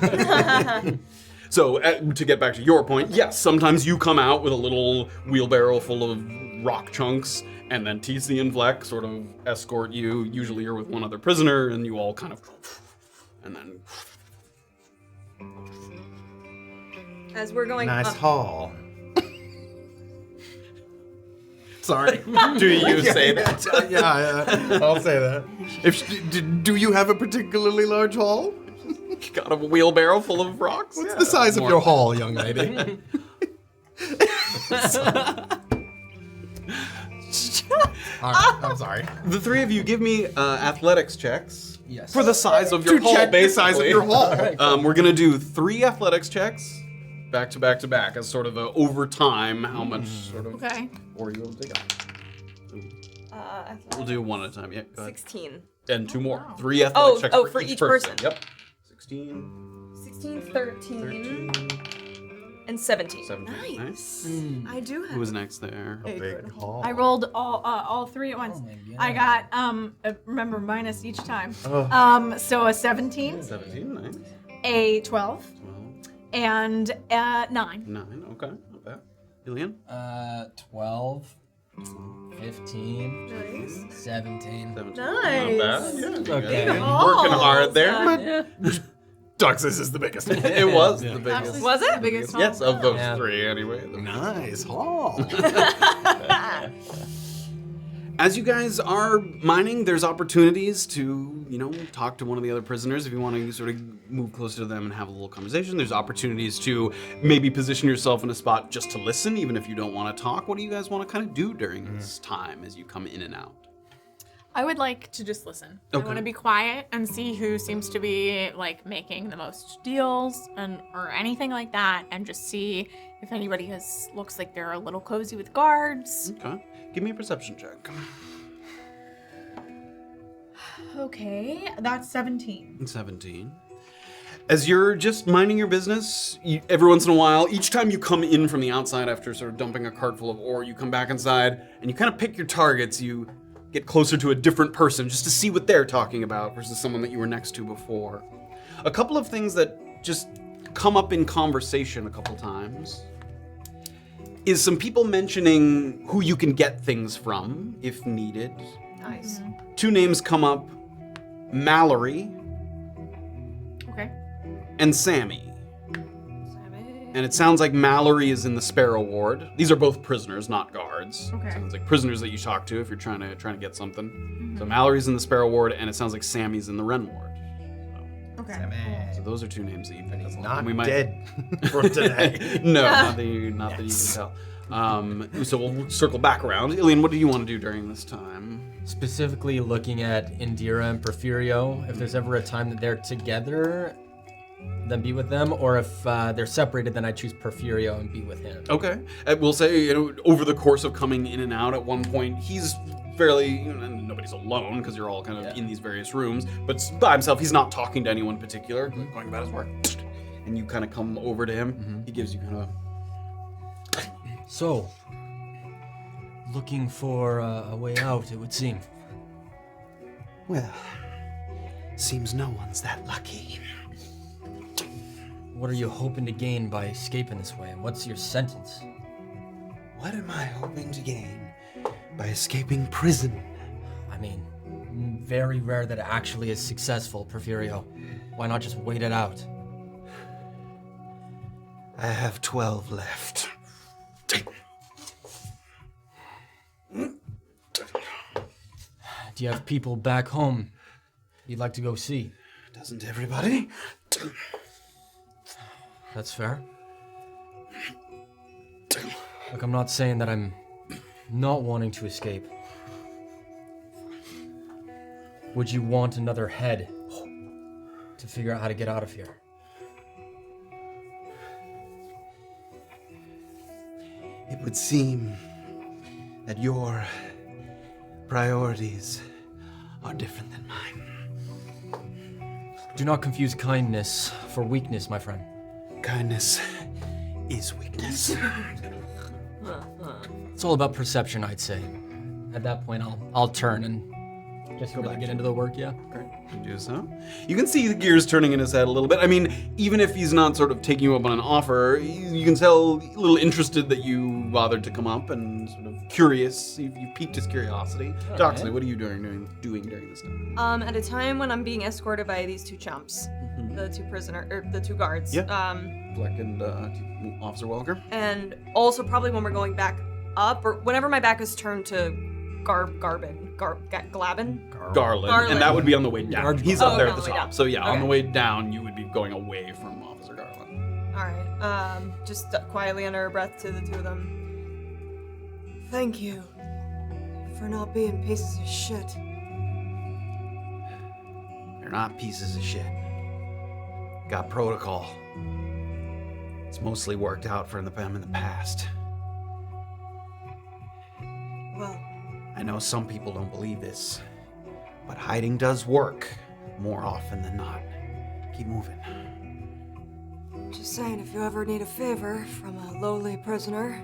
So, to get back to your point, yes, sometimes you come out with a little wheelbarrow full of rock chunks, and then TC and Fleck sort of escort you. Usually you're with one other prisoner, and you all kind of, and then. As we're going Nice up. haul. Sorry. Do you say that? Yeah, I'll say that. Do you have a particularly large haul? Got a wheelbarrow full of rocks? What's the size of your haul, young lady? All right, I'm sorry. The three of you give me athletics checks. Yes. For the size of your To hull, check the size of basically. your hull. We're gonna do 3 athletics checks, back to back to back, as sort of a over time how much sort of Okay. or you will take up. We'll do one at a time. Yeah, go ahead. 16. And 2 more. 3 athletics checks for each person. Yep. 16, 16, 13, and 17. 17. Nice. I do have. Who was next there? Big haul. I rolled all 3 at once. Oh my God. I got remember minus each time. Oh. So a 17, 17, nice. a 12, 12, and a 9. 9, okay, not bad. Illien? 12, 15, 17. 17. Nice. Not bad. Yeah, Okay. Working hard there. Yeah. Doxley is the biggest. It was the biggest. Was it? The biggest one? Yes, of those Yeah. 3 anyway. Nice haul. As you guys are mining, there's opportunities to, talk to one of the other prisoners if you want to sort of move closer to them and have a little conversation. There's opportunities to maybe position yourself in a spot just to listen, even if you don't want to talk. What do you guys want to kind of do during this time as you come in and out? I would like to just listen. Okay. I want to be quiet and see who seems to be like making the most deals or anything like that, and just see if anybody looks like they're a little cozy with guards. Okay. Give me a perception check. Okay, that's 17. 17. As you're just minding your business, every once in a while, each time you come in from the outside after sort of dumping a cart full of ore, you come back inside and you kind of pick your targets. You get closer to a different person just to see what they're talking about versus someone that you were next to before. A couple of things that just come up in conversation a couple times is some people mentioning who you can get things from if needed. Nice. 2 names come up, Mallory Okay. and Sammy. And it sounds like Mallory is in the Sparrow Ward. These are both prisoners, not guards. Okay. Sounds like prisoners that you talk to if you're trying to get something. So Mallory's in the Sparrow Ward, and it sounds like Sammy's in the Wren Ward. Okay. So those are 2 names that you picked up. Not And we might- dead for today. No, not that you can tell. So we'll circle back around. Illien, what do you want to do during this time? Specifically looking at Indira and Porfirio, if there's ever a time that they're together, then be with them, or if they're separated, then I choose Porfirio and be with him. Okay. We'll say, over the course of coming in and out, at one point, he's fairly, and nobody's alone because you're all kind of in these various rooms, but by himself, he's not talking to anyone in particular, going about his work. And you kind of come over to him. He gives you kind of So, looking for a way out, it would seem. Well, seems no one's that lucky. What are you hoping to gain by escaping this way? What's your sentence? What am I hoping to gain by escaping prison? I mean, very rare that it actually is successful, Porfirio. Why not just wait it out? I have 12 left. Do you have people back home you'd like to go see? Doesn't everybody? That's fair. Look, I'm not saying that I'm not wanting to escape. Would you want another head to figure out how to get out of here? It would seem that your priorities are different than mine. Do not confuse kindness for weakness, my friend. Kindness is weakness. It's all about perception, I'd say. At that point, I'll turn and just go back, get into the work, yeah? Great, you do so. You can see the gears turning in his head a little bit. I mean, even if he's not sort of taking you up on an offer, you can tell a little interested that you bothered to come up and sort of curious. You've piqued his curiosity. Doxley, what are you doing during this time? At a time when I'm being escorted by these 2 chumps, the 2 guards. Yeah. Black and Officer Welker. And also probably when we're going back up, or whenever my back is turned to Glabin. Garland. And that would be on the way down. He's up there at the top. Down. So yeah, on Okay. the way down, you would be going away from Officer Garland. Alright, just quietly under her breath to the 2 of them. Thank you for not being pieces of shit. They're not pieces of shit. Got protocol. It's mostly worked out for them in the past. Well, I know some people don't believe this, but hiding does work more often than not. Keep moving. just saying, if you ever need a favor from a lowly prisoner,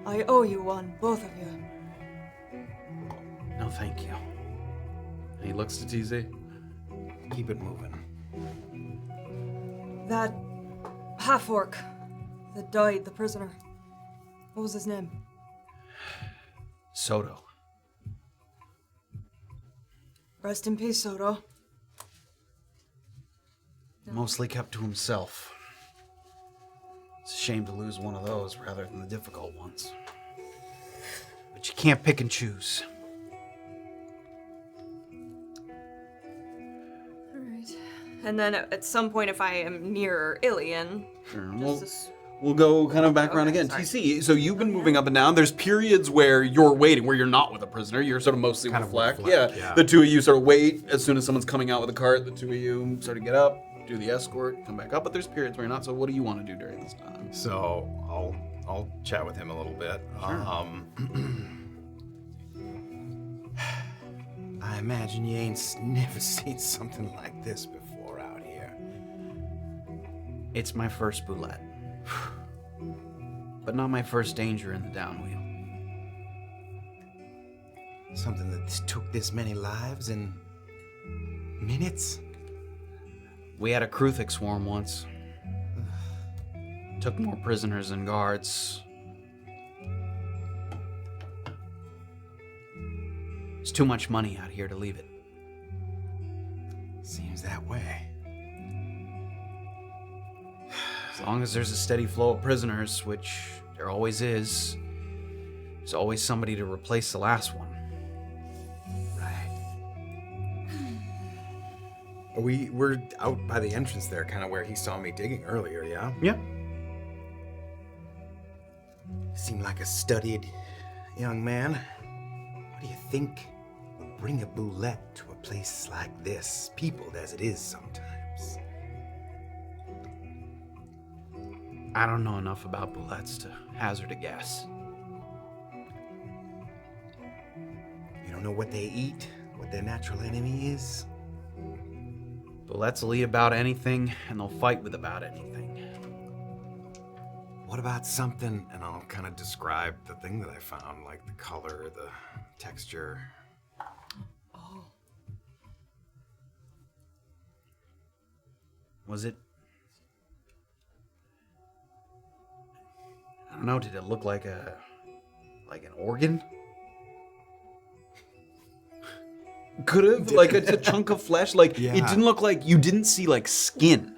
I owe you one, both of you. No, thank you. And he looks to TZ. Keep it moving. That half-orc that died, the prisoner. What was his name? Soto. Rest in peace, Soto. Mostly kept to himself. It's a shame to lose one of those rather than the difficult ones. But you can't pick and choose. Alright. And then at some point, if I am near Illien, Sure. We'll go kind of back around again. sorry. TC, so you've been moving up and down. There's periods where you're waiting, where you're not with a prisoner. You're sort of mostly Kind with of with Fleck. Fleck, Yeah. yeah. The two of you sort of wait. As soon as someone's coming out with a cart, the two of you sort of get up, do the escort, come back up. But there's periods where you're not. So what do you want to do during this time? So I'll chat with him a little bit. I imagine you ain't never seen something like this before out here. It's my first Bulette. But not my first danger in the downwheel. Something that took this many lives in minutes? We had a Kruthik swarm once. Took more prisoners than guards. It's too much money out here to leave it. Seems that way. As long as there's a steady flow of prisoners, which there always is, there's always somebody to replace the last one. Right. We're out by the entrance there, kind of where he saw me digging earlier, yeah? Yeah. Seemed like a studied young man. What do you think would bring a Bulette to a place like this, peopled as it is sometimes? I don't know enough about Bulettes to hazard a guess. You don't know what they eat, what their natural enemy is? Bulettes will eat about anything, and they'll fight with about anything. What about something, and I'll kind of describe the thing that I found, like the color, the texture. Was it? I don't know, did it look like an organ? Could have, like a chunk of flesh. Like, Yeah. it didn't look like, you didn't see like skin.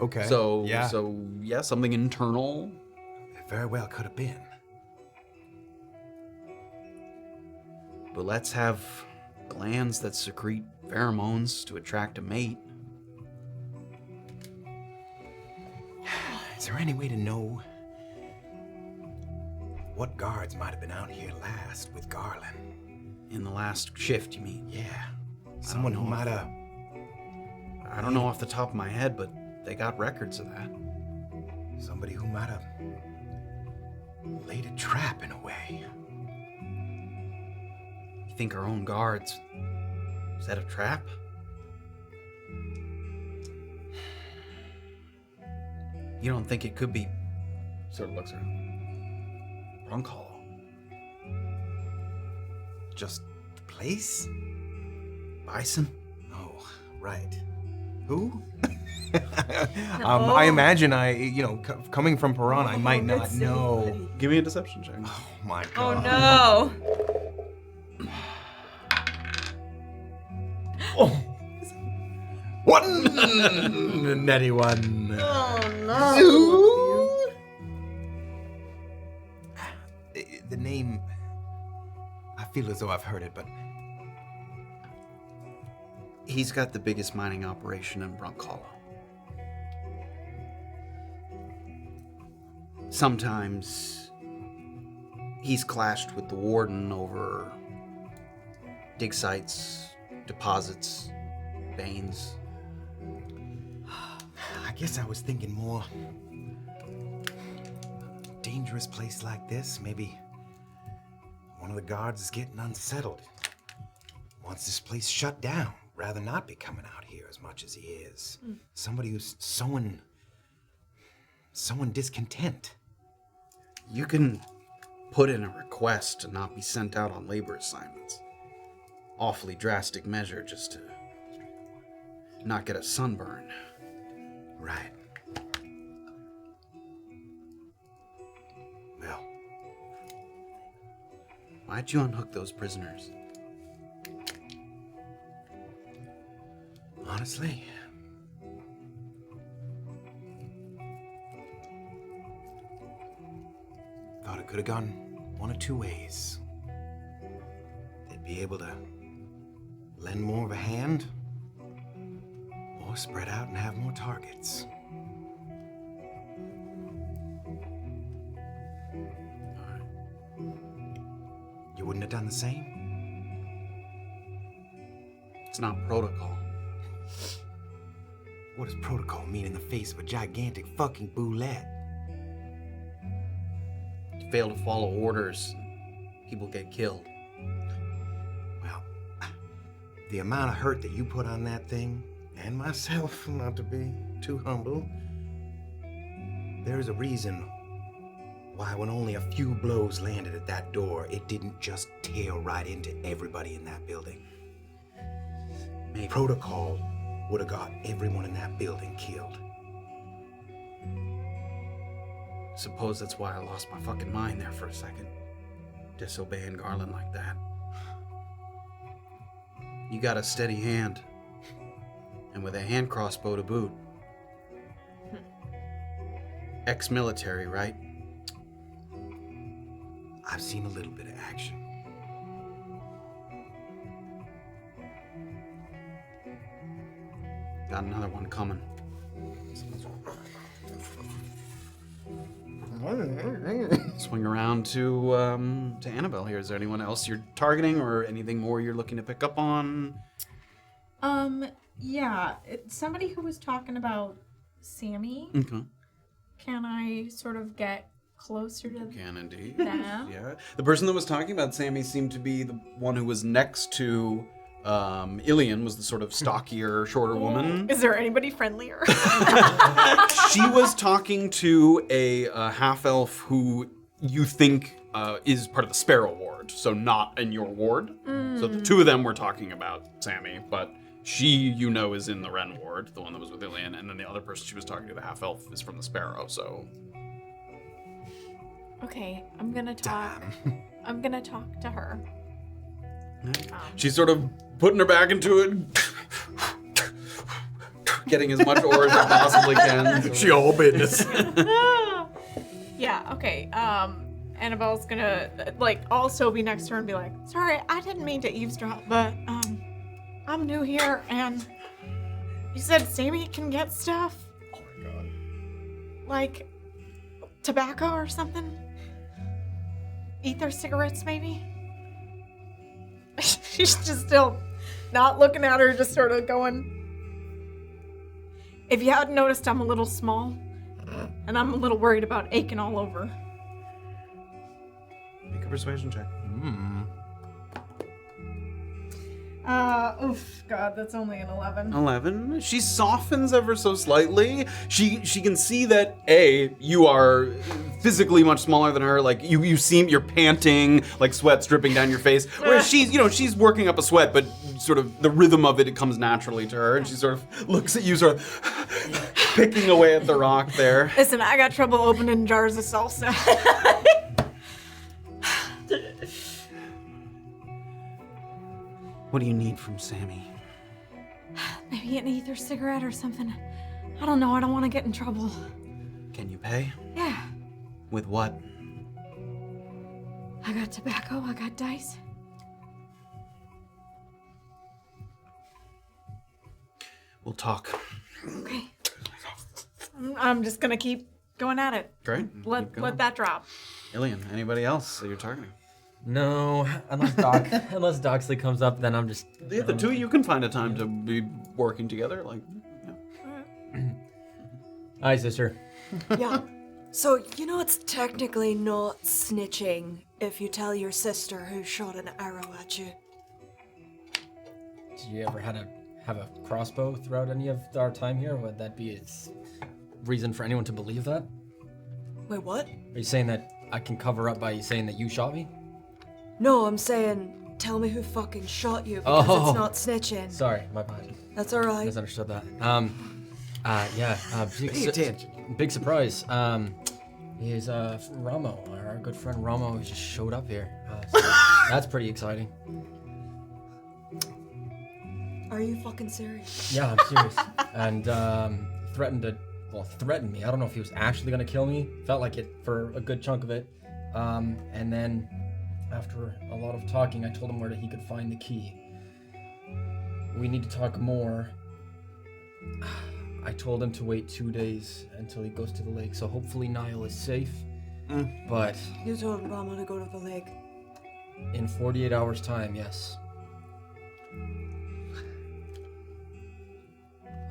Okay. So yeah. yeah, something internal. It very well could have been. Bulettes have glands that secrete pheromones to attract a mate. Is there any way to know what guards might have been out here last with Garland? In the last shift, you mean? Yeah. Someone who might have... I don't know off the top of my head, but they got records of that. Somebody who might have laid a trap in a way. You think our own guards set a trap? You don't think it could be... Sort of looks around. Brunkhollow. Just the place? Bison? Oh, right. Who? I imagine coming from Paran, I might not know. Give me a deception check. Oh my Oh god. no! One! Netty one. Oh no! The name, I feel as though I've heard it, but He's got the biggest mining operation in Brunkhollow. Sometimes he's clashed with the warden over dig sites, deposits, Baines. I guess I was thinking more dangerous place like this. Maybe one of the guards is getting unsettled. Wants this place shut down. Rather not be coming out here as much as he is. Somebody who's sowing discontent. You can put in a request to not be sent out on labor assignments. Awfully drastic measure just to not get a sunburn. Right. Well, Why'd you unhook those prisoners? honestly, thought it could have gone one of two ways. They'd be able to lend more of a hand, or spread out and have more targets. You wouldn't have done the same? It's not protocol. What does protocol mean in the face of a gigantic fucking Bulette? You fail to follow orders, people get killed. Well, the amount of hurt that you put on that thing, and myself, not to be too humble, there's a reason why when only a few blows landed at that door, it didn't just tear right into everybody in that building. Maybe. Protocol would have got everyone in that building killed. Suppose that's why I lost my fucking mind there for a second. Disobeying Garland like that. You got a steady hand. And with a hand crossbow to boot. Ex-military, right? I've seen a little bit of action. Got another one coming. Swing around to Annabel here. Is there anyone else you're targeting or anything more you're looking to pick up on? Yeah, somebody who was talking about Sammy. Okay. Can I sort of get closer to Can indeed. them? Yeah. The person that was talking about Sammy seemed to be the one who was next to Illien, was the sort of stockier, shorter woman. Is there anybody friendlier? She was talking to a half-elf who you think is part of the Sparrow Ward, so not in your ward. So the two of them were talking about Sammy, but she, you know, is in the Wren Ward, the one that was with Illien, and then the other person she was talking to, the half-elf, is from the Sparrow, so... Okay, I'm gonna talk to her. She's sort of putting her back into it, getting as much ore as she possibly can. She all business. Yeah, okay. Annabelle's gonna, also be next to her and be like, sorry, I didn't mean to eavesdrop, but, I'm new here, and you said Sammy can get stuff? Oh my god. Like, tobacco or something? Ether cigarettes, maybe? She's just still not looking at her, just sort of going. If you hadn't noticed, I'm a little small, and I'm a little worried about aching all over. Make a persuasion check. God, that's only an 11. 11. She softens ever so slightly. She can see that you are physically much smaller than her. Like you're panting, like sweat's dripping down your face. Whereas she's working up a sweat, but sort of the rhythm of it comes naturally to her, and she sort of looks at you, sort of picking away at the rock there. Listen, I got trouble opening jars of salsa. What do you need from Sammy? Maybe an ether cigarette or something. I don't know. I don't want to get in trouble. Can you pay? Yeah. With what? I got tobacco. I got dice. We'll talk. Okay. I'm just gonna keep going at it. Great. Let that drop. Illien, anybody else that you're targeting? No, unless Doxley comes up, then I'm just... The two of you can find a time to be working together, like... Yeah. Hi, sister. Yeah. So, you know it's technically not snitching if you tell your sister who shot an arrow at you. Did you ever have a crossbow throughout any of our time here? Would that be a reason for anyone to believe that? Wait, what? Are you saying that I can cover up by you saying that you shot me? No, I'm saying, tell me who fucking shot you because it's not snitching. Sorry, my bad. That's alright. Misunderstood that. Pay attention. Big surprise. Is Ramo, our good friend Ramo, just showed up here. So that's pretty exciting. Are you fucking serious? Yeah, I'm serious. And threatened me. I don't know if he was actually gonna kill me. Felt like it for a good chunk of it. And then after a lot of talking, I told him where he could find the key. We need to talk more. I told him to wait 2 days until he goes to the lake, so hopefully Niall is safe. But You told Rama to go to the lake. in 48 hours' time, yes.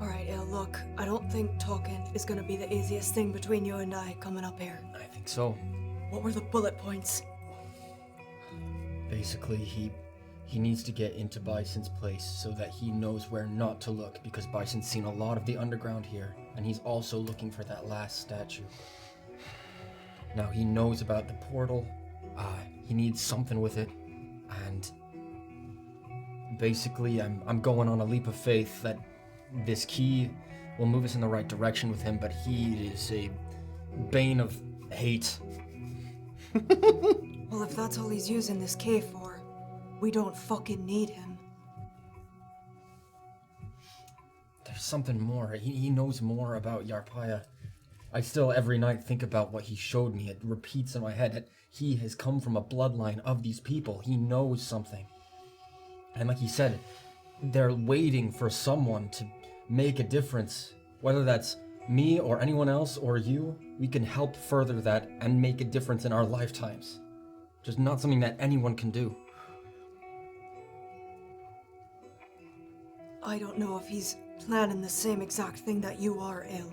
Alright, Elle, look, I don't think talking is gonna be the easiest thing between you and I coming up here. I think so. What were the bullet points? Basically, he needs to get into Bison's place so that he knows where not to look, because Bison's seen a lot of the underground here, and he's also looking for that last statue. Now, he knows about the portal. He needs something with it, and basically, I'm going on a leap of faith that this key will move us in the right direction with him, but he is a bane of hate. Well, if that's all he's using this cave for, we don't fucking need him. There's something more. He knows more about Yarpaya. I still every night think about what he showed me. It repeats in my head that he has come from a bloodline of these people. He knows something. And like he said, they're waiting for someone to make a difference. Whether that's me or anyone else or you, we can help further that and make a difference in our lifetimes. Just not something that anyone can do. I don't know if he's planning the same exact thing that you are, Elle.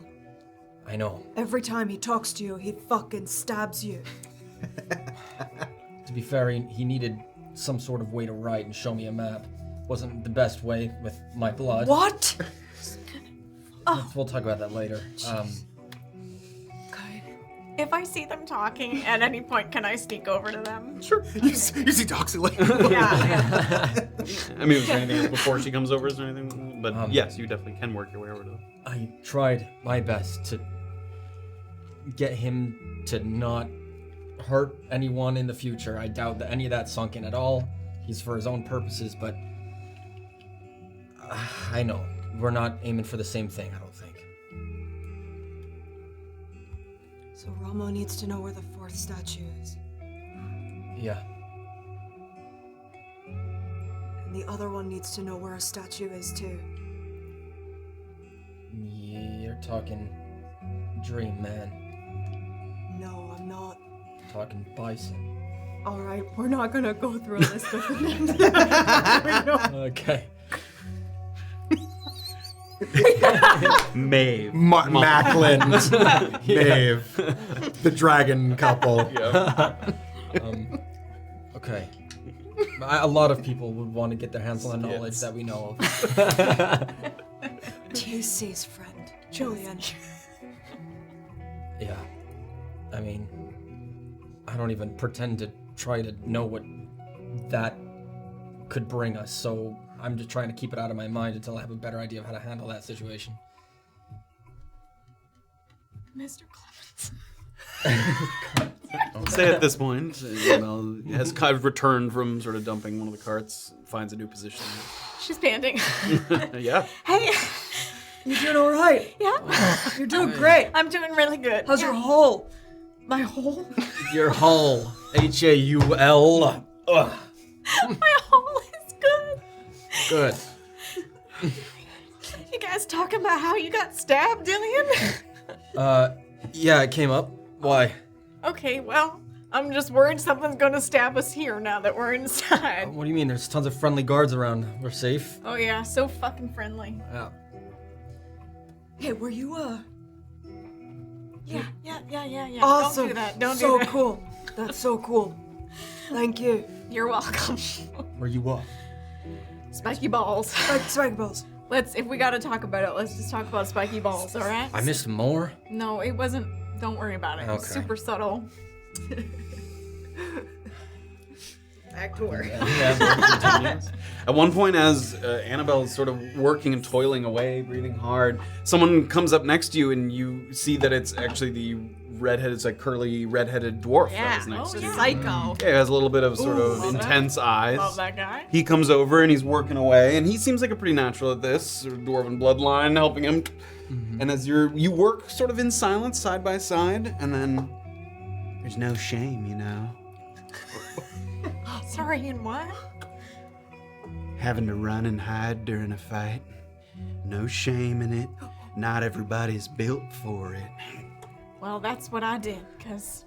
I know. Every time he talks to you, he fucking stabs you. To be fair, he needed some sort of way to write and show me a map. Wasn't the best way with my blood. What? We'll talk about that later. Okay. If I see them talking at any point, can I sneak over to them? Sure. You see Doxley. Yeah. I mean, was there anything else before she comes over? Is there anything? But yes, you definitely can work your way over to them. I tried my best to get him to not hurt anyone in the future. I doubt that any of that sunk in at all. He's for his own purposes, but I know. We're not aiming for the same thing, I don't think. So Ramo needs to know where the fourth statue is. Yeah. And the other one needs to know where a statue is too. You're talking Dream Man. No, I'm not. Talking Bison. Alright, we're not gonna go through a list of names. Okay. Maeve. Macklin. Maeve. The dragon couple. Okay. A lot of people would want to get their hands on the knowledge that we know of. TC's friend, Julian. Yeah. I mean, I don't even pretend to try to know what that could bring us, so I'm just trying to keep it out of my mind until I have a better idea of how to handle that situation. Mr. Clemens. Say at this point, has kind of returned from sort of dumping one of the carts, finds a new position. She's panting. Yeah. Hey. You're doing alright. Yeah. You're doing great. I'm doing really good. How's your hole? My hole? Your hull. Haul. Ugh. My hole is good. Good. You guys talking about how you got stabbed, Illien? Yeah, it came up. Why? Okay, well, I'm just worried something's gonna stab us here now that we're inside. What do you mean? There's tons of friendly guards around. We're safe. Oh yeah, so fucking friendly. Yeah. Hey, were you, Yeah. Awesome. Don't do that. Don't so do that. cool. That's so cool. Thank you. You're welcome. Where you what? Spiky balls. Spike balls. If we gotta talk about it, let's just talk about spiky balls, alright? I missed more. No, it wasn't. Don't worry about it. It was Okay. super subtle. Back to work. At one point, as Annabelle is sort of working and toiling away, breathing hard, someone comes up next to you, and you see that it's actually the redheaded, it's like curly redheaded dwarf that is next to you. Psycho. Yeah, he has a little bit of sort of love that. intense eyes. Love that guy. He comes over and he's working away, and he seems like a pretty natural at this, sort of dwarven bloodline helping him. And as you work sort of in silence, side by side, and then there's no shame, you know, Sorry, and what? having to run and hide during a fight. No shame in it. Not everybody's built for it. Well, that's what I did, because,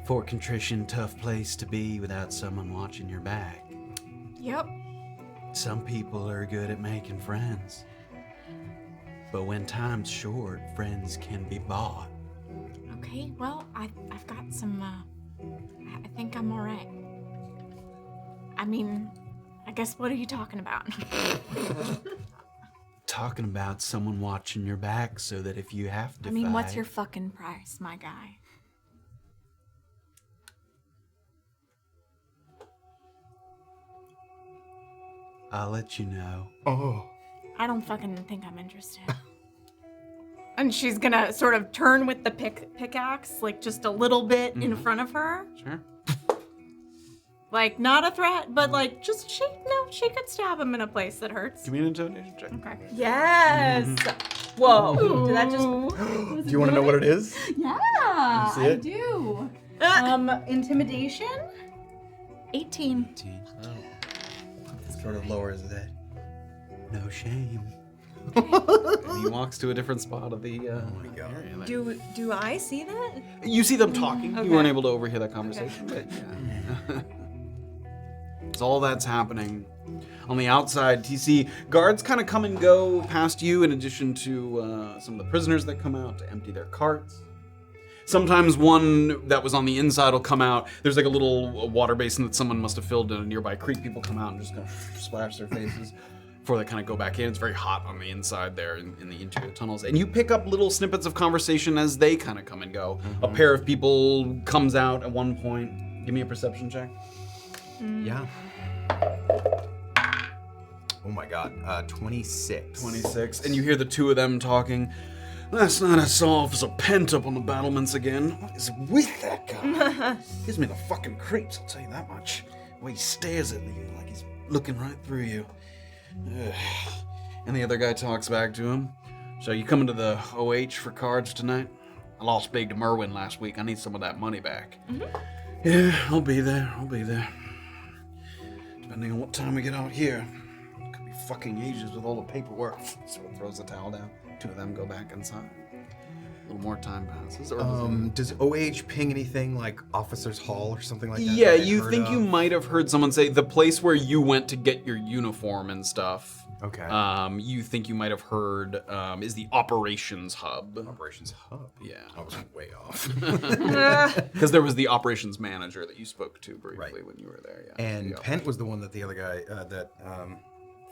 Fort Contrition, tough place to be without someone watching your back. Yep. Some people are good at making friends. But when time's short, friends can be bought. Okay, well, I've got some, I think I'm alright. I mean, I guess what are you talking about? Talking about someone watching your back so that if you have to I mean, what's fight- your fucking price, my guy? I'll let you know. Oh. I don't fucking think I'm interested. And she's gonna sort of turn with the pickaxe, like just a little bit in front of her. Sure. Like, not a threat, but like, just she could stab him in a place that hurts. Give me an intimidation check. Okay. Yes. Whoa. Did that just? Do you want to know what it is? Yeah, see I it? do. Intimidation. 18. Sort of lowers it. No shame. And he walks to a different spot of the area there. Do I see that? You see them talking. Okay. You weren't able to overhear that conversation, but yeah. So all that's happening. On the outside, TC, guards kind of come and go past you in addition to some of the prisoners that come out to empty their carts. Sometimes one that was on the inside will come out. There's like a little water basin that someone must have filled in a nearby creek. People come out and just kind of splash their faces before they kind of go back in. It's very hot on the inside there in the interior tunnels. And you pick up little snippets of conversation as they kind of come and go. A pair of people comes out at one point. Give me a perception check. Yeah. Oh my god. 26. 26. And you hear the two of them talking. Last night I saw Officer Pent up on the battlements again. What is with that guy? Gives me the fucking creeps, I'll tell you that much. The way he stares at you like he's looking right through you. Ugh. And the other guy talks back to him. So you coming to the OH for cards tonight? I lost big to Merwin last week. I need some of that money back. Yeah, I'll be there. Depending on what time we get out here. It could be fucking ages with all the paperwork. Sort of throws the towel down. Two of them go back inside. A little more time passes. Or Does OH ping anything like Officers Hall or something like that? yeah, that I you heard think of? you might have heard someone say the place where you went to get your uniform and stuff. Okay. You think you might have heard is the operations hub. Operations Hub. Yeah. I was way off. Because there was the operations manager that you spoke to briefly Right. when you were there. Yeah. And Yeah. Pent was the one that the other guy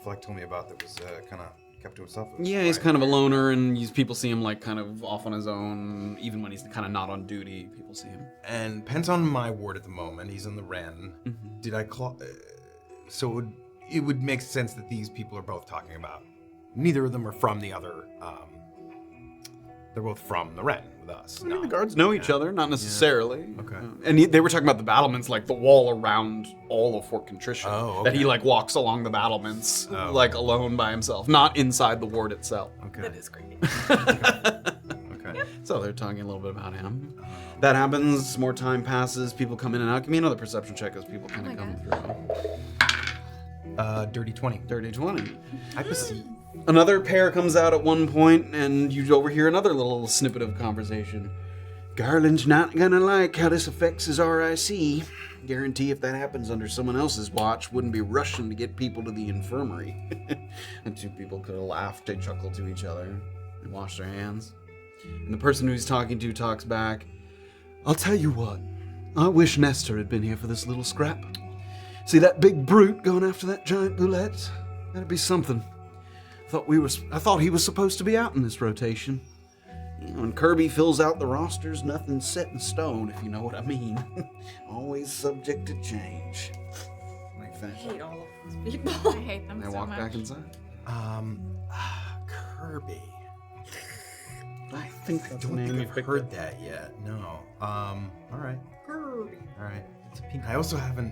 Fleck told me about that was kind of kept to himself. Yeah, he's kind of a loner, and people see him like kind of off on his own. Even when he's kind of not on duty, people see him. And Penn's on my ward at the moment. He's in the Ren. Did I so it would make sense that these people are both talking about. Neither of them are from the other. They're both from the Ren with us. I mean, the guards know each other, not necessarily. Okay. And they were talking about the battlements, like the wall around all of Fort Contrition. Oh, okay. That he like walks along the battlements, Oh. like alone by himself, not inside the ward itself. Okay. That is creepy. Okay. So they're talking a little bit about him. That happens. More time passes. People come in and out. Give me another perception check as people kind of come through. Dirty 20. Dirty 20. I perceive. Another pair comes out at one point, and you overhear another little snippet of conversation. Garland's not gonna like how this affects his RIC. Guarantee if that happens under someone else's watch, wouldn't be rushing to get people to the infirmary. And two people could have laughed, they chuckled to each other, and washed their hands. And the person who he's talking to talks back, I'll tell you what, I wish Nestor had been here for this little scrap. See that big brute going after that giant Bulette? That'd be something. I thought he was supposed to be out in this rotation. You know, when Kirby fills out the rosters, nothing's set in stone, if you know what I mean. Always subject to change. I hate all of these people. I hate them I so walk much. back inside. Kirby. I think I that's the don't name think you I've picked heard up. that yet. No. All right. Kirby. All right. I also haven't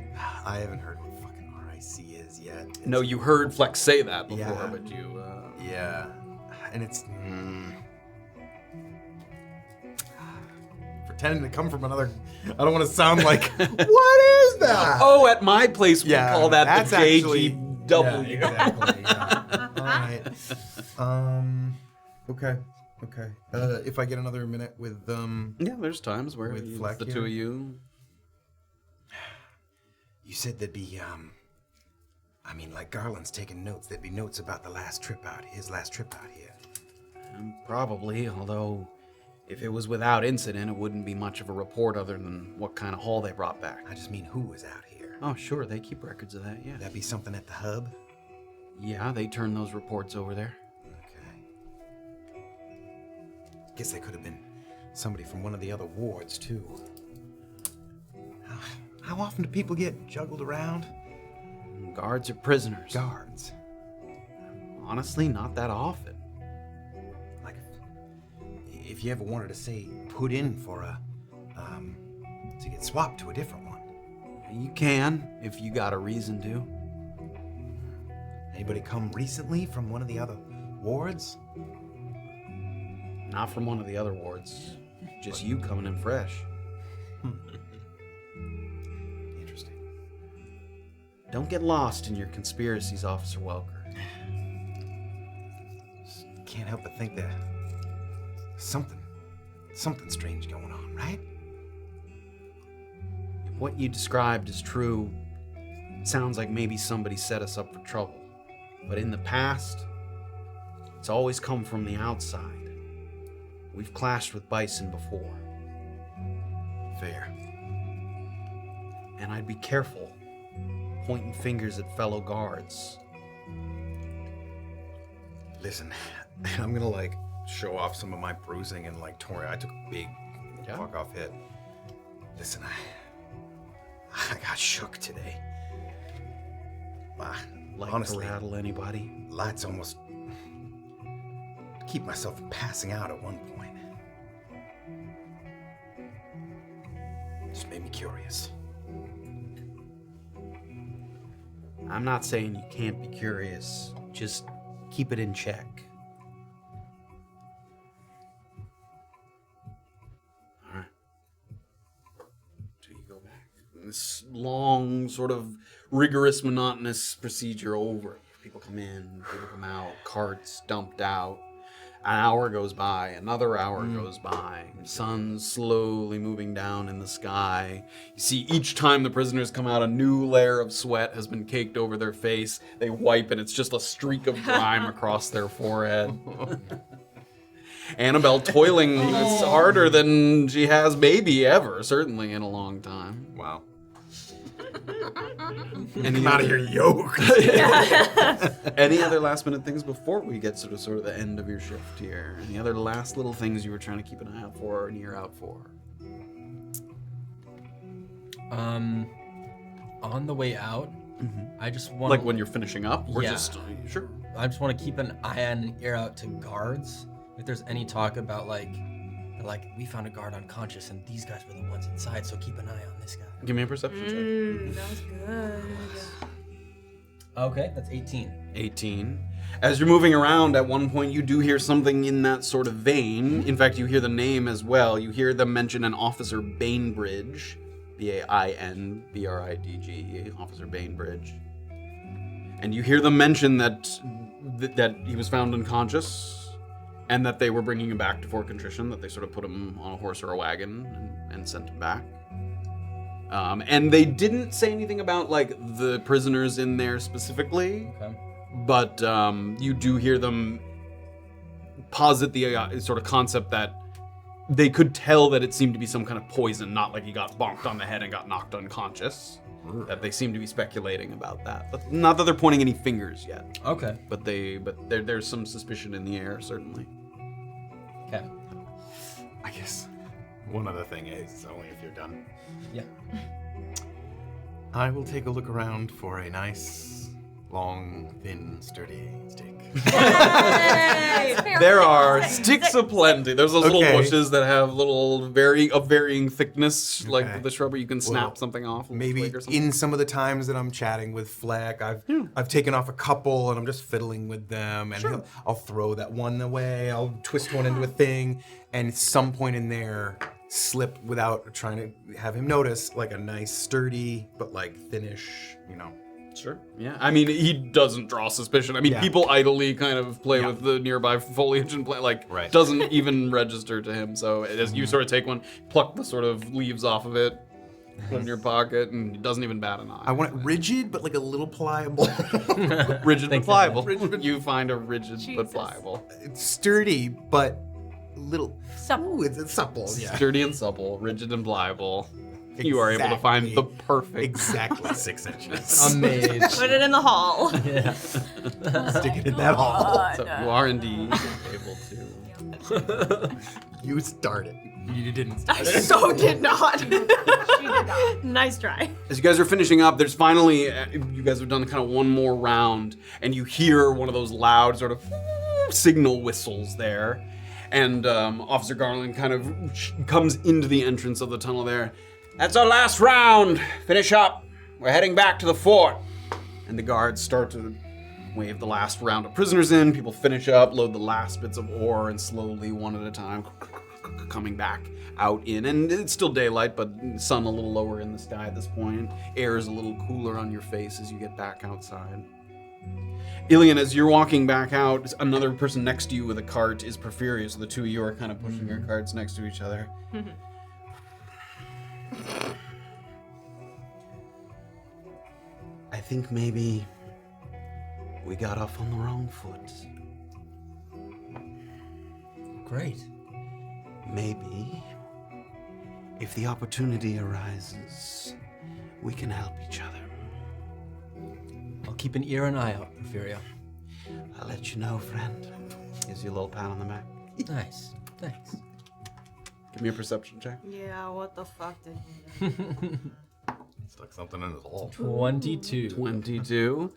heard what fucking RIC is yet. No, you heard Flex say that before, Yeah. but you... Yeah. And it's... pretending to come from another... I don't want to sound like... what is that? Oh, at my place we Yeah, call that that's the actually- JGW. Yeah, exactly. Yeah. All right. Okay. If I get another minute with Yeah, there's times where With it's Fleck the here? two of you... you said there'd be like Garland's taking notes. There'd be notes about his last trip out here. Probably, although if it was without incident, it wouldn't be much of a report other than what kind of haul they brought back. I just mean who was out here. Oh, sure, they keep records of that, yeah. That'd be something at the hub. Yeah, they turn those reports over there. Okay. Guess they could have been somebody from one of the other wards too. How often do people get juggled around? Guards or prisoners? Guards. Honestly, not that often. Like, if you ever wanted to say put in for to get swapped to a different one. You can, if you got a reason to. Anybody come recently from one of the other wards? Not from one of the other wards. Just you coming in fresh. Interesting. Don't get lost in your conspiracies, Officer Welker. Can't help but think that something strange going on, right? If what you described is true, it sounds like maybe somebody set us up for trouble. But in the past, it's always come from the outside. We've clashed with Bison before. Fair. And I'd be careful pointing fingers at fellow guards. Listen, I'm gonna show off some of my bruising and torn. I took a big fuck off hit. Listen, I got shook today. Like Honestly, to rattle anybody? lights almost keep myself from passing out at one point. Just made me curious. I'm not saying you can't be curious. Just keep it in check. All right. So you go back. This long, sort of rigorous, monotonous procedure over. People come in, people come out, carts dumped out. An hour goes by, another hour goes by. Sun slowly moving down in the sky. You see each time the prisoners come out, a new layer of sweat has been caked over their face. They wipe and it's just a streak of grime across their forehead. Annabel toiling harder than she has maybe ever, certainly in a long time. Wow. Any Come out of here yoked. Any other last minute things before we get to sort of the end of your shift here? Any other last little things you were trying to keep an eye out for or an ear out for? On the way out, I just want Like when you're finishing up? Or Yeah. just, sure. I just want to keep an eye and an ear out to guards. If there's any talk about we found a guard unconscious and these guys were the ones inside, so keep an eye on this guy. Give me a perception That was good. Okay, that's 18. check. 18. As you're moving around, at one point you do hear something in that sort of vein. In fact, you hear the name as well. You hear them mention an Officer Bainbridge. Bainbridge. Officer Bainbridge. And you hear them mention that he was found unconscious. and that they were bringing him back to Fort Contrition, that they sort of put him on a horse or a wagon and sent him back. And they didn't say anything about like the prisoners in there specifically, but you do hear them posit the sort of concept that they could tell that it seemed to be some kind of poison, not like he got bonked on the head and got knocked unconscious. That they seem to be speculating about that, but not that they're pointing any fingers yet. Okay. But there's some suspicion in the air, certainly. Okay. I guess one other thing is, only if you're done. Yeah. I will take a look around for a nice, long, thin, sturdy stick. There are sticks aplenty. There's those little Okay. bushes that have little varying thickness, like the shrubbery. You can snap something off. Maybe twig or something. in some of the times that I'm chatting with Fleck, I've taken off a couple and I'm just fiddling with them, and I'll throw that one away. I'll twist one into a thing, and at some point in there, slip without trying to have him notice, like a nice sturdy but like thinnish, Sure. Yeah. I mean, he doesn't draw suspicion. I mean, people idly kind of play with the nearby foliage and play, doesn't even register to him. So as you sort of take one, pluck the sort of leaves off of it, put it in your pocket, and it doesn't even bat an eye. I want it rigid but like a little pliable. Rigid but pliable. You find a rigid but pliable. It's sturdy but little Supple. Ooh, it's supple. Yeah. Sturdy and supple, rigid and pliable. You are able to find the perfect. Exactly 6 inches. Amazing. Put it in the hall. Yeah. Stick it in that hole. So you are indeed able to. You started. You didn't start. I so did not. She did not. Nice try. As you guys are finishing up, there's finally, you guys have done kind of one more round, and you hear one of those loud sort of signal whistles there. And Officer Garland kind of comes into the entrance of the tunnel there. That's our last round. Finish up. We're heading back to the fort. And the guards start to wave the last round of prisoners in. People finish up, load the last bits of ore, and slowly, one at a time, coming back out in. And it's still daylight, but sun a little lower in the sky at this point. Air is a little cooler on your face as you get back outside. Illien, as you're walking back out, another person next to you with a cart is Porphyria, so the two of you are kind of pushing your carts next to each other. I think maybe we got off on the wrong foot. Great. Maybe, if the opportunity arises, we can help each other. I'll keep an ear and eye out, Porphyria. I'll let you know, friend. Gives you a little pat on the back. Nice. Thanks. Give me a perception check. Yeah, what the fuck did he do? Stuck something in his hole. 22. 22.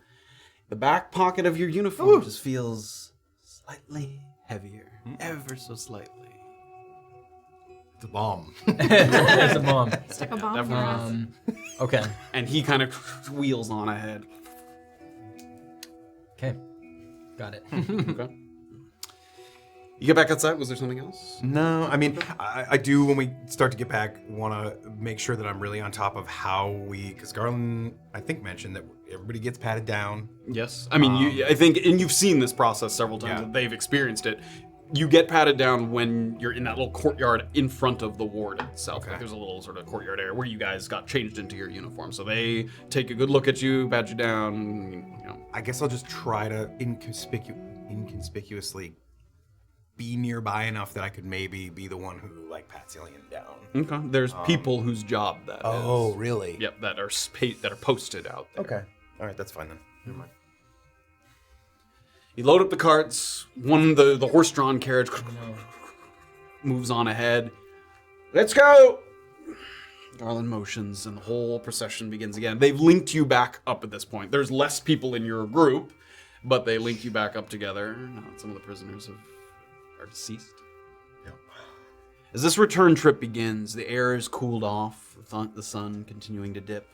The back pocket of your uniform just feels slightly heavier. Ever so slightly. It's a bomb. There's a bomb. Stick a bomb in your ass. Okay. And he kind of wheels on ahead. Okay. Got it. Okay. You get back outside, was there something else? No, I mean, I do, when we start to get back, want to make sure that I'm really on top of how because Garland, I think, mentioned that everybody gets patted down. Yes. I mean, I think, and you've seen this process several times, that they've experienced it. You get patted down when you're in that little courtyard in front of the ward itself. Okay. Like there's a little sort of courtyard area where you guys got changed into your uniform. So they take a good look at you, pat you down, I guess I'll just try to inconspicuously be nearby enough that I could maybe be the one who, pats Illien down. Okay. There's people whose job that is. Oh, really? Yep, that are posted out there. Okay. All right, that's fine then. Never mind. You load up the carts. The horse-drawn carriage moves on ahead. Let's go! Garland motions, and the whole procession begins again. They've linked you back up at this point. There's less people in your group, but they link you back up together. Some of the prisoners are deceased. Yep. As this return trip begins, the air is cooled off, the sun continuing to dip.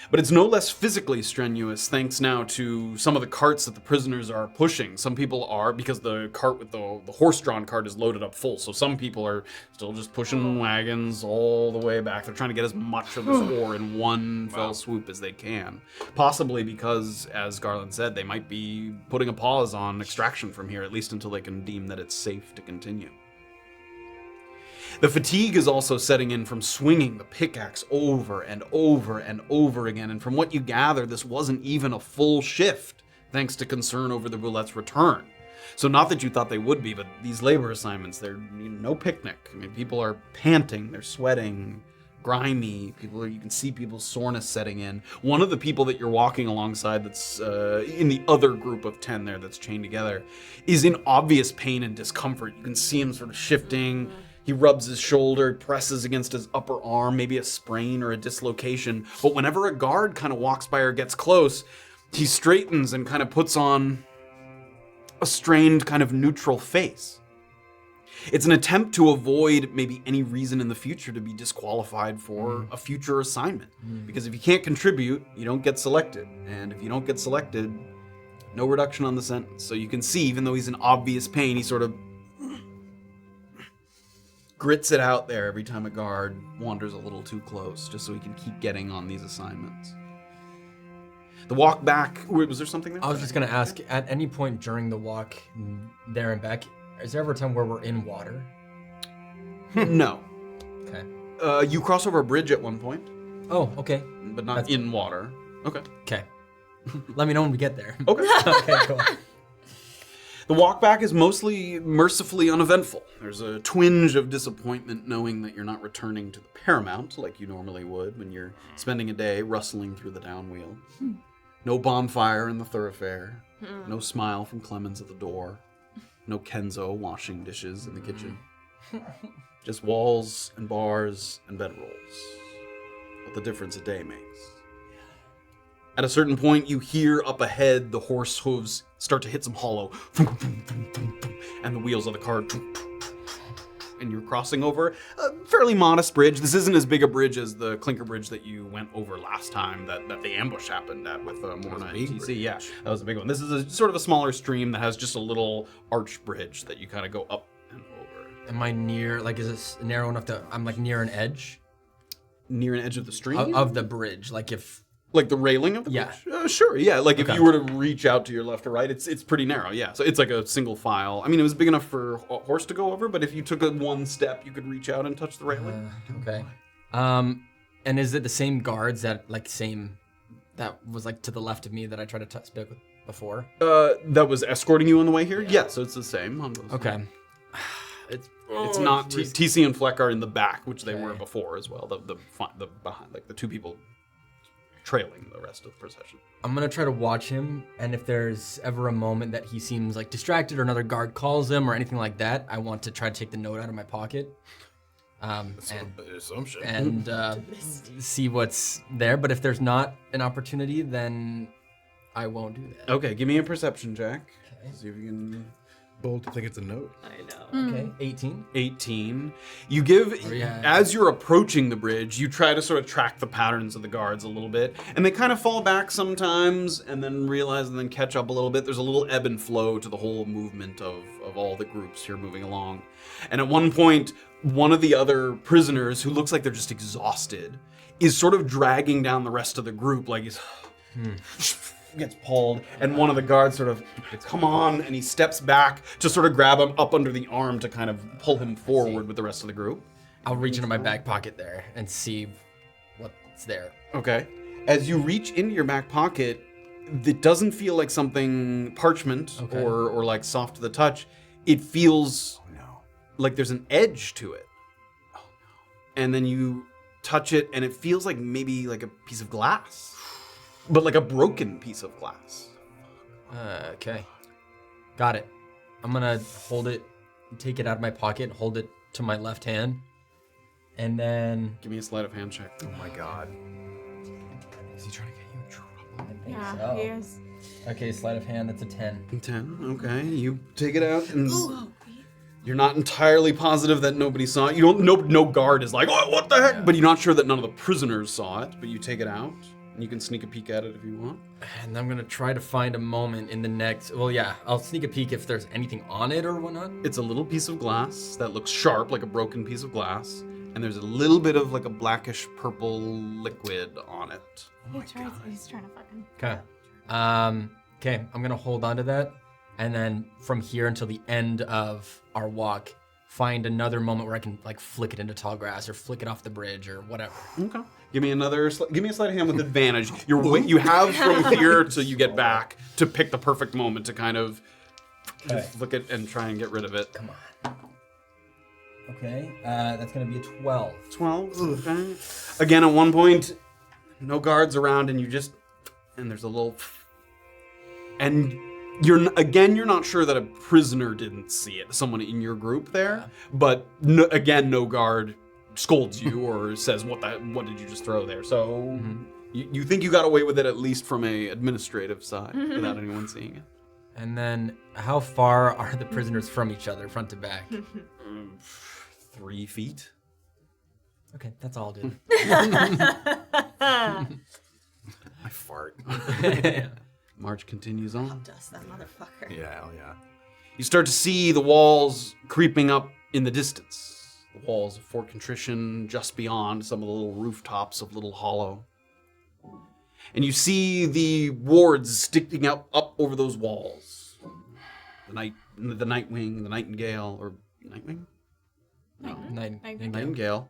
But it's no less physically strenuous thanks now to some of the carts that the prisoners are pushing. Some people are, because the cart with the horse-drawn cart is loaded up full, so some people are still just pushing wagons all the way back. They're trying to get as much of this ore in one fell swoop as they can. Possibly because, as Garland said, they might be putting a pause on extraction from here, at least until they can deem that it's safe to continue. The fatigue is also setting in from swinging the pickaxe over and over and over again, and from what you gather, this wasn't even a full shift, thanks to concern over the Bulette's return. So not that you thought they would be, but these labor assignments, they're no picnic. I mean, people are panting, they're sweating, grimy, you can see people's soreness setting in. One of the people that you're walking alongside that's in the other group of 10 there that's chained together is in obvious pain and discomfort. You can see him sort of shifting. He rubs his shoulder, presses against his upper arm, maybe a sprain or a dislocation. But whenever a guard kind of walks by or gets close, he straightens and kind of puts on a strained kind of neutral face. It's an attempt to avoid maybe any reason in the future to be disqualified for a future assignment. Because if you can't contribute, you don't get selected. And if you don't get selected, no reduction on the sentence. So you can see, even though he's in obvious pain, he sort of grits it out there every time a guard wanders a little too close, just so he can keep getting on these assignments. The walk back, was there something there? I was just going to ask, at any point during the walk there and back, is there ever a time where we're in water? No. Okay. You cross over a bridge at one point. Oh, okay. But not in water. Okay. Okay. Let me know when we get there. Okay. Okay, cool. The walk back is mostly mercifully uneventful. There's a twinge of disappointment knowing that you're not returning to the Paramount like you normally would when you're spending a day rustling through the downwheel. No bonfire in the thoroughfare. No smile from Clemens at the door. No Kenzo washing dishes in the kitchen. Just walls and bars and bedrolls. What the difference a day makes. At a certain point, you hear up ahead the horse hooves start to hit some hollow. And the wheels of the cart. And you're crossing over a fairly modest bridge. This isn't as big a bridge as the clinker bridge that you went over last time that the ambush happened at with Morna and TC. Yeah, that was a big one. This is a sort of a smaller stream that has just a little arch bridge that you kind of go up and over. Am I near, like, is it narrow enough to, I'm like near an edge? Near an edge of the stream? Of the bridge, like if... Like the railing of the bridge? Sure, yeah. Like if you were to reach out to your left or right, it's pretty narrow, yeah. So it's like a single file. I mean, it was big enough for a horse to go over, but if you took one step, you could reach out and touch the railing. Okay. And is it the same guards that was like to the left of me that I tried to speak with before? That was escorting you on the way here? Yeah, so it's the same on both. Okay. It's not TC and Fleck are in the back, which they were before as well. The behind, like the two people trailing the rest of the procession. I'm gonna try to watch him, and if there's ever a moment that he seems like distracted or another guard calls him or anything like that, I want to try to take the note out of my pocket. And see what's there. But if there's not an opportunity, then I won't do that. Okay, give me a perception check. Okay. See if you can. Bold to think it's a note. I know. Okay, 18. 18. You give, as you're approaching the bridge, you try to sort of track the patterns of the guards a little bit, and they kind of fall back sometimes, and then realize, and then catch up a little bit. There's a little ebb and flow to the whole movement of all the groups here moving along. And at one point, one of the other prisoners, who looks like they're just exhausted, is sort of dragging down the rest of the group, like he's... gets pulled, and one of the guards sort of gets, come on, and he steps back to sort of grab him up under the arm to kind of pull him forward with the rest of the group. I'll reach into my back pocket there and see what's there. Okay. As you reach into your back pocket, it doesn't feel like something parchment or like soft to the touch. It feels like there's an edge to it. And then you touch it, and it feels like maybe like a piece of glass. But like a broken piece of glass. Okay. Got it. I'm gonna hold it, take it out of my pocket, hold it to my left hand, and then... Give me a sleight of hand check. Oh my god. Is he trying to get you in trouble? I think so. He is. Okay, sleight of hand, that's a 10. 10, okay. You take it out, and you're not entirely positive that nobody saw it. You don't. No guard is like, oh, what the heck? But you're not sure that none of the prisoners saw it, but you take it out. You can sneak a peek at it if you want. And I'm gonna try to find a moment in the next. Well, yeah, I'll sneak a peek if there's anything on it or whatnot. It's a little piece of glass that looks sharp, like a broken piece of glass, and there's a little bit of like a blackish purple liquid on it. He's trying to fucking. Okay. Okay, I'm gonna hold on to that, and then from here until the end of our walk, find another moment where I can like flick it into tall grass or flick it off the bridge or whatever. Okay. Give me a sleight of hand with advantage. You have from here till you get back to pick the perfect moment to kind of just flick it and try and get rid of it. Come on. Okay, that's gonna be a 12. 12. Okay. Again, at one point, no guards around, and there's a little, and you're not sure that a prisoner didn't see it. Someone in your group there, but no guard scolds you or says what did you just throw there? So you think you got away with it at least from a administrative side without anyone seeing it. And then how far are the prisoners from each other, front to back? 3 feet. Okay, that's all, dude. I fart. March continues on. Dust that motherfucker. Yeah, hell yeah. You start to see the walls creeping up in the distance. The walls of Fort Contrition just beyond some of the little rooftops of Little Hollow. And you see the wards sticking up over those walls. The Nightwing, the Nightingale, or Nightwing? Nightingale.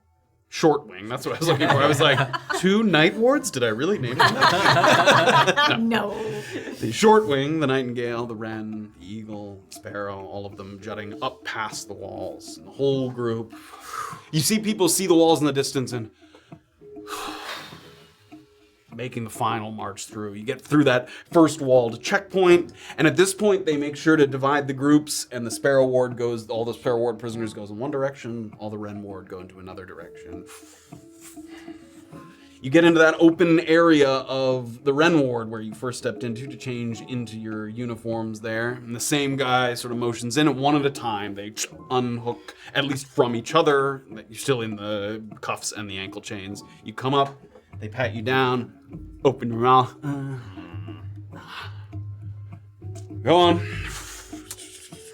Shortwing, that's what I was looking for. I was like, 2 night wards? Did I really name it that? No. The Shortwing, the Nightingale, the Wren, the Eagle, Sparrow, all of them jutting up past the walls. And the whole group. You see people see the walls in the distance and making the final march through. You get through that first wall to checkpoint, and at this point they make sure to divide the groups, and all the Sparrow Ward prisoners goes in one direction, all the Wren Ward go into another direction. You get into that open area of the Wren Ward where you first stepped into to change into your uniforms there, and the same guy sort of motions in, and one at a time they unhook, at least from each other. You're still in the cuffs and the ankle chains. You come up, they pat you down, open your mouth. Go on.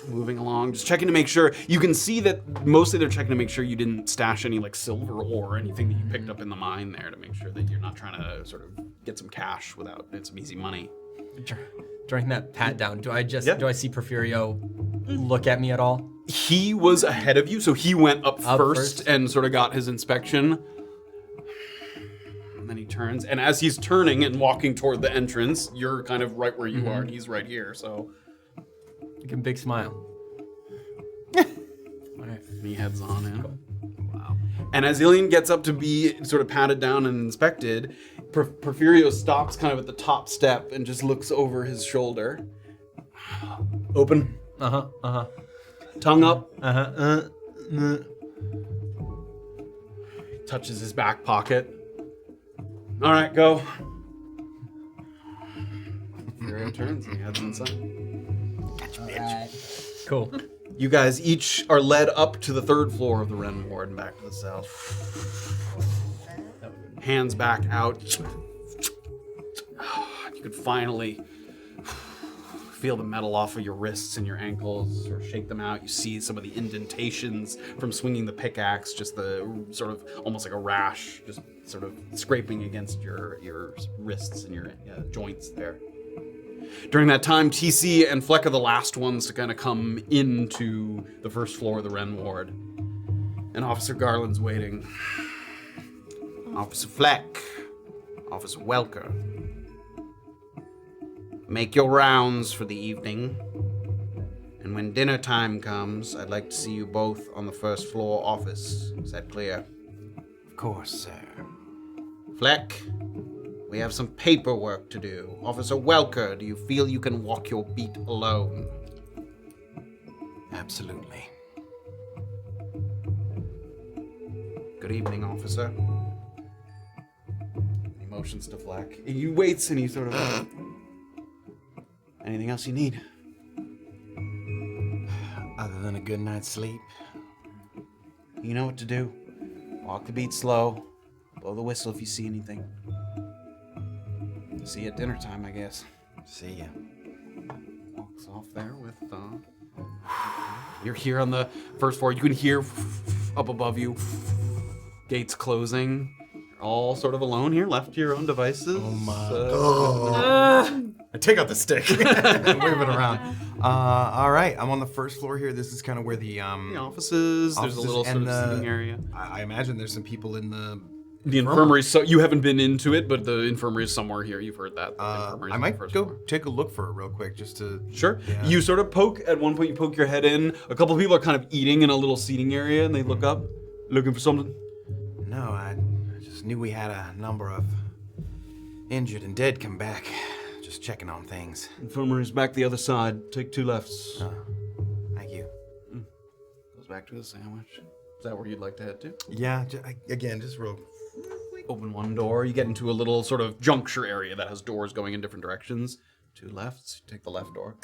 Moving along, just checking to make sure. You can see that mostly they're checking to make sure you didn't stash any like silver ore or anything that you picked up in the mine there, to make sure that you're not trying to sort of get some cash without some easy money. During that pat down, do I see Porfirio look at me at all? He was ahead of you, so he went up first and sort of got his inspection. And then he turns, and as he's turning and walking toward the entrance, you're kind of right where you are, and he's right here, so. Give him a big smile. All right, he heads on in. Cool. Wow. And as Illien gets up to be sort of patted down and inspected, Porfirio stops kind of at the top step and just looks over his shoulder. Open. Tongue up. Touches his back pocket. All right, go. Porfirio turns and he heads inside. Cool. You guys each are led up to the 3rd floor of the Wren Ward and back to the south. Hands back out. You can finally feel the metal off of your wrists and your ankles, or shake them out. You see some of the indentations from swinging the pickaxe, just the sort of almost like a rash, just sort of scraping against your wrists and your joints there. During that time, TC and Fleck are the last ones to kind of come into the 1st floor of the Wren Ward. And Officer Garland's waiting. Officer Fleck, Officer Welker, make your rounds for the evening. And when dinner time comes, I'd like to see you both on the 1st floor office. Is that clear? Of course, sir. Fleck, we have some paperwork to do. Officer Welker, do you feel you can walk your beat alone? Absolutely. Good evening, officer. He motions to Fleck. He waits and he sort of... Anything else you need? Other than a good night's sleep? You know what to do. Walk the beat slow. Blow the whistle if you see anything. See you at dinner time, I guess. See ya. Walks off there with, you're here on the first floor. You can hear up above you, gates closing. You're all sort of alone here, left to your own devices. Oh my. I take out the stick and wave it around. All right, I'm on the first floor here. This is kind of where the offices. There's a little sort of sitting area. I imagine there's some people in the infirmary. So you haven't been into it, but the infirmary is somewhere here. You've heard that. I might go take a look for it real quick, just to. Sure. Yeah. You sort of poke at one point. You poke your head in. A couple of people are kind of eating in a little seating area, and they look up, looking for something. No, I just knew we had a number of injured and dead come back. Just checking on things. Infirmary's back the other side. Take 2 lefts. Thank you. Goes back to the sandwich. Is that where you'd like to head to? Yeah, again, just real. Open one door. You get into a little sort of juncture area that has doors going in different directions. 2 lefts. You take the left door.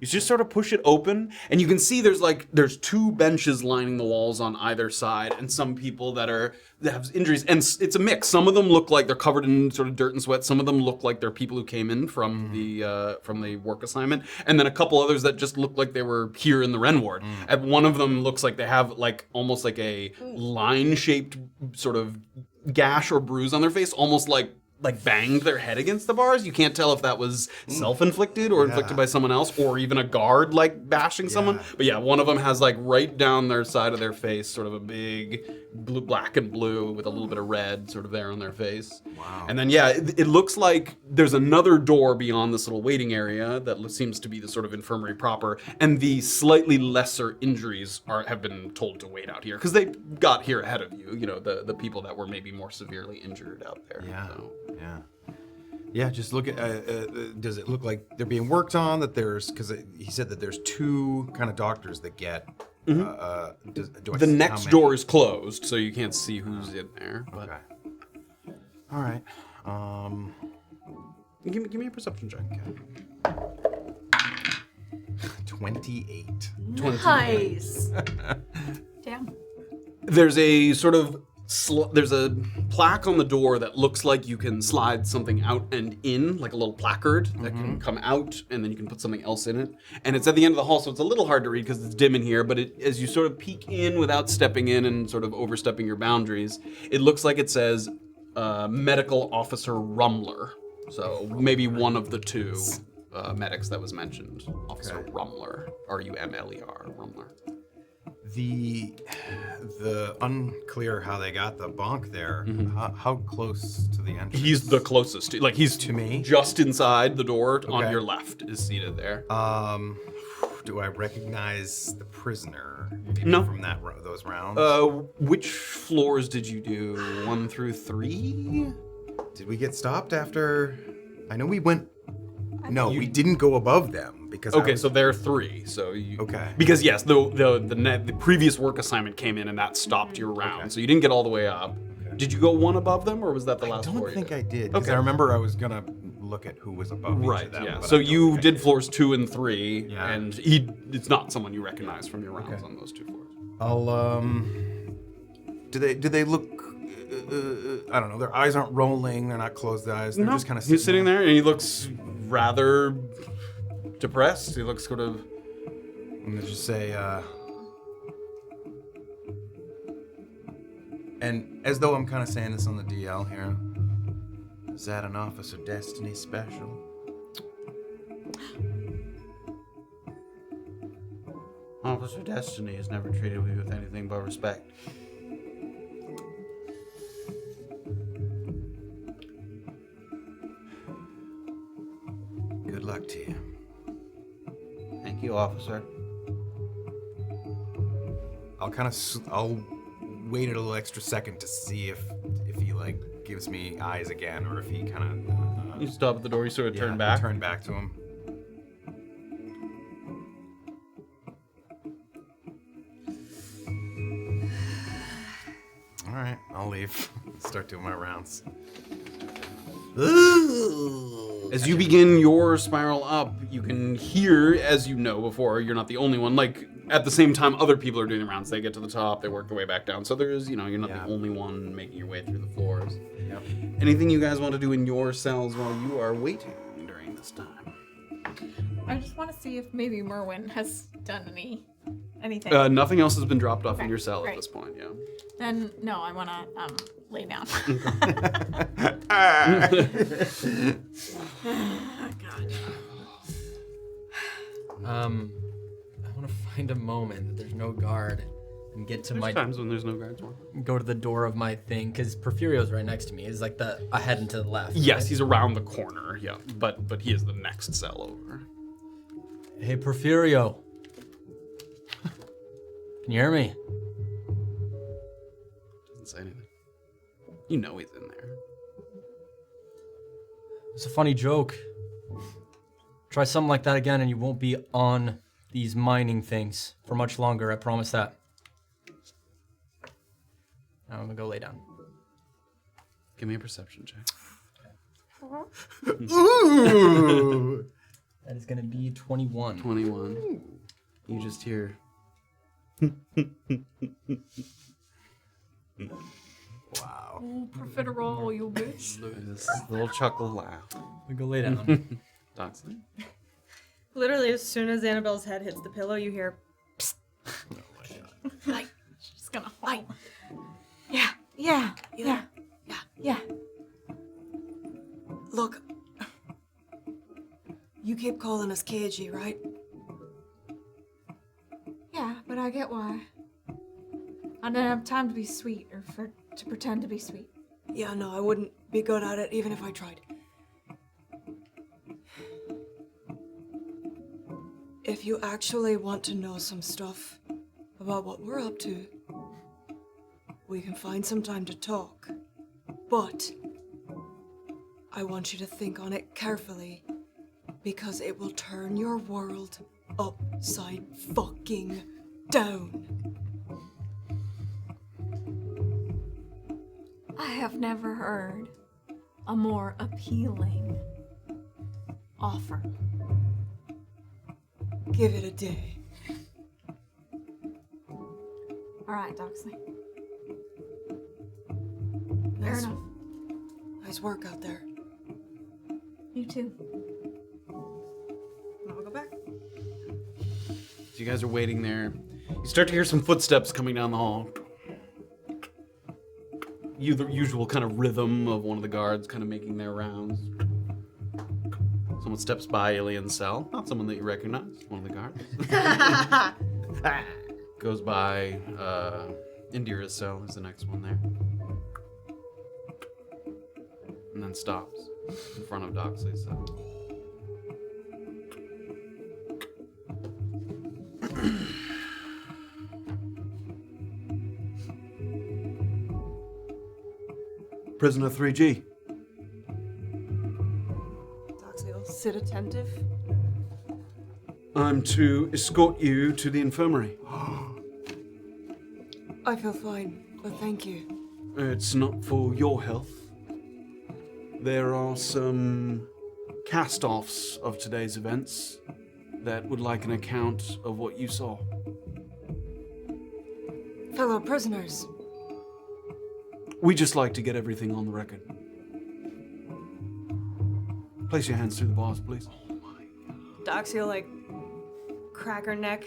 You just sort of push it open, and you can see there's 2 benches lining the walls on either side, and some people that have injuries, and it's a mix. Some of them look like they're covered in sort of dirt and sweat. Some of them look like they're people who came in from the work assignment, and then a couple others that just look like they were here in the Ren ward. And one of them looks like they have almost like a line-shaped sort of gash or bruise on their face, almost like banged their head against the bars. You can't tell if that was self-inflicted or inflicted by someone else, or even a guard bashing someone. But yeah, one of them has right down their side of their face, sort of a big black and blue with a little bit of red sort of there on their face. Wow. And then it looks like there's another door beyond this little waiting area that seems to be the sort of infirmary proper, and the slightly lesser injuries have been told to wait out here because they got here ahead of you. You know, the people that were maybe more severely injured out there. Yeah. So. Yeah, just look at, does it look like they're being worked on? Because he said that there's 2 kind of doctors that get, the next door is closed, so you can't see who's in there. But. Okay. All right. Give me a perception check. 28. Nice. Damn. There's a sort of there's a plaque on the door that looks like you can slide something out and in, like a little placard that can come out, and then you can put something else in it. And it's at the end of the hall, so it's a little hard to read because it's dim in here, but as you sort of peek in without stepping in and sort of overstepping your boundaries, it looks like it says Medical Officer Rumler. So maybe one of the 2 medics that was mentioned. Officer Rumler. R-U-M-L-E-R. Rumler. The unclear how they got the bonk there. How close to the entrance? He's the closest. He's to me. Just inside the door on your left is seated there. Do I recognize the prisoner No. from those rounds? Which floors did you do? 1 through 3? Did we get stopped after? I know we went. No, we didn't go above them because. Okay, so there are 3. So you. Okay. Because yes, the previous work assignment came in and that stopped your round, so you didn't get all the way up. Okay. Did you go 1 above them, or was that the last floor? I don't think I did. Because I remember I was gonna look at who was above each of them. Yeah. So you did floors 2 and 3, and it's not someone you recognize from your rounds on those 2 floors. I'll Do they look? I don't know. Their eyes aren't rolling. They're not closed eyes. They're just kind of. He's sitting there, and he looks rather depressed. He looks sort of. I'm gonna just say. And as though I'm kind of saying this on the DL here. Is that an Officer Destiny special? Officer Destiny has never treated me with anything but respect. Good luck to you. Thank you, officer. I'll wait a little extra second to see if he gives me eyes again, or if he kind of. You stop at the door. You sort of turn back. Turn back to him. All right, I'll leave. Start doing my rounds. Ooh. As you begin your spiral up, you can hear, as you know before, you're not the only one. Like, at the same time, other people are doing the rounds. They get to the top, they work their way back down. So there's, you're not the only one making your way through the floors. Yep. Anything you guys want to do in your cells while you are waiting during this time? I just want to see if maybe Merwin has done anything. Nothing else has been dropped off in Okay, your cell at great. this point, yeah. Then no, I want to lay down. I want to find a moment that there's no guard and get to There's times when there's no guards. go to the door of my thing, because Porfirio's right next to me. Is like the ahead and to the left. Yes, right? he's around the corner, yeah. But he is the next cell over. Hey, Porfirio. Can you hear me? Doesn't say anything. You know he's in there. It's a funny joke. Try something like that again and you won't be on these mining things for much longer, I promise that. Now I'm gonna go lay down. Give me a perception check. Ooh! That is gonna be 21. 21. You just hear... Wow. Oh, profiterole, you bitch. This little chuckle laugh. We go lay down. Doxley? Literally, as soon as Annabelle's head hits the pillow, you hear, Like, she's gonna fall. yeah. Look, you keep calling us cagey, right? Yeah, but I get why. I don't have time to be sweet or to pretend to be sweet. Yeah, no, I wouldn't be good at it even if I tried. If you actually want to know some stuff about what we're up to, we can find some time to talk. But I want you to think on it carefully, because it will turn your world upside fucking down. I have never heard a more appealing offer. Give it a day. All right, Doxley. Fair enough. Nice work out there. You too. Now we'll go back. So you guys are waiting there. You start to hear some footsteps coming down the hall. The usual kind of rhythm of one of the guards kind of making their rounds. Someone steps by Illien's cell. Not someone that you recognize. One of the guards. Goes by Indira's cell is the next one there. And then stops in front of Doxley's cell. Prisoner 3G. Doxley will sit attentive. I'm to escort you to the infirmary. I feel fine, but thank you. It's not for your health. There are some cast-offs of today's events that would like an account of what you saw. Fellow prisoners, We just like to get everything on the record. Place your hands through the bars, please. Doxy will, like, crack her neck.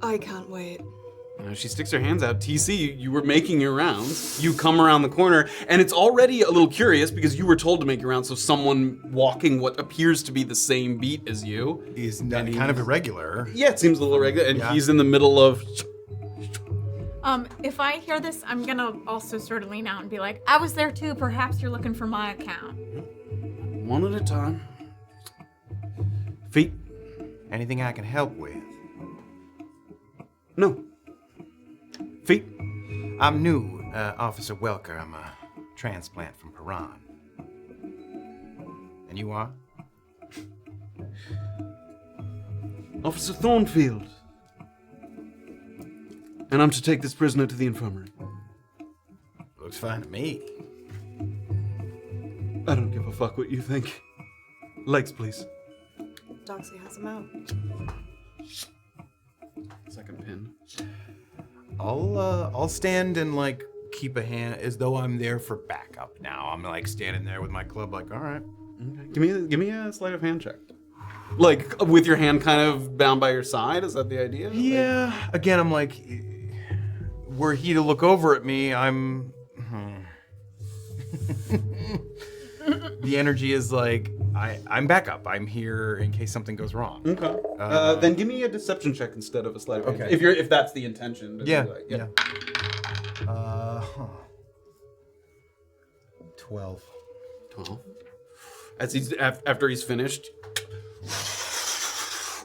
I can't wait. She sticks her hands out. TC, you were making your rounds. You come around the corner, and it's already a little curious because you were told to make your rounds, so someone walking what appears to be the same beat as you. He's kind of irregular. Yeah, it seems a little irregular, and Yeah. he's in the middle of... If I hear this, I'm gonna also sort of lean out and be like, I was there too, perhaps you're looking for my account. One at a time. Feet? Anything I can help with? No. Feet? I'm new, Officer Welker. I'm a transplant from Paran. And you are? Officer Thornfield. And I'm to take this prisoner to the infirmary. Looks fine to me. I don't give a fuck what you think. Legs, please. Doxley has him out. Second pin. I'll stand and like keep a hand as though I'm there for backup now. I'm like standing there with my club like, all right. Okay. Give me a sleight of hand check. Like with your hand kind of bound by your side, is that the idea? Yeah. Again, I'm like, were he to look over at me, I'm the energy is like I'm backup. I'm here in case something goes wrong. Okay. Then give me a deception check instead of a sleight of hand. Okay. If that's the intention. Yeah. Like, Yeah. 12. 12. As after he's finished,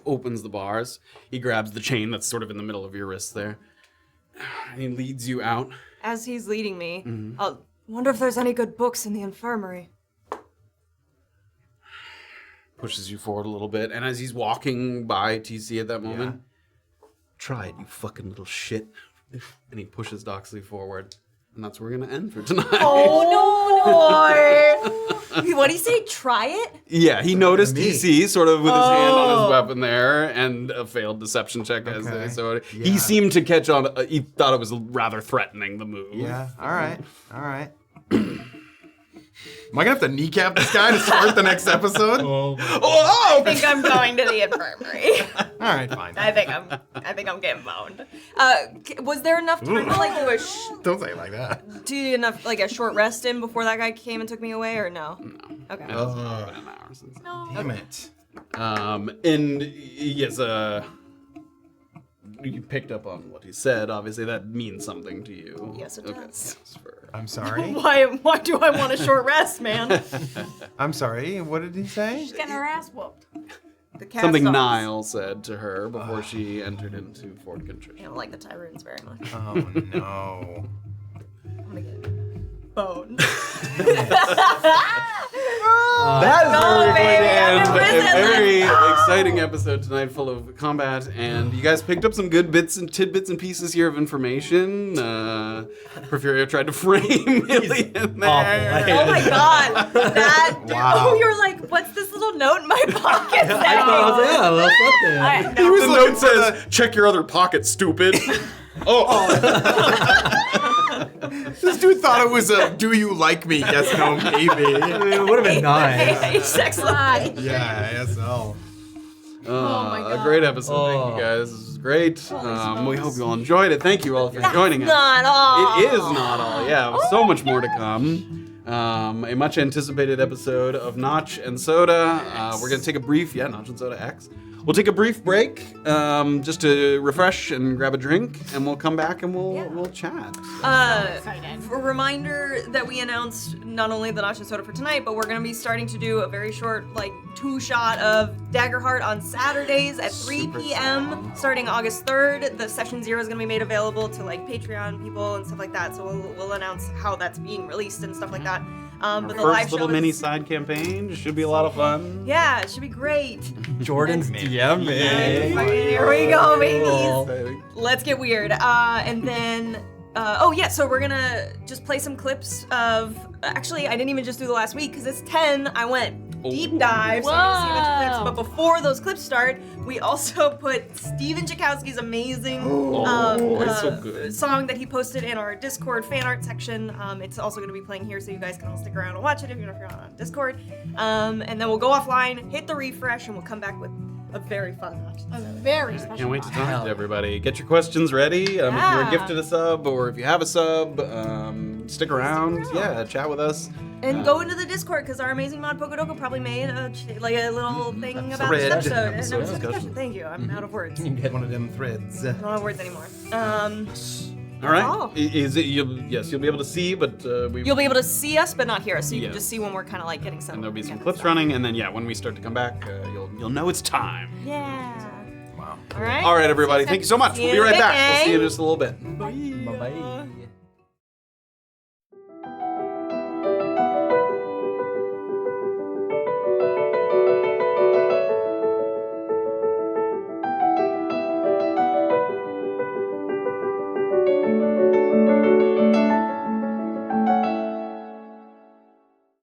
opens the bars. He grabs the chain that's sort of in the middle of your wrist there, and he leads you out. As he's leading me, I'll wonder if there's any good books in the infirmary. Pushes you forward a little bit, and as he's walking by TC at that moment, try it, you fucking little shit. And he pushes Doxley forward, and that's where we're gonna end for tonight. Oh no! What do you say? Try it? Yeah, he noticed TC sort of with his hand on his weapon there, and a failed deception check as they saw it. He seemed to catch on. He thought it was rather threatening, the move. Yeah. All right. Am I gonna have to kneecap this guy to start the next episode? I think I'm going to the infirmary. All right, fine. I think I'm getting boned. Was there enough time to like Don't say it like that. do enough like a short rest in before that guy came and took me away, or no? No. Okay. It's been an hour since. Damn it. And yes, you picked up on what he said. Obviously, that means something to you. Yes, it does. Yes, I'm sorry. Why do I want a short rest, man? I'm sorry. What did he say? She's getting her ass whooped. The cast something offs. Niall said to her before she entered into Fort Contrition. I don't like the Tyruns very much. Oh no. I'm gonna get boned. That is where we're baby, going to I'm in end a prison. very exciting episode tonight, full of combat, and you guys picked up some good bits and tidbits and pieces here of information. Porphyria tried to frame Illien there. Oh my god! That Wow. you're like, what's this little note in my pocket? I thought I was a little something. He was the note says, "Check your other pocket, stupid." This dude thought it was a "Do you like me?" Yes, no, maybe. It would have been nice. Sex lie. Yeah, yes, no. my A God. great episode. Thank you guys. This was great. We hope you all enjoyed it. Thank you all for joining us. Not all. It is not all. Yeah, so much more to come. A much anticipated episode of Notch and Soda. We're gonna take a brief, Notch and Soda X. We'll take a brief break, just to refresh and grab a drink, and we'll come back and we'll chat. Excited. A reminder that we announced not only the Notch and Soda for tonight, but we're gonna be starting to do a very short, like, 2-shot of Daggerheart on Saturdays at 3 p.m. starting August 3rd. The Session 0 is gonna be made available to like Patreon people and stuff like that. So we'll announce how that's being released and stuff like that. But the live First show little is- mini side campaign should be a lot of fun. Yeah, it should be great. Jordan's DMing. Here we go, babies. Exciting. Let's get weird. And then, so we're gonna just play some clips of. Actually, I didn't even just do the last week because it's 10. I went deep dive, so I'm gonna see a bunch of clips. But before those clips start, we also put Steven Jakowski's amazing it's so good. song that he posted in our Discord fan art section. It's also gonna be playing here, so you guys can all stick around and watch it if you're not on Discord. And then we'll go offline, hit the refresh, and we'll come back with a very fun Notch. A very special. Can't wait to one. talk to everybody. Get your questions ready. If you're gifted a sub or if you have a sub, stick around. Yeah, chat with us. And go into the Discord because our amazing mod Pokodoko probably made a little thing about thread. this episode. Episode An episode discussion. discussion. Thank you. I'm out of words. You get one of them threads. I don't have words anymore. All right. Oh. Is it? You'll be able to see, but You'll be able to see us, but not hear us. So you Yeah. can just see when we're kind of like getting some. and there'll be some getting clips stuff. running, and then when we start to come back, you'll know it's time. Yeah. Wow. All right. All right, everybody. Thank you so much. See We'll be you right in a back. bit, We'll see you gang. in just a little bit. Bye-bye.